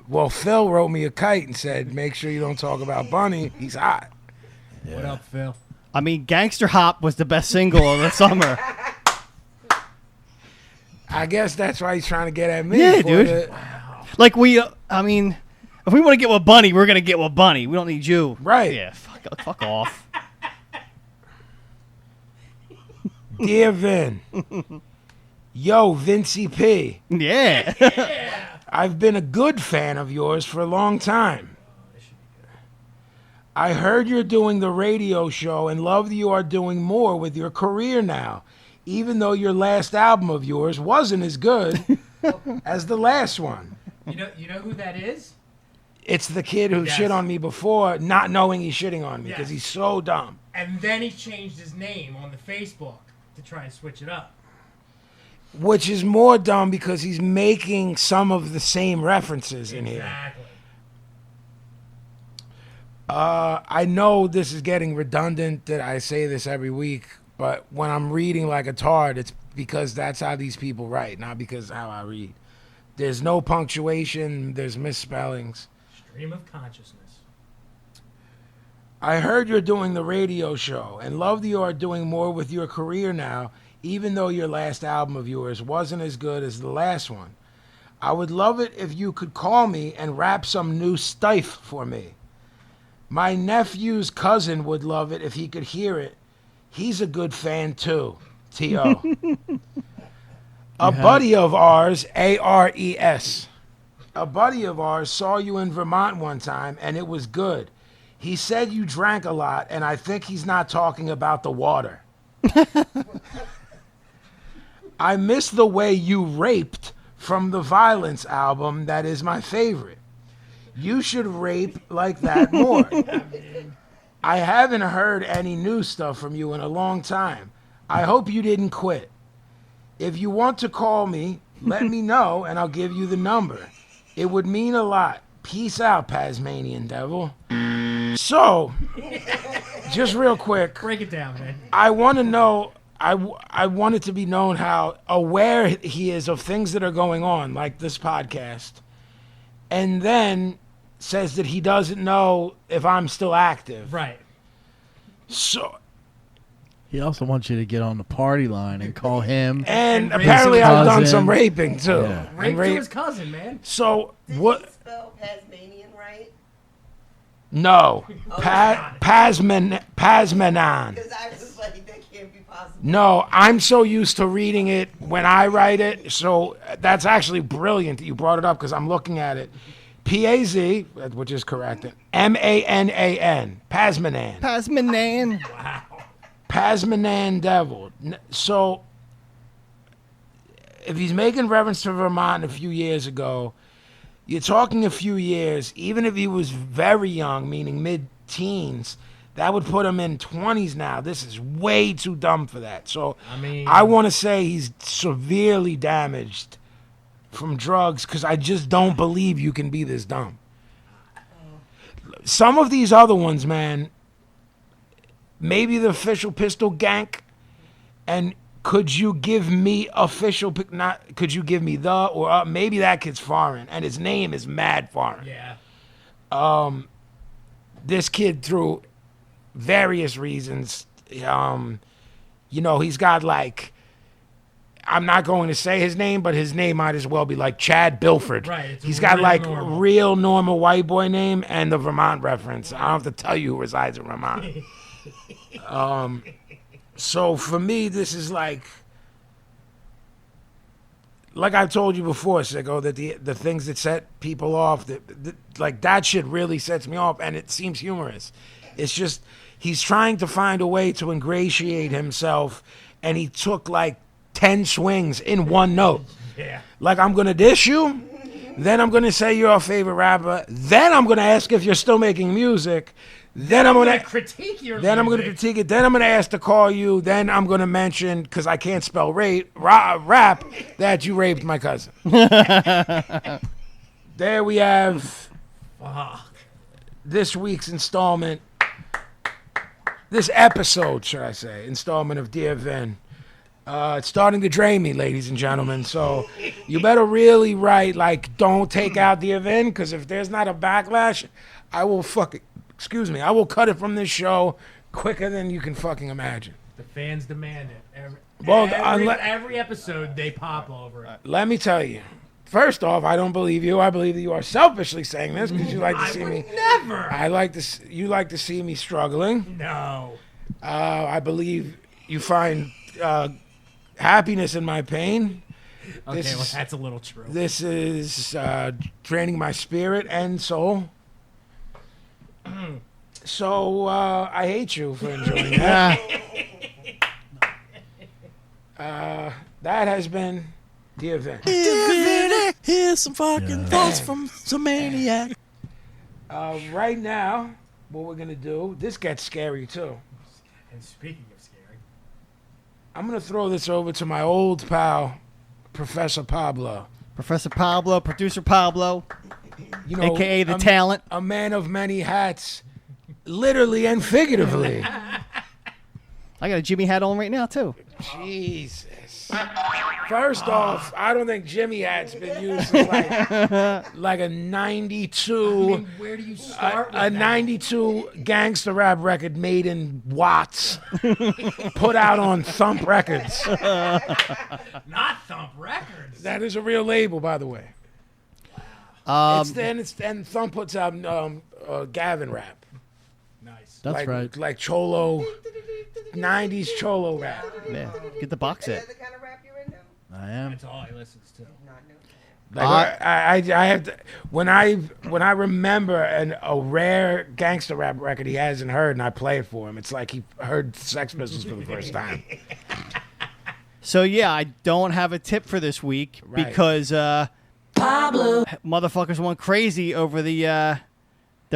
Well, Phil wrote me a kite and said, make sure you don't talk about Bunny. He's hot. Yeah. What up, Phil? I mean, Gangster Hop was the best single of the summer. I guess that's why he's trying to get at me. Yeah, for dude. the- Like I mean, if we want to get with Bunny, we're gonna get with Bunny. We don't need you. Right. Yeah. Fuck off. Dear Vin. Yo, Vincie P. Yeah. I've been a good fan of yours for a long time. I heard you're doing the radio show and love that you are doing more with your career now, even though your last album of yours wasn't as good as the last one. You know who that is? It's the kid who Yes. shit on me before, not knowing he's shitting on me because Yes. he's so dumb. And then he changed his name on the Facebook to try and switch it up. Which is more dumb because he's making some of the same references in here. Exactly. I know this is getting redundant that I say this every week, but when I'm reading like a tard, it's because that's how these people write, not because how I read. There's no punctuation, there's misspellings. Stream of consciousness. I heard you're doing the radio show and love that you are doing more with your career now, even though your last album of yours wasn't as good as the last one. I would love it if you could call me and rap some new stife for me. My nephew's cousin would love it if he could hear it. He's a good fan too. T.O. A buddy of ours, A-R-E-S. A buddy of ours saw you in Vermont one time and it was good. He said you drank a lot, and I think he's not talking about the water. I miss the way you raped from the Violence album. That is my favorite. You should rape like that more. I haven't heard any new stuff from you in a long time. I hope you didn't quit. If you want to call me, let me know, and I'll give you the number. It would mean a lot. Peace out, Tasmanian devil. So, just real quick, Break it down, man. I want to know, I want it to be known how aware he is of things that are going on, like this podcast, and then says that he doesn't know if I'm still active. Right. So, He also wants you to get on the party line and call him. and And apparently rape his I've done cousin. some raping too. Yeah. And Rape to his cousin, man. So, Did what? he spell Tasmanian right? No. Oh, Pasmanan. Because I was like, that can't be possible. No, I'm so used to reading it when I write it. So that's actually brilliant that you brought it up because I'm looking at it. P-A-Z, which is correct. M-A-N-A-N. Pasmanan. Pasmanan. Pasmanan Devil. So if he's making reference to Vermont a few years ago, you're talking a few years, even if he was very young, meaning mid-teens, that would put him in 20s now. This is way too dumb for that. So I mean, I want to say he's severely damaged from drugs because I just don't believe you can be this dumb. Some of these other ones, man, maybe the official pistol gank, and could you give me official, not could you give me the, or maybe that kid's foreign, and his name is mad foreign. yeah. This kid, through various reasons, you know, he's got like, I'm not going to say his name, but his name might as well be like Chad Bilford. Right, it's He's got real like normal. real normal white boy name and the Vermont reference. I don't have to tell you who resides in Vermont. So for me, this is like I've told you before, Sicko, that the things that set people off, like that shit really sets me off, and it seems humorous. It's just he's trying to find a way to ingratiate himself, and he took like 10 swings in one note. Yeah. Like, I'm going to dish you, then I'm going to say you're a favorite rapper, then I'm going to ask if you're still making music, then I'm going to critique your then I'm going to music. critique it. Then I'm going to ask to call you. Then I'm going to mention, because I can't spell rap, that you raped my cousin. There we have Fuck. this week's installment. this episode, should I say, installment of Dear Vin. It's starting to drain me, ladies and gentlemen. So you better really write, like, don't take out Dear Vin, because if there's not a backlash, I will I will cut it from this show quicker than you can fucking imagine. The fans demand it. Every episode, they pop over it. Let me tell you. First off, I don't believe you. I believe that you are selfishly saying this because you like to see me. Never. You like to see me struggling. No. I believe you find happiness in my pain. Okay, well, that's a little true. This is draining my spirit and soul. So I hate you for enjoying that. That has been the event. Here's some fucking thoughts from some maniac. Right now, what we're gonna do? This gets scary too. And speaking of scary, I'm gonna throw this over to my old pal, Professor Pablo. Professor Pablo, producer Pablo, You know, a.k.a. the talent. A man of many hats, literally and figuratively. I got a Jimmy hat on right now, too. Jesus. First off, I don't think Jimmy hat's been used since like a 92. where do you start with A 92 gangster rap record made in Watts, put out on Thump Records. Not Thump Records. That is a real label, by the way. And Thump puts out Gavin rap. Nice. That's right. Like Cholo, 90s Cholo rap. Yeah, get the box set. Is that the kind of rap you're into? I am. That's all he listens to. Not new. Like, I have to, when I remember a rare gangster rap record he hasn't heard and I play it for him, it's like he heard Sex Pistols for the first time. So, yeah, I don't have a tip for this week because Pablo. motherfuckers went crazy over the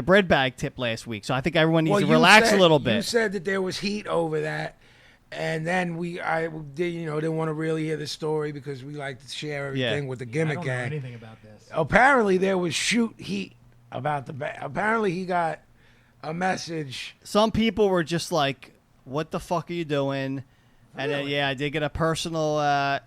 bread bag tip last week. So I think everyone needs to relax a little bit. You said that there was heat over that. And then I didn't want to really hear the story because we like to share everything with the gimmick I don't know gang. anything about this. Apparently, there was shoot heat about the bag. Apparently, he got a message. Some people were just like, what the fuck are you doing? And then, I did get a personal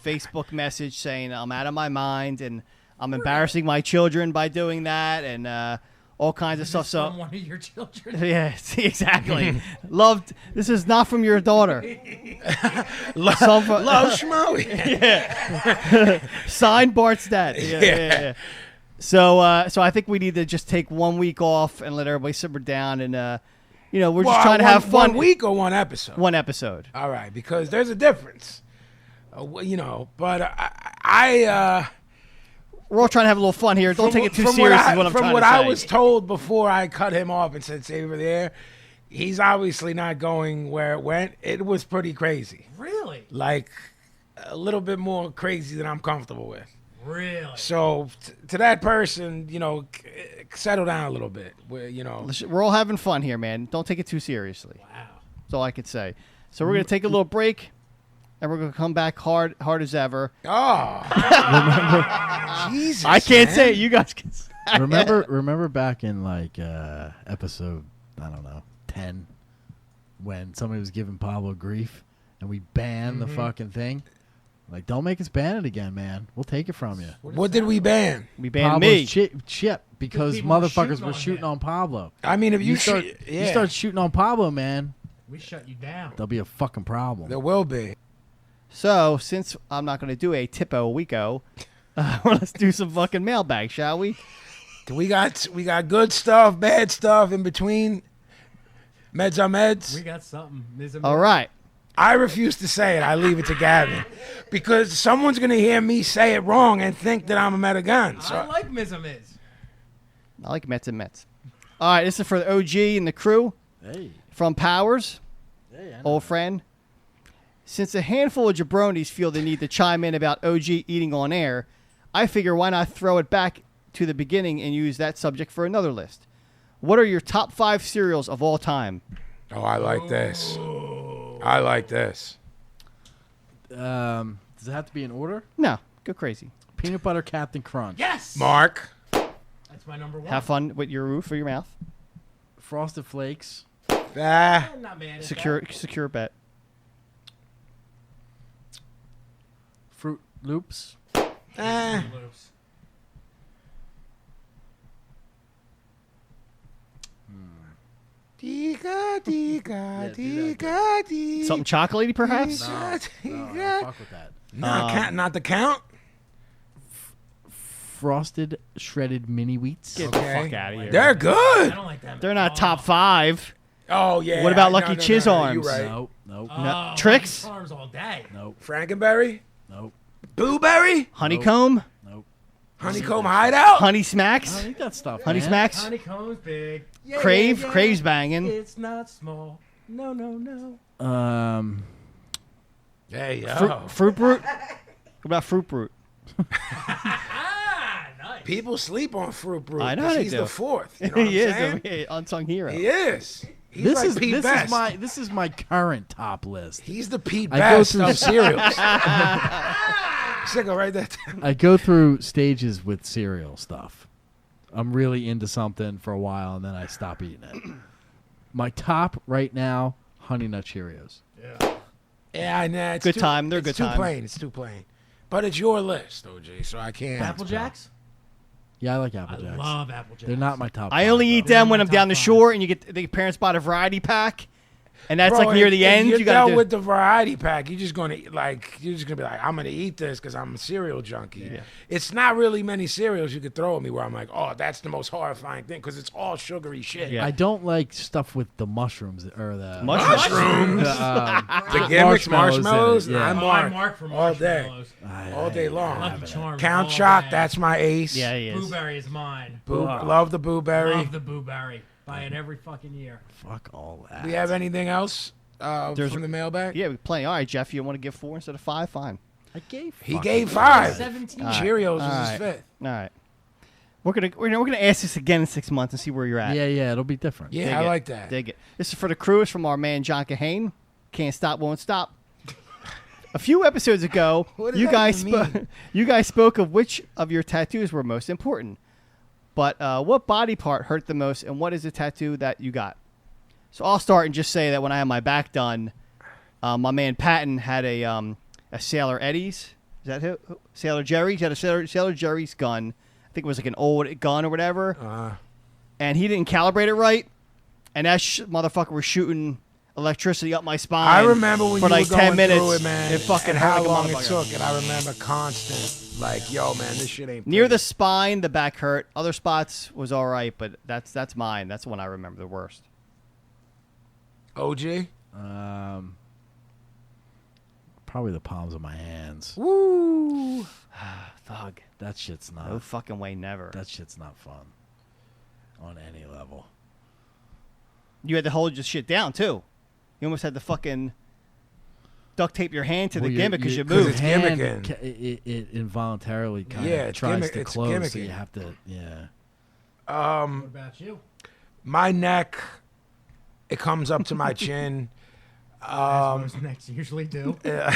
Facebook message saying I'm out of my mind and I'm embarrassing my children by doing that and all kinds of stuff. So From one of your children. yeah, see, exactly. Loved. This is not from your daughter. Love Schmoey. Signed Bart's dad. Yeah. So I think we need to just take 1 week off and let everybody simmer down and we're just trying to have fun. 1 week or one episode? One episode. All right, because there's a difference. But we're all trying to have a little fun here. Don't take it too serious. Is what I'm trying to say. From what I was told before I cut him off and said save her there, he's obviously not going where it went. It was pretty crazy. Really? Like a little bit more crazy than I'm comfortable with. Really? So to that person, settle down a little bit. We're all having fun here, man. Don't take it too seriously. Wow. That's all I could say. So we're gonna take a little break, and we're gonna come back hard as ever. Oh, Jesus! I can't man. say it. You guys can say it. Remember back in like episode 10 when somebody was giving Pablo grief and we banned the fucking thing. Like, don't make us ban it again, man. We'll take it from you. What did we ban? We banned Pablo's me. chip because people were motherfuckers shooting were on shooting him. on Pablo. I mean, if you You start shooting on Pablo, man, We shut you down. there'll be a fucking problem. there will be. So since I'm not gonna do a Tipo Weeko, let's do some fucking mailbag, shall we? We got good stuff, bad stuff in between. Meds are meds. We got something. All right. I refuse to say it. I leave it to Gavin. Because someone's going to hear me say it wrong and think that I'm a Metagun. So I like Mizamiz. I like Mets and Mets. All right, this is for the OG and the crew Hey, from Powers, I know. old friend. Since a handful of jabronis feel the need to chime in about OG eating on air, I figure why not throw it back to the beginning and use that subject for another list. What are your top 5 cereals of all time? Oh, I like this. I like this. Does it have to be in order? No, go crazy. Peanut butter Captain Crunch. Yes. Mark. That's my number one. Have fun with your roof or your mouth. Frosted Flakes. I'm not mad at Secure bet. Fruit Loops. that. Something chocolatey, perhaps? No, fuck with that. Not the count. Frosted shredded mini wheats. Get the fuck out of here. They're I good. don't like them. They're not top 5. Oh yeah. What about No, Lucky no, Chiz no, Arms? You're right. Nope. Oh, Tricks? Charms all day. Nope. Frankenberry, Nope. blueberry, Honeycomb? Nope. honeycomb hideout. Honey I Smacks? don't think that stuff. Honey man. Smacks? Honeycomb's big. Yeah, Crave? yeah, yeah. Crave's banging. It's not small. No, no, no. Hey yo. Fruit Brute? What about Fruit Brute? Ah, nice. People sleep on Fruit Brute. I know 'cause they he's do. the 4th. You know what He I'm is saying? a unsung hero. He is. He's This like is Pete this Best. is my this is my current top list. He's the Pete I go Best through- of cereals. Sicko, right there. I go through stages with cereal stuff. I'm really into something for a while and then I stop eating it. My top right now, Honey Nut Cheerios. Yeah, I know. It's Good too, time. They're it's good too time. plain. It's too plain. But it's your list, OG, so I can't. Apple Jacks? Yeah, I like I Apple Jacks. love Apple Jacks. They're not my top. I five, only though. eat them when my I'm down top the 5. shore and you get the parents bought a variety pack. And that's Bro, like near the if end. You're You got dealt to with the variety pack. You're just gonna be like, I'm gonna eat this because I'm a cereal junkie. Yeah. It's not really many cereals you could throw at me where I'm like, oh, that's the most horrifying thing because it's all sugary shit. Yeah. I don't like stuff with the mushrooms or the Mushrooms. the, The gimmicks, marshmallows in it, marshmallows. yeah. I'm Oh, I Mark mark for all day, marshmallows. all day long. Lucky Charms. Count all Choc, day. that's my ace. Yeah, he is. Blueberry is mine. Love the blueberry. Love the blueberry. Buy it every fucking year. Fuck all that. We have anything else There's- from the mailbag? Yeah, we play. All right, Jeff, you want to give 4 instead of 5? Fine. I gave. He fucking- gave 5. 17. Cheerios was All his right. 5th. All right. We're gonna ask this again in 6 months and see where you're at. Yeah, it'll be different. Yeah, Dig I it. like that. Dig it. This is for the cruise from our man John Kahane. Can't stop, won't stop. A few episodes ago, What does you that guys even mean? you guys spoke of which of your tattoos were most important. But what body part hurt the most, and what is the tattoo that you got? So I'll start and just say that when I had my back done, my man Patton had a Sailor Eddie's. Is that who? Sailor Jerry? He had a Sailor Jerry's gun. I think it was like an old gun or whatever. And he didn't calibrate it right. And that motherfucker was shooting electricity up my spine. I remember when for you like were 10 going minutes. through it, man. It fucking and hurt how like a long it motherfucker. took. And I remember constant, like, yo, man, this shit ain't Near pretty. the spine, the back hurt. Other spots was all right, but that's mine. That's the one I remember the worst. OG. Probably the palms of my hands. Woo. Thug. That shit's not. No fucking way, never. That shit's not fun. On any level. You had to hold your shit down, too. You almost had to fucking duct tape your hand to the gimmick because you Because moved. it's Hand, gimmicking. it involuntarily kind Yeah, of it's tries gimmick- to it's close, so gimmicking. you have to. Yeah. What about you? My neck, it comes up to my chin. As most necks usually do. The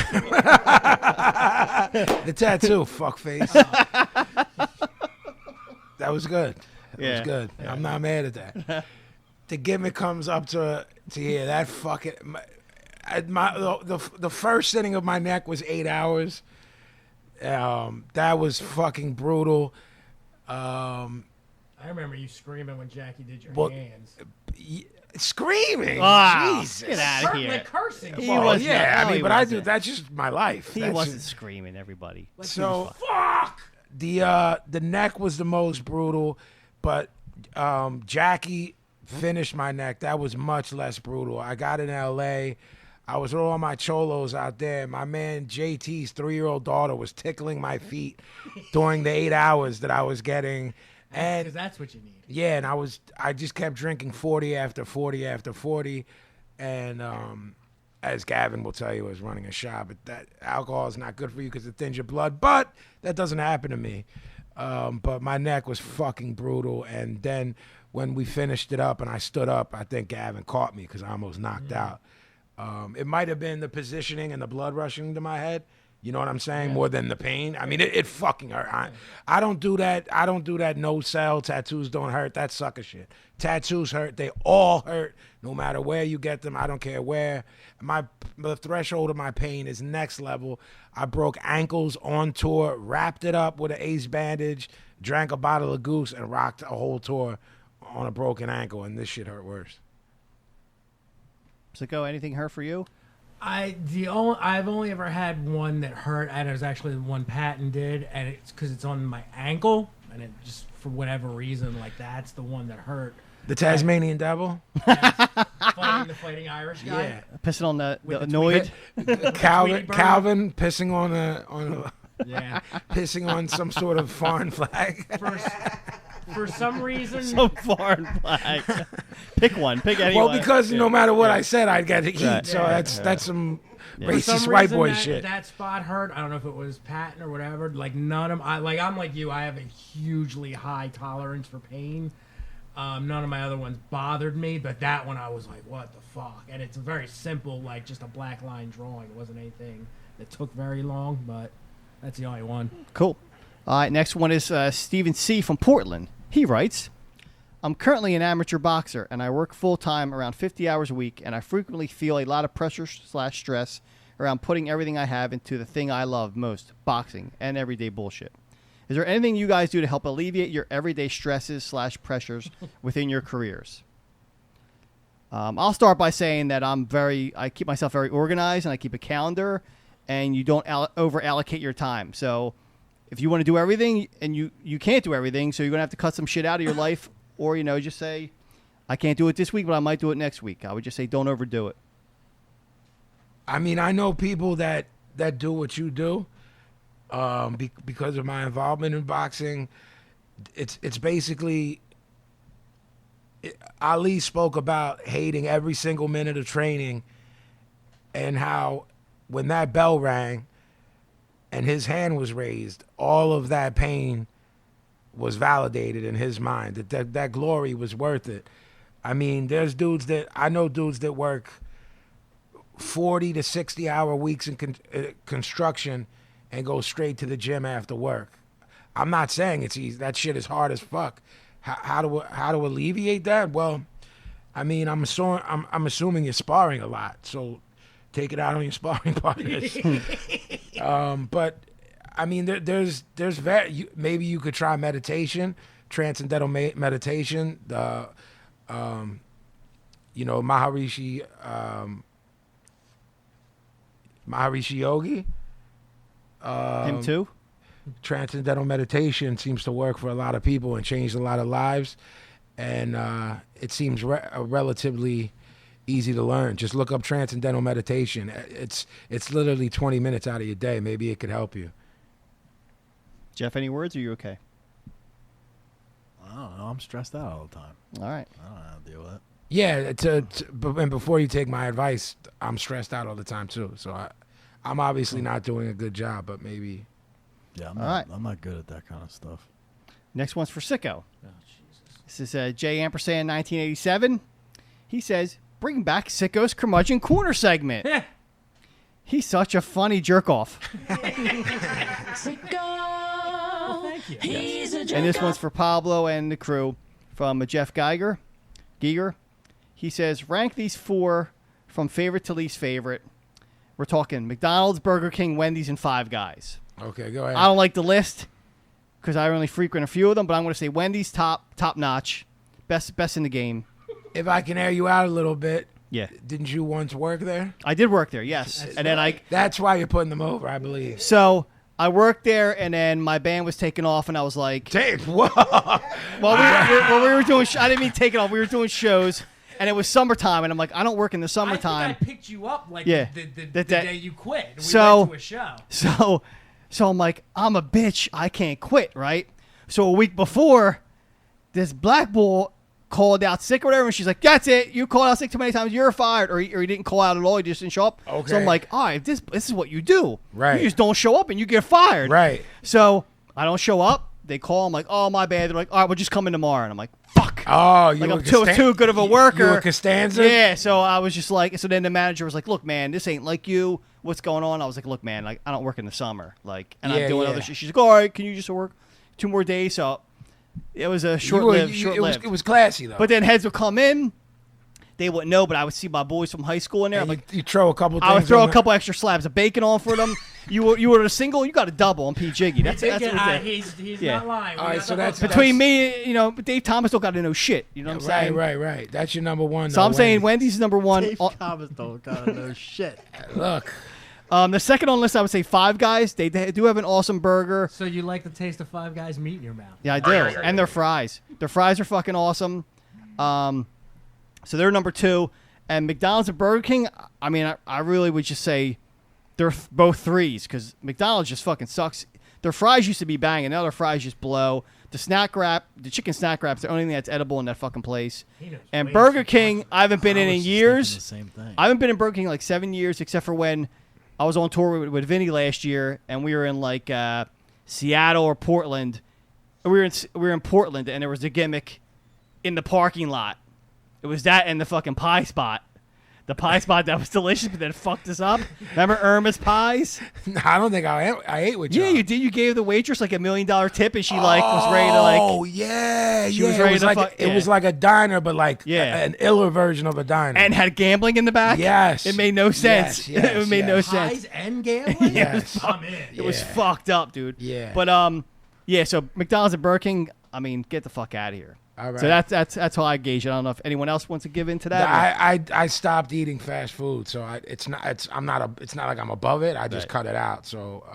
tattoo, fuckface. That was good. That Yeah. was good. I'm not mad at that. The gimmick comes up to here. That fucking the first sitting of my neck was 8 hours. That was fucking brutal. I remember you screaming when Jackie did your Well, hands. Screaming. Ah, Jesus. get out of here. Like cursing. He Well, was yeah, not- I no, mean, he but I wasn't. do. That's just my life. He That's wasn't just- screaming, everybody. So fuck. The neck was the most brutal, but Jackie finished my neck. That was much less brutal. I got in L.A. I was with all my cholos out there. My man JT's 3-year-old daughter was tickling my feet during the 8 hours that I was getting. And Because that's what you need. yeah, and I just kept drinking 40 after 40 after 40. And as Gavin will tell you, I was running a shop, but that alcohol is not good for you because it thins your blood. But that doesn't happen to me. But my neck was fucking brutal. And then when we finished it up and I stood up, I think Gavin caught me because I almost knocked out. It might have been the positioning and the blood rushing to my head. You know what I'm saying? More than the pain. I mean, it fucking hurt. I don't do that. I don't do that no sell. Tattoos don't hurt. That's sucker shit. Tattoos hurt. They all hurt. No matter where you get them. I don't care where. The threshold of my pain is next level. I broke ankles on tour, wrapped it up with an ace bandage, drank a bottle of Goose, and rocked a whole tour on a broken ankle. And this shit hurt worse. Sicko, anything hurt for you? I've only ever had one that hurt, and it was actually the one Patton did, and it's because it's on my ankle, and it just for whatever reason, like that's the one that hurt. The Tasmanian Devil? Fighting the fighting Irish guy. Yeah. Pissing on the annoyed. Calvin pissing on a Yeah. pissing on some sort of foreign flag. For some reason, Some foreign flag. Pick one. Pick anyone. Well, because no matter what I said, I'd get to eat. Right. So that's some for racist some white reason boy that, shit. that spot hurt. I don't know if it was Patton or whatever. Like none of I'm like you. I have a hugely high tolerance for pain. None of my other ones bothered me, but that one I was like, what the fuck? And it's a very simple, like just a black line drawing. It wasn't anything that took very long, but that's the only one. Cool. All right, next one is Stephen C. from Portland. He writes, I'm currently an amateur boxer, and I work full-time around 50 hours a week, and I frequently feel a lot of pressure/stress around putting everything I have into the thing I love most, boxing, and everyday bullshit. Is there anything you guys do to help alleviate your everyday stresses/pressures within your careers? I'll start by saying that I keep myself very organized, and I keep a calendar, and you don't over-allocate your time. So if you want to do everything, and you can't do everything, so you're going to have to cut some shit out of your life, or, just say, I can't do it this week, but I might do it next week. I would just say don't overdo it. I mean, I know people that do what you do. Because of my involvement in boxing, it's basically Ali spoke about hating every single minute of training, and how when that bell rang and his hand was raised, all of that pain was validated in his mind, that glory was worth it. I mean, I know dudes that work 40 to 60 hour weeks in construction and go straight to the gym after work. I'm not saying it's easy. That shit is hard as fuck. How to alleviate that? Well, I mean, I'm assuming you're sparring a lot, so take it out on your sparring partners. But I mean, maybe you could try meditation, transcendental meditation. Maharishi Yogi. Him too? Transcendental meditation seems to work for a lot of people and changed a lot of lives, and it seems relatively easy to learn. Just look up transcendental meditation. It's literally 20 minutes out of your day. Maybe it could help you. Jeff, any words? Or are you okay? I don't know. I'm stressed out all the time. All right. I don't know how to deal with it. Yeah, and before you take my advice, I'm stressed out all the time too. So I'm obviously not doing a good job, but maybe. Yeah, I'm not good at that kind of stuff. Next one's for Sicko. Oh, Jesus. This is J Ampersand 1987. He says, bring back Sicko's Curmudgeon Corner segment. He's such a funny jerk-off. Sicko. Well, thank you. He's a And this one's for Pablo and the crew from Jeff Giger. He says, rank these 4 from favorite to least favorite. We're talking McDonald's, Burger King, Wendy's, and Five Guys. Okay, go ahead. I don't like the list because I only frequent a few of them, but I'm going to say Wendy's top notch, best in the game. If I can air you out a little bit, Yeah, didn't you once work there? I did work there. Yes, and then That's why you're putting them over, I believe. So I worked there, and then my band was taken off, and I was like, Whoa. well, we were doing. I didn't mean taking off. We were doing shows, and it was summertime, and I'm like, I don't work in the summertime. I think I picked you up like Yeah. the day you quit. We So- went to a show. So I'm like, I'm a bitch. I can't quit, right? So a week before, this black bull called out sick or whatever, and she's like, that's it. You called out sick too many times. You're fired. Or he didn't call out at all. He just didn't show up. Okay. So I'm like, all right, this is what you do. Right. You just don't show up and you get fired. Right. So I don't show up. they call. I'm like, oh, my bad. They're like, all right, we'll just come in tomorrow. And I'm like, fuck. Oh, you like were I'm too good of a worker. You were Costanza? Yeah, so I was just like, so then the manager was like, look, man, this ain't like you. What's going on? I was like, look, man, like I don't work in the summer. Like, and I'm doing other shit. She's like, all right, can you just work 2 more days? So it was a short-lived. It was classy, though. But then heads would come in. They wouldn't know, but I would see my boys from high school in there. And Like, you throw a couple things I would throw on a couple extra slabs of bacon on for them. You ordered a single, you got a double on P Jiggy. That's what they did. He's Yeah. not lying. All right, so that's Between me, Dave Thomas don't got to know shit. You know what I'm saying? Right. That's your number one. So I'm saying Wendy's is number one. Dave Thomas don't gotta know shit. Look. The second on the list, I would say Five Guys. They do have an awesome burger. So you like the taste of Five Guys meat in your mouth? Yeah, I do. And their fries. Their fries are fucking awesome. So they're number 2. And McDonald's and Burger King, I mean, I really would just say they're both 3s because McDonald's just fucking sucks. Their fries used to be banging. Now their fries just blow. The chicken snack wrap's the only thing that's edible in that fucking place. And Burger King, I haven't been in years. The same thing. I haven't been in Burger King like 7 years, except for when I was on tour with Vinnie last year, and we were in like Seattle or Portland. We were in Portland, and there was a gimmick in the parking lot. It was that and the fucking pie spot. The pie spot that was delicious, but then fucked us up. Remember Irma's pies? No, I don't think I ate with you. Yeah, you did. You gave the waitress like $1 million tip, and she was ready to like. Oh yeah, she was ready to it was like a diner, but like an iller version of a diner, and had gambling in the back. Yes, it made no sense. It made no sense. Pies and gambling. Yes, I'm in. It was fucked up, dude. Yeah, but so McDonald's and Burger King. I mean, get the fuck out of here. All right. So that's how I gauge it. I don't know if anyone else wants to give into that. I stopped eating fast food, so it's not like I'm above it. I just cut it out. So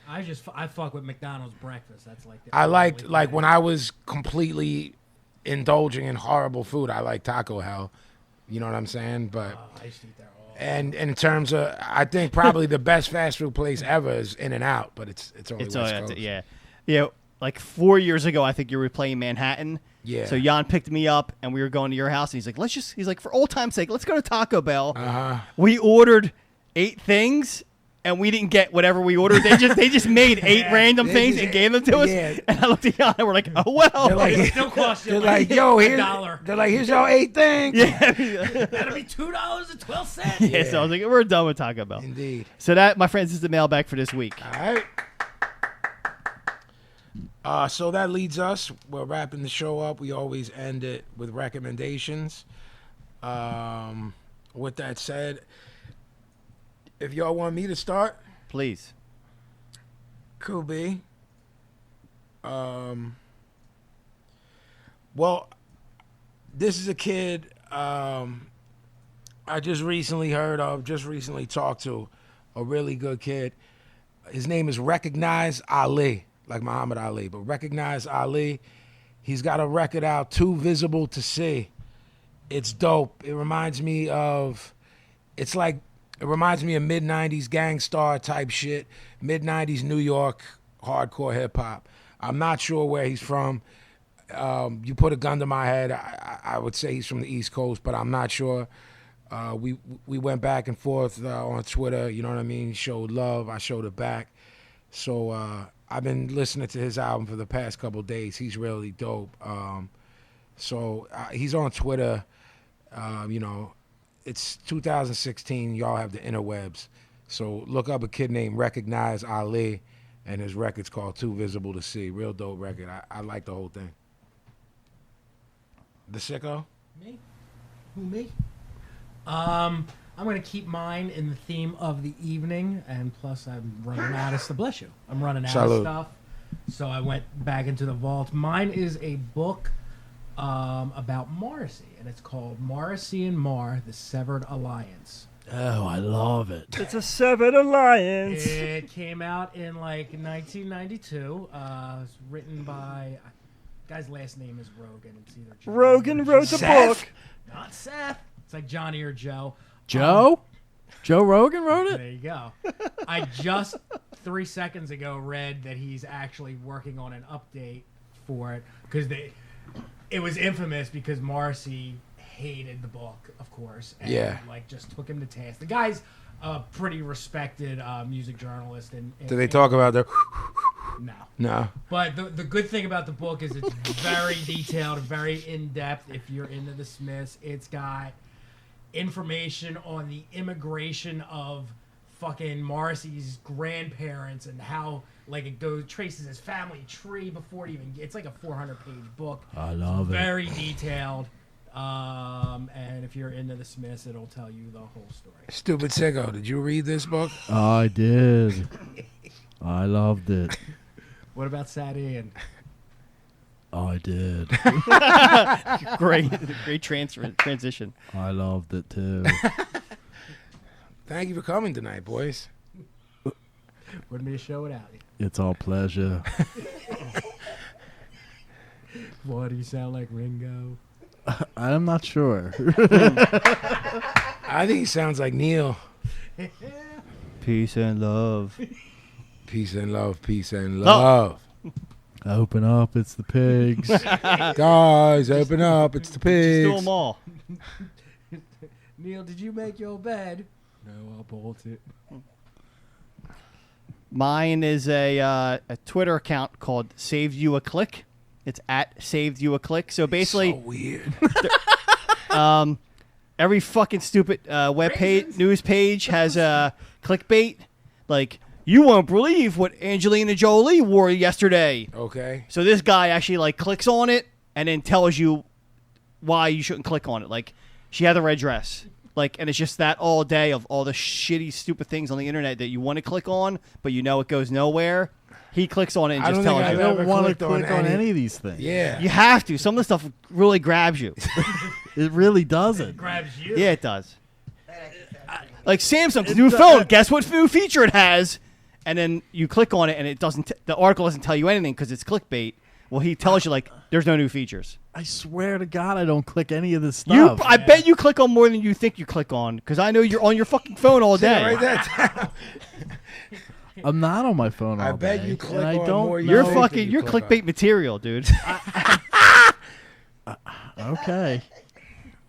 I fuck with McDonald's breakfast. That's like I liked like when I was completely indulging in horrible food. I like Taco Hell. You know what I'm saying? But I used to eat there all. And in terms of, I think probably the best fast food place ever is In-N-Out, but it's only West Coast. Yeah. Like 4 years ago, I think you were playing Manhattan. Yeah. So Jan picked me up, and we were going to your house, and he's like, for old time's sake, let's go to Taco Bell. Uh-huh. We ordered 8 things, and we didn't get whatever we ordered. They just made 8 random things and gave them to us. Yeah. And I looked at Jan, and we're like, oh well. They're like, It still costs you they're like, yo, $1. They're like, here's your 8 things. Yeah. That'll be $2.12. Yeah. So I was like, we're done with Taco Bell. Indeed. So that, my friends, is the mailbag for this week. All right. So that leads us. We're wrapping the show up. We always end it with recommendations. With that said, if y'all want me to start, Please. could be. Well, this is a kid I just recently heard of, just recently talked to, a really good kid. His name is Recognize Ali, like Muhammad Ali, but Recognize Ali. He's got a record out, Too Visible to See. It's dope. It reminds me of mid-90s Gang Starr type shit, mid-90s New York hardcore hip-hop. I'm not sure where he's from. You put a gun to my head, I would say he's from the East Coast, but I'm not sure. We went back and forth on Twitter, you know what I mean? He showed love, I showed it back. So I've been listening to his album for the past couple of days. He's really dope. So he's on Twitter. It's 2016. Y'all have the interwebs. So look up a kid named Recognize Ali, and his record's called Too Visible to See. Real dope record. I like the whole thing. The Sicko? Me? Who, me? I'm going to keep mine in the theme of the evening, and plus I'm running out of bless you. I'm running out of stuff, so I went back into the vault. Mine is a book about Morrissey, and it's called Morrissey and Marr, The Severed Alliance. Oh, I love it. It's a severed alliance. It came out in like 1992. It's written by guy's last name is Rogan. It's either Johnny Rogan wrote the book. Not Seth. It's like Johnny or Joe. Joe? Joe Rogan wrote it? There you go. I just 3 seconds ago read that he's actually working on an update for it because it was infamous because Morrissey hated the book, of course, and just took him to task. The guy's a pretty respected music journalist. Do they talk about their No. No. But the good thing about the book is it's very detailed, very in-depth. If you're into the Smiths, it's got information on the immigration of fucking Morrissey's grandparents and how like it traces his family tree before it even it's like a 400-page book. I love it. Very detailed. And if you're into the Smiths, it'll tell you the whole story. Stupid Sicko, did you read this book? I did. I loved it. What about Sad Ian? I did. Great transition. I loved it too. Thank you for coming tonight, boys. Wouldn't be a show without you. It's all pleasure. Why do you sound like Ringo? I'm not sure. I think he sounds like Neil. Peace and love. Peace and love, peace and love. Open up, it's the pigs. Guys, open up, it's the Just do pigs. them all. Neil, did you make your bed? No, I bought it. Mine is a Twitter account called Saved You a Click. It's at Saved You a Click. So basically, So weird. every fucking stupid web page, news page has a clickbait. Like, you won't believe what Angelina Jolie wore yesterday. Okay. So this guy actually like clicks on it and then tells you why you shouldn't click on it. Like, she had a red dress. Like, and it's just that all day of all the shitty, stupid things on the internet that you want to click on, but you know it goes nowhere. He clicks on it and I just don't think tells I I've you. ever don't want to clicked on click on any- any of these things. Yeah. You have to. Some of the stuff really grabs you. It really doesn't. Grabs you. Yeah, it does. Like Samsung's new phone. Guess what new feature it has? And then you click on it, and it doesn't. The article doesn't tell you anything because it's clickbait. Well, he tells you like there's no new features. I swear to God, I don't click any of this stuff. I bet you click on more than you think you click on because I know you're on your fucking phone all day. Write that down. I'm not on my phone all I bet day, you click and I on don't more know- You're No. fucking. You You're click on. clickbait material, dude. Okay.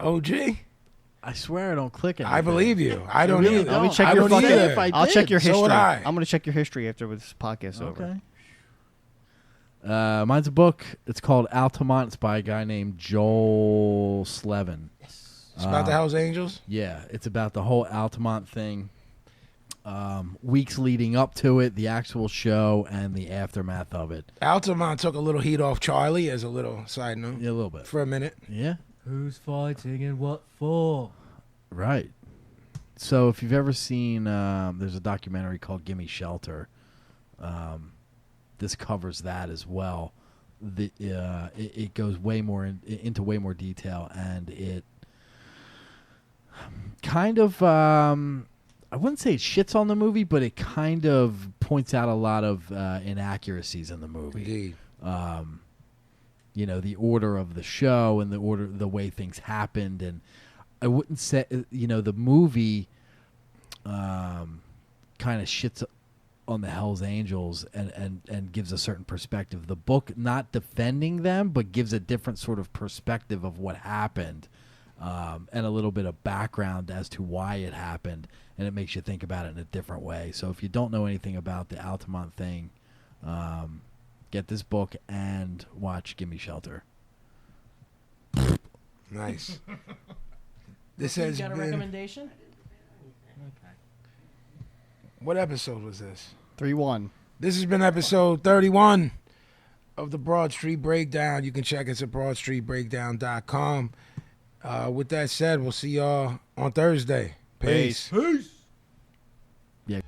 OG? I swear I don't click anything. I believe you. I don't really either. don't. Let me check I your don't fucking. either. If I I'll check did. your So history. would I. I'm gonna check your history after this podcast is over. Okay. Mine's a book. It's called Altamont. It's by a guy named Joel Slevin. It's about the Hells Angels? Yeah, it's about the whole Altamont thing. Weeks leading up to it, the actual show, and the aftermath of it. Altamont took a little heat off Charlie as a little side note Yeah, a little bit. for a minute. Yeah, Who's fighting and what for? right. So if you've ever seen, there's a documentary called Gimme Shelter. This covers that as well. It goes way more into way more detail, and it kind of I wouldn't say it shits on the movie, but it kind of points out a lot of inaccuracies in the movie. Indeed. You know, the order of the show and the way things happened, and I wouldn't say, you know, the movie kind of shits on the Hells Angels and gives a certain perspective. The book not defending them, but gives a different sort of perspective of what happened, and a little bit of background as to why it happened, and it makes you think about it in a different way. So if you don't know anything about the Altamont thing, get this book and watch Gimme Shelter. Nice. This has You got a been... recommendation? Okay. What episode was this? 3-1. This has been episode 31 of the Broad Street Breakdown. You can check us at broadstreetbreakdown.com. With that said, we'll see y'all on Thursday. Peace. Peace. Yeah.